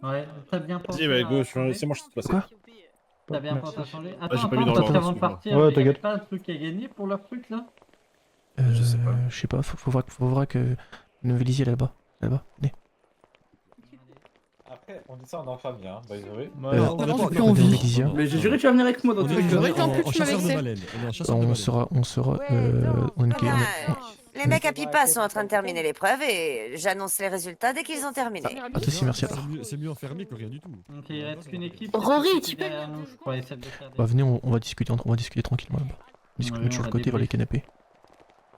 Ouais, t'as bien pensé Vas-y, bah, go, à changer. c'est moi, je suis passé. Quoi? T'as bien Merci. pensé à changer. j'ai Attends, pas mis dans parce l'ordre, qu'avant de excuse-moi. partir, Ouais, il y a t'inquiète. pas un truc à gagner pour leur truc, là? Je sais pas, faut voir que Novelisi est là-bas. Là-bas, venez. Après, on dit ça en famille, hein, by the way. on plus est envie. Novelisia. Mais j'ai juré que tu vas venir avec moi dans tous les cas. en chasseur de baleines. On est en chasseur de On baleines. sera. On est Les mecs à Pipa sont en train de terminer l'épreuve et j'annonce les résultats dès qu'ils ont terminé. Pas de soucis, merci alors. C'est mieux enfermé que rien du tout. Donc il reste qu'une équipe. Rory, tu peux- derrière nous, je crois, et celle de faire des- Bah, venez, on va discuter tranquillement là-bas. On discute Ouais, de on le va côté vers les débriefer. canapés.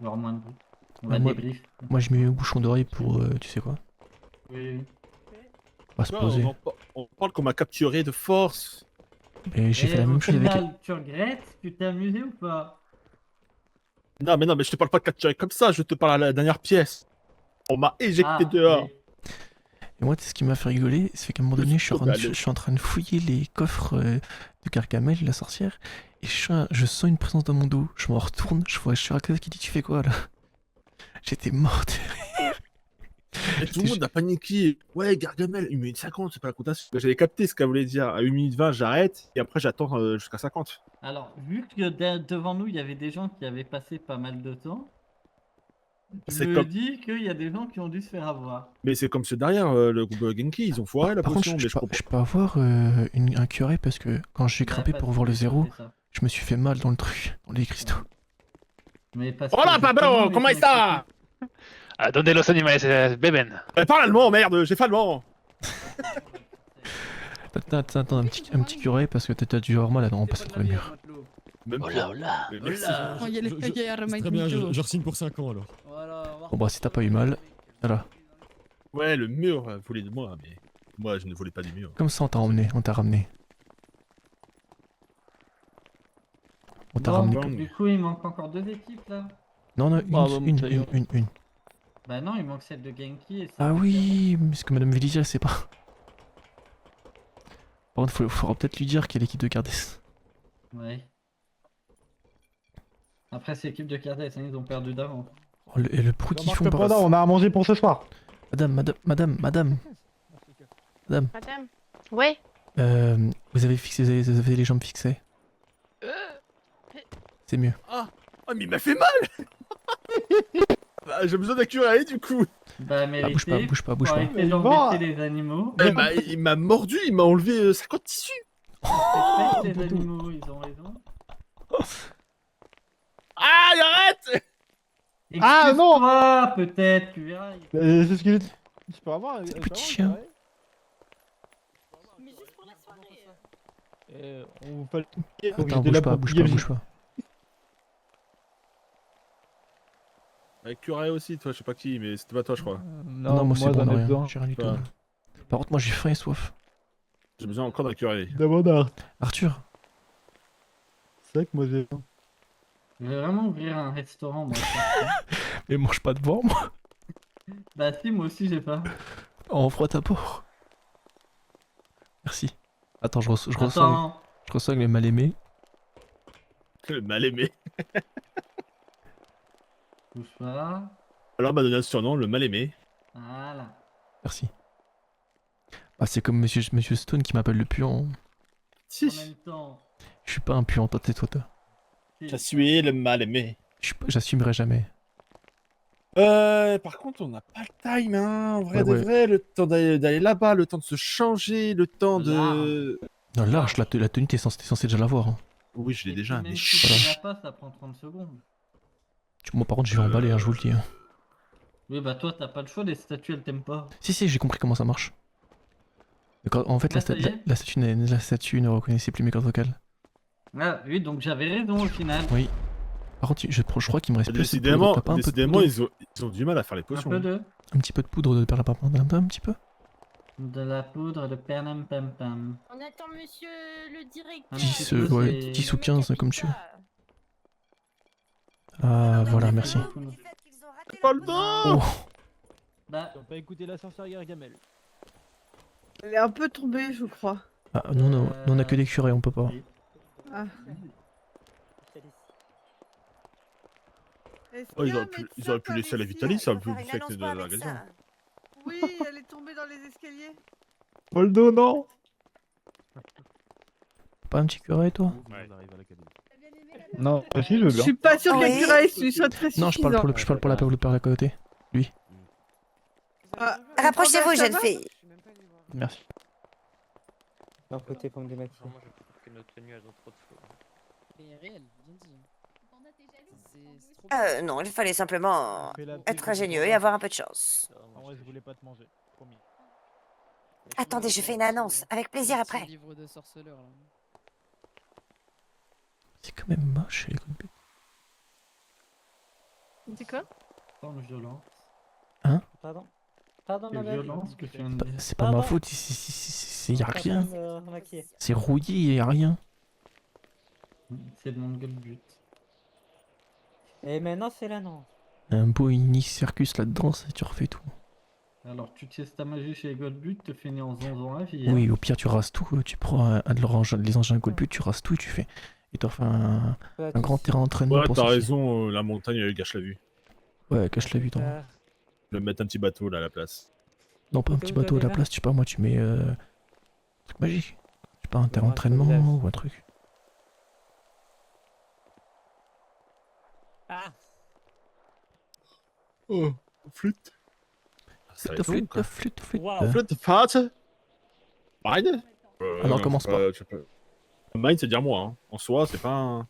Voire moins de bruit. On Ah, va moi- débrief. Moi, je mets un bouchon d'oreille pour. Tu sais quoi? Oui, oui. On va se Quoi, poser. on parle qu'on m'a capturé de force. Et j'ai fait la au même chose avec. final, tu regrettes? Tu t'es amusé ou pas? Non, mais je te parle pas de capturer comme ça, je te parle à la dernière pièce. On m'a éjecté Ah, dehors. oui. Et moi, ce qui m'a fait rigoler, c'est qu'à un moment donné, je suis en train de fouiller les coffres de Gargamel, la sorcière, et je sens une présence dans mon dos. Je m'en retourne, je vois Shuraka qui dit tu fais quoi là? J'étais mort de rire. Et tout le monde a paniqué. Ouais, Gargamel, 1 minute 50, c'est pas la cotation. J'avais capté ce qu'elle voulait dire. À 1 minute 20, j'arrête, et après j'attends jusqu'à 50. Alors, vu que devant nous, il y avait des gens qui avaient passé pas mal de temps, je C'est me comme- dis qu'il y a des gens qui ont dû se faire avoir. Mais c'est comme ceux derrière, le groupe Genki, ils ont foiré la Par contre, potion, mais je comprends. je peux avoir un curé parce que quand j'ai grimpé pas pour de voir le soucis, zéro, c'est ça. je me suis fait mal dans le truc, dans les cristaux. Mais parce Hola, que Pablo, justement, comment les gens está? ¿Dónde los animales beben? Parle allemand, merde, j'ai fait allemand. Attends, un petit curé parce que t'as dû avoir mal à non passer entre les murs. Oh là, oh là. Oh, il y a les C'est très bien, je re-signe pour 5 ans alors. Bon bah si t'as pas eu mal, voilà. Ouais, le mur voulait de moi, mais moi je ne voulais pas du mur. Comme ça on t'a ramené. On t'a ramené. Du coup, il manque encore 2 équipes là. Non, une. Bah non, il manque celle de Genki et celle Ah de oui, mais ce que Madame Vélisia sait pas. Par contre, faudra peut-être lui dire quelle équipe de Cardes. Ouais. Après, c'est l'équipe de Cardes, hein, ils ont perdu d'avant. Oh, et le bruit qu'ils font Pendant, on a à manger pour ce soir. Madame. Ouais. Vous avez les jambes fixées. C'est mieux. Ah, mais il m'a fait mal. Bah, j'ai besoin d'un curé du coup. Bah, mérité. Bouge pas. Pour arrêter d'embêter les animaux. Il m'a mordu, il m'a enlevé 50 tissus. Les animaux, ils ont raison. Ah, arrête. Ah non. Peut-être, tu verras. C'est ce que je peux avoir. Petit chien. Mais juste pour la soirée. On vous fait le tout. Attends, bouge pas. Avec curé aussi, toi, je sais pas qui, mais c'était pas toi, je crois. Non, moi c'est bon, rien. J'ai rien du tout. Par contre, moi j'ai faim et soif. J'ai besoin encore d'un curé. Demande Arthur. C'est vrai que moi j'ai faim. Je vais vraiment ouvrir un restaurant, moi. Mais mange pas devant moi. Bah si, moi aussi j'ai pas. En froid ta peau. Merci. Attends, je reçois le mal aimé. Le mal aimé. Bouge pas. Alors, m'a donné un surnom, le mal aimé. Voilà. Merci. Bah, c'est comme Monsieur Stone qui m'appelle le puant. Si. En même temps. Je suis pas un puant, toi. Je suis le mal aimé. J'assumerai jamais. Par contre, on n'a pas le time, hein. En vrai de vrai, le temps d'aller là-bas, le temps de se changer, le temps de. Non, large, la tenue, t'es censé déjà l'avoir. Hein. Oui, je l'ai déjà, mais Même si tu l'as pas, ça prend 30 secondes. Moi, par contre, je vais emballer, hein, je vous le dis. Hein. Oui, bah toi, t'as pas le choix, les statues, elles t'aiment pas. Si, j'ai compris comment ça marche. En fait, la statue ne reconnaissait plus mes cordes vocales. Ah, oui, donc j'avais raison au final. Oui. Par contre, je crois qu'il me reste plus de poudre. T'as pas un peu de poudre ils ont du mal à faire les potions. Un petit peu de poudre de perlimpinpin, un petit peu. De la poudre de perlimpinpin. On attend monsieur le directeur. 10 ou 15 comme tu veux. Ah, voilà, merci. Pas le temps. Bah, on peut écouter la sorcière Gargamel. Elle est un peu tombée, je crois. Ah, nous on a que des curés, on peut pas. Ah. Oh, ils auraient pu laisser la Vitalis, ça aurait pu faire que de l'agression. Oui, elle est tombée dans les escaliers. Poldo, non. Pas un petit curé, toi? Non, si, je veux bien. Je suis pas sûr que les curés soient très suffisants. Non, je parle pour la perle à côté. Lui. Rapprochez-vous, jeune fille. Merci. Leur côté pomme de maquis. Moi, je trouve que nos tenues, elles ont trop de flow. C'est réel, bien dit. Non, il fallait simplement être ingénieux et avoir un peu de chance. En vrai, je voulais pas te manger, promis. Attendez, je fais une annonce. Avec plaisir après. Livre de sorceleur, là. C'est quand même moche, les coups de but. C'est quoi? Forme violente. Hein? Pardon, C'est violent ce que tu viens de dire. C'est pas ma faute, y'a rien. C'est rouillé, y'a rien. C'est de mon gueule but. Et maintenant, c'est l'annonce. Un beau Ignis Circus là-dedans, tu refais tout. Alors, tu testes ta magie chez les Goldbut, te fais né en zonzon la vie. Oui, au pire, tu rases tout, tu prends un de les engins Goldbut, tu rases tout et tu fais. Et tu refais un grand terrain d'entraînement. Ouais, pour t'as ceci. raison, la montagne, elle gâche la vue. Ouais, cache la vue. Je vais mettre un petit bateau là à la place. Non, pas un petit bateau à la place, tu sais pas, moi, tu mets. Un truc magique. Je sais pas, un terrain d'entraînement ou un truc. Ah! Oh, flûte. Flûte. Flûte, Vater. Mine? Ah non, commence pas. Mine, c'est dire moi, hein. En soi, c'est pas un...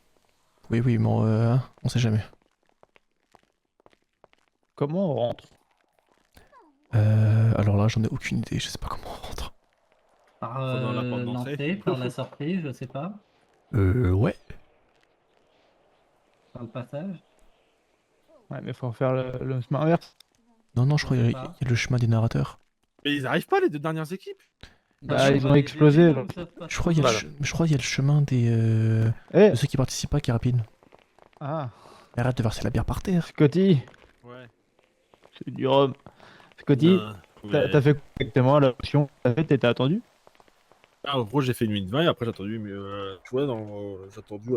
Oui, mais on sait jamais. Comment on rentre? Alors là, j'en ai aucune idée, je sais pas comment on rentre. Par Dans la porte d'entrée. l'entrée, par la surprise, je sais pas. Ouais. Par le passage. Ouais, mais faut faire le chemin inverse. Non, je crois qu'il y a le chemin des narrateurs. Mais ils arrivent pas, les deux dernières équipes. Bah, ils ont explosé. là. Je crois qu'il y a le chemin des Eh. de ceux qui participent pas qui est rapide. Ah, Mais arrête de verser la bière par terre. Scotty, Ouais. c'est du rhum. Scotty, Ouais. t'as fait quoi exactement la option? T'as fait, t'étais attendu? Ah, en gros, j'ai fait une minute 20 et après j'ai attendu, mais tu vois, j'ai attendu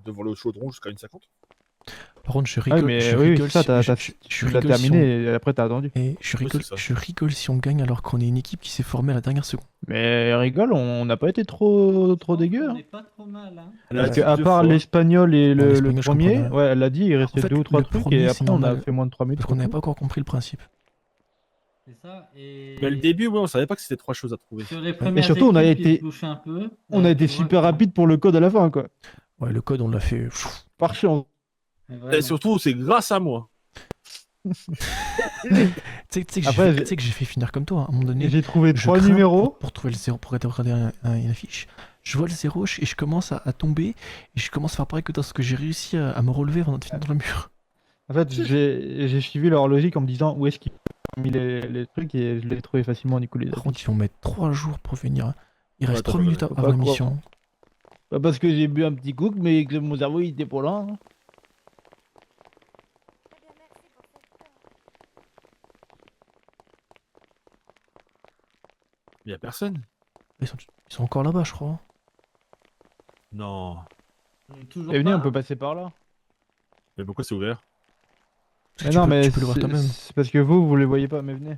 devant le chaudron jusqu'à 1,50. Par contre, je Ah, rigole. mais je oui, rigole ça, si- t'as je l'as rigole si terminé et après t'as attendu. Et je rigole, c'est ça. je rigole si on gagne alors qu'on est une équipe qui s'est formée à la dernière seconde. Mais rigole, on n'a pas été trop dégueu. On Hein. est pas trop mal, hein. Parce que, à part l'espagnol et le l'espagnol, je premier, comprends pas. ouais, elle a dit, il restait En fait, 2 ou 3 le trucs premier, et c'est après on a normal. fait moins de 3 minutes. Parce qu'on n'avait pas encore compris le principe. C'est ça. Et Mais le début, ouais, on savait pas que c'était 3 choses à trouver. sur les Et premières surtout, on a équipes, ils été, se touchaient un peu. on a été super rapide pour le code à la fin, quoi. Ouais, le code, on l'a fait. Par chance. Et surtout, c'est grâce à moi. Tu sais que Après, j'ai fait finir comme toi, hein. À un moment donné. J'ai trouvé je 3 crains numéros. pour trouver le 0, pour regarder une affiche. Je vois le 0 et je commence à tomber. Et je commence à faire pareil que toi, parce que j'ai réussi à me relever avant de finir dans le mur. En fait, j'ai suivi leur logique en me disant où est-ce qu'ils ont mis les trucs et je l'ai trouvé facilement du coup les Par contre, ils vont mettre 3 jours pour venir. Il reste attends, 3 minutes faut avant pas la croire. mission. Pas parce que j'ai bu un petit coup, mais que mon cerveau il était pas là. Hein. Il y a personne. Ils sont encore là-bas, je crois. Non. Toujours Et venez, pas. on peut passer par là. Mais pourquoi c'est ouvert? Parce que Mais tu non, peux- mais tu peux le voir c'est toi-même. c'est parce que vous les voyez pas, mais venez.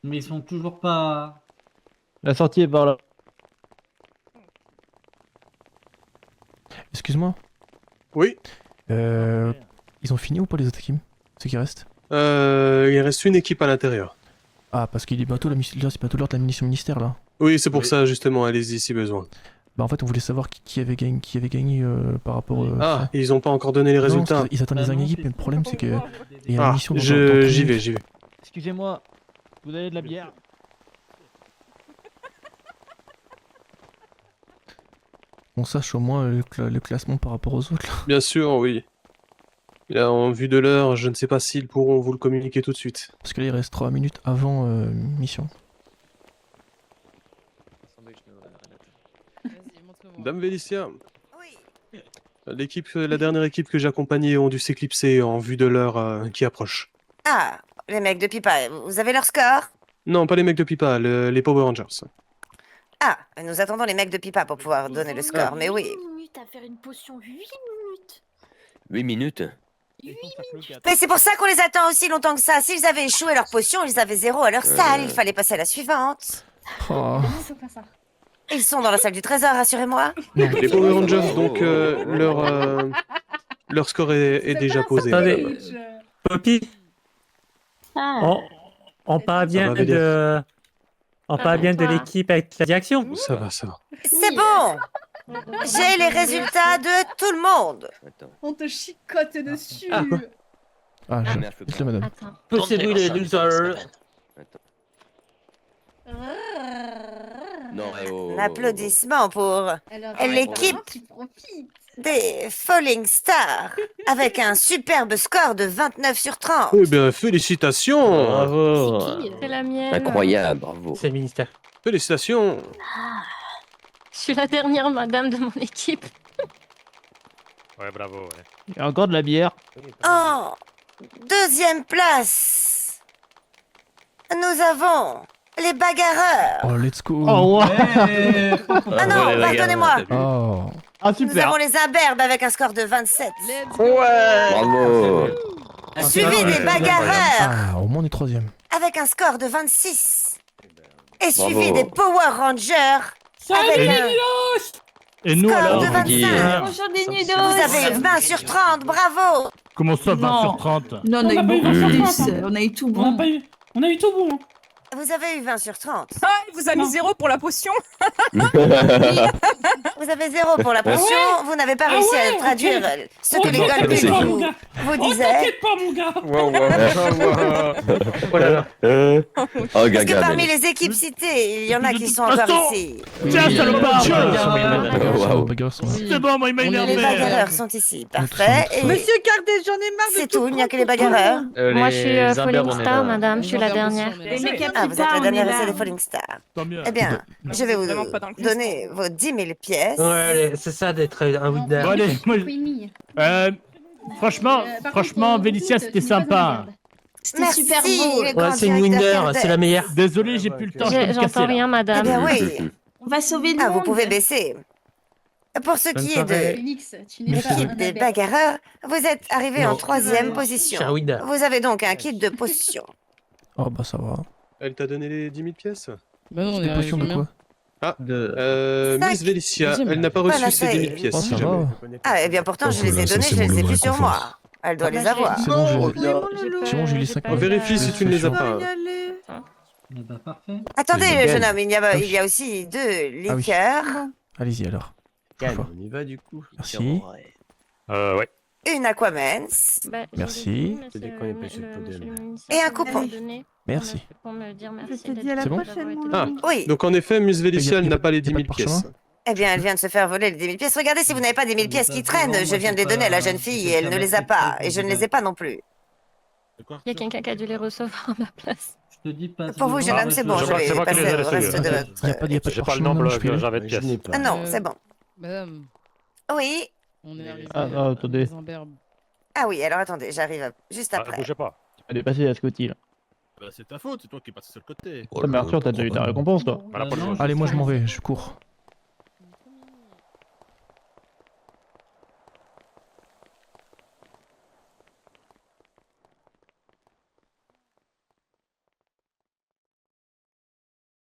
Mais ils sont toujours pas. La sortie est par là. Excuse-moi. Oui. Ils ont fini ou pas les autres équipes? Ceux qui restent? Il reste une équipe à l'intérieur. Ah, parce qu'il est bientôt là, c'est bientôt l'heure de la mission ministère là. Oui, c'est pour ça, justement, allez-y si besoin. Bah en fait, on voulait savoir qui avait gagné par rapport. Ah, ils ont pas encore donné les Non, résultats. parce qu'ils- ils attendent les équipes, mais le problème c'est que il y a une Ah, mission dans- dans j'y 30 vais, minutes. j'y vais. Excusez-moi, vous avez de la bière? On sache au moins le classement par rapport aux autres là. Bien sûr, oui. Là, en vue de l'heure, je ne sais pas s'ils pourront vous le communiquer tout de suite. Parce que là il reste 3 minutes avant mission. Dame Vélicia. La dernière équipe que j'ai accompagnée ont dû s'éclipser en vue de l'heure qui approche. Ah, les mecs de Pipa, vous avez leur score? Non, pas les mecs de Pipa, les Power Rangers. Ah, nous attendons les mecs de Pipa pour pouvoir donner le score, mais oui. 8 minutes à faire une potion, 8 minutes. 8 minutes. Mais c'est pour ça qu'on les attend aussi longtemps que ça. S'ils avaient échoué leur potion, ils avaient 0 à leur salle. Il fallait passer à la suivante. Oh. Ils sont dans la salle du trésor, rassurez-moi. Les Power Rangers, donc, leur score est déjà posé. Attendez, Poppy, on parle bien va, Vélia. de... On parle bien de l'équipe avec la direction. Ça va, ça va. C'est bon. J'ai les résultats de tout le monde. On te chicote dessus. Ah, Ah, je merde, laisse-le madame. Poussez-vous les losers. Non, oh. L'applaudissement pour Alors, l'équipe tu profites. des Falling Stars avec un superbe score de 29 sur 30. Eh bien, félicitations. Bravo. C'est la mienne. Incroyable, bravo. C'est le ministère. Félicitations. Je suis la dernière madame de mon équipe. Ouais, bravo, ouais. Il y a encore de la bière. En deuxième place, nous avons les bagarreurs. Oh, let's go. Oh, ouais. Ah non, pardonnez-moi. Oh. Ah, Nous super. avons les imberbes avec un score de 27. Bravo. Suivi des bagarreurs Ah, au moins on est 3ème. avec un score de 26. Et Bravo. suivi des Power Rangers avec un Et nous score alors de 25. Bonjour des Vous nudos. avez 20 sur 30, bravo. Comment ça, 20 Non. sur 30? Non, on a eu beaucoup plus. On a eu tout bon. On a eu tout bon. Vous avez eu 20 sur 30. Ah, il vous a mis 0 pour la potion. Vous avez 0 pour la potion, vous n'avez pas réussi à traduire ce que les Golbus vous disaient. T'inquiète pas, mon gars. Oh là là. Parce que parmi les équipes citées, il y en a qui sont encore ici. Tiens, salopard. C'est bon, moi, il m'a Les énervé. bagarreurs sont ici, parfait. Et Monsieur Cardé, j'en ai marre de c'est tout, il n'y a que les bagarreurs. Moi, je suis Falling Star, madame, je suis la dernière. Ah, vous êtes la dernière essai des Falling Star. Eh bien, je vais vous donner vos 10 000 pièces. Ouais, c'est ça d'être un winner. Bon, allez, moi, franchement, Vélicia, c'était sympa. C'était super beau. Ouais, c'est une winner, c'est la meilleure. Désolé, j'ai plus le temps. J'entends rien, madame. Eh bien oui. On va sauver le Ah, monde. vous pouvez baisser. Pour ce qui est de Phoenix, tu n'es pas l'équipe des bagarreurs, vous êtes arrivé en 3e position. C'est un winner. Vous avez donc un kit de potions. Oh bah ça va. Elle t'a donné les 10 000 pièces? Bah non, on Des est potions de quoi? Ah, Cinq. Miss Vélicia, elle n'a pas reçu Voilà, ses ça 10 y 000 est. pièces. Oh, si ça jamais. va. Ah, eh bien pourtant, je les ai donnés, je les ai plus sur moi. Elle doit les avoir. C'est bon, j'ai les 5 On vérifie si tu ne les as pas. Bah, parfait. Attendez, jeune homme, il y a aussi 2 Ah oui. liqueurs, Allez-y alors. On y va du coup. Merci. Ouais. une Aquamens Merci. et un coupon. Merci. Pour me dire Je merci te d'être dis à la là, prochaine, d'avoir été mon là. Ah, Oui. donc en effet, Miss Vélicia, Y a elle n'a pas les pas 10 de 000 pièces. parchemin Eh bien, elle vient de se faire voler les 10 000 pièces. Regardez si vous n'avez pas 10 000 pièces qui traînent. Je viens de les donner à la jeune fille et elle ne les a pas. Et je ne les ai pas non plus. Il y a quelqu'un qui a dû les recevoir à ma place. Je te dis pas. Pour vous, jeune homme, c'est bon. Je vais passer au reste de votre... Y a pas de J'ai pas le parchemin, nombre non, je que fais- j'avais de pièces. Ah non, c'est bon. Madame, Oui. on est arrivé. Ah, non, attendez. Ah oui, alors attendez, j'arrive juste après. Bougez pas. Elle est passée à Scotty là. Bah, c'est ta faute, c'est toi qui es passé sur le côté. Mais Arthur, t'as déjà eu ta récompense toi. Voilà, pour le Allez, moi je m'en vais, je cours.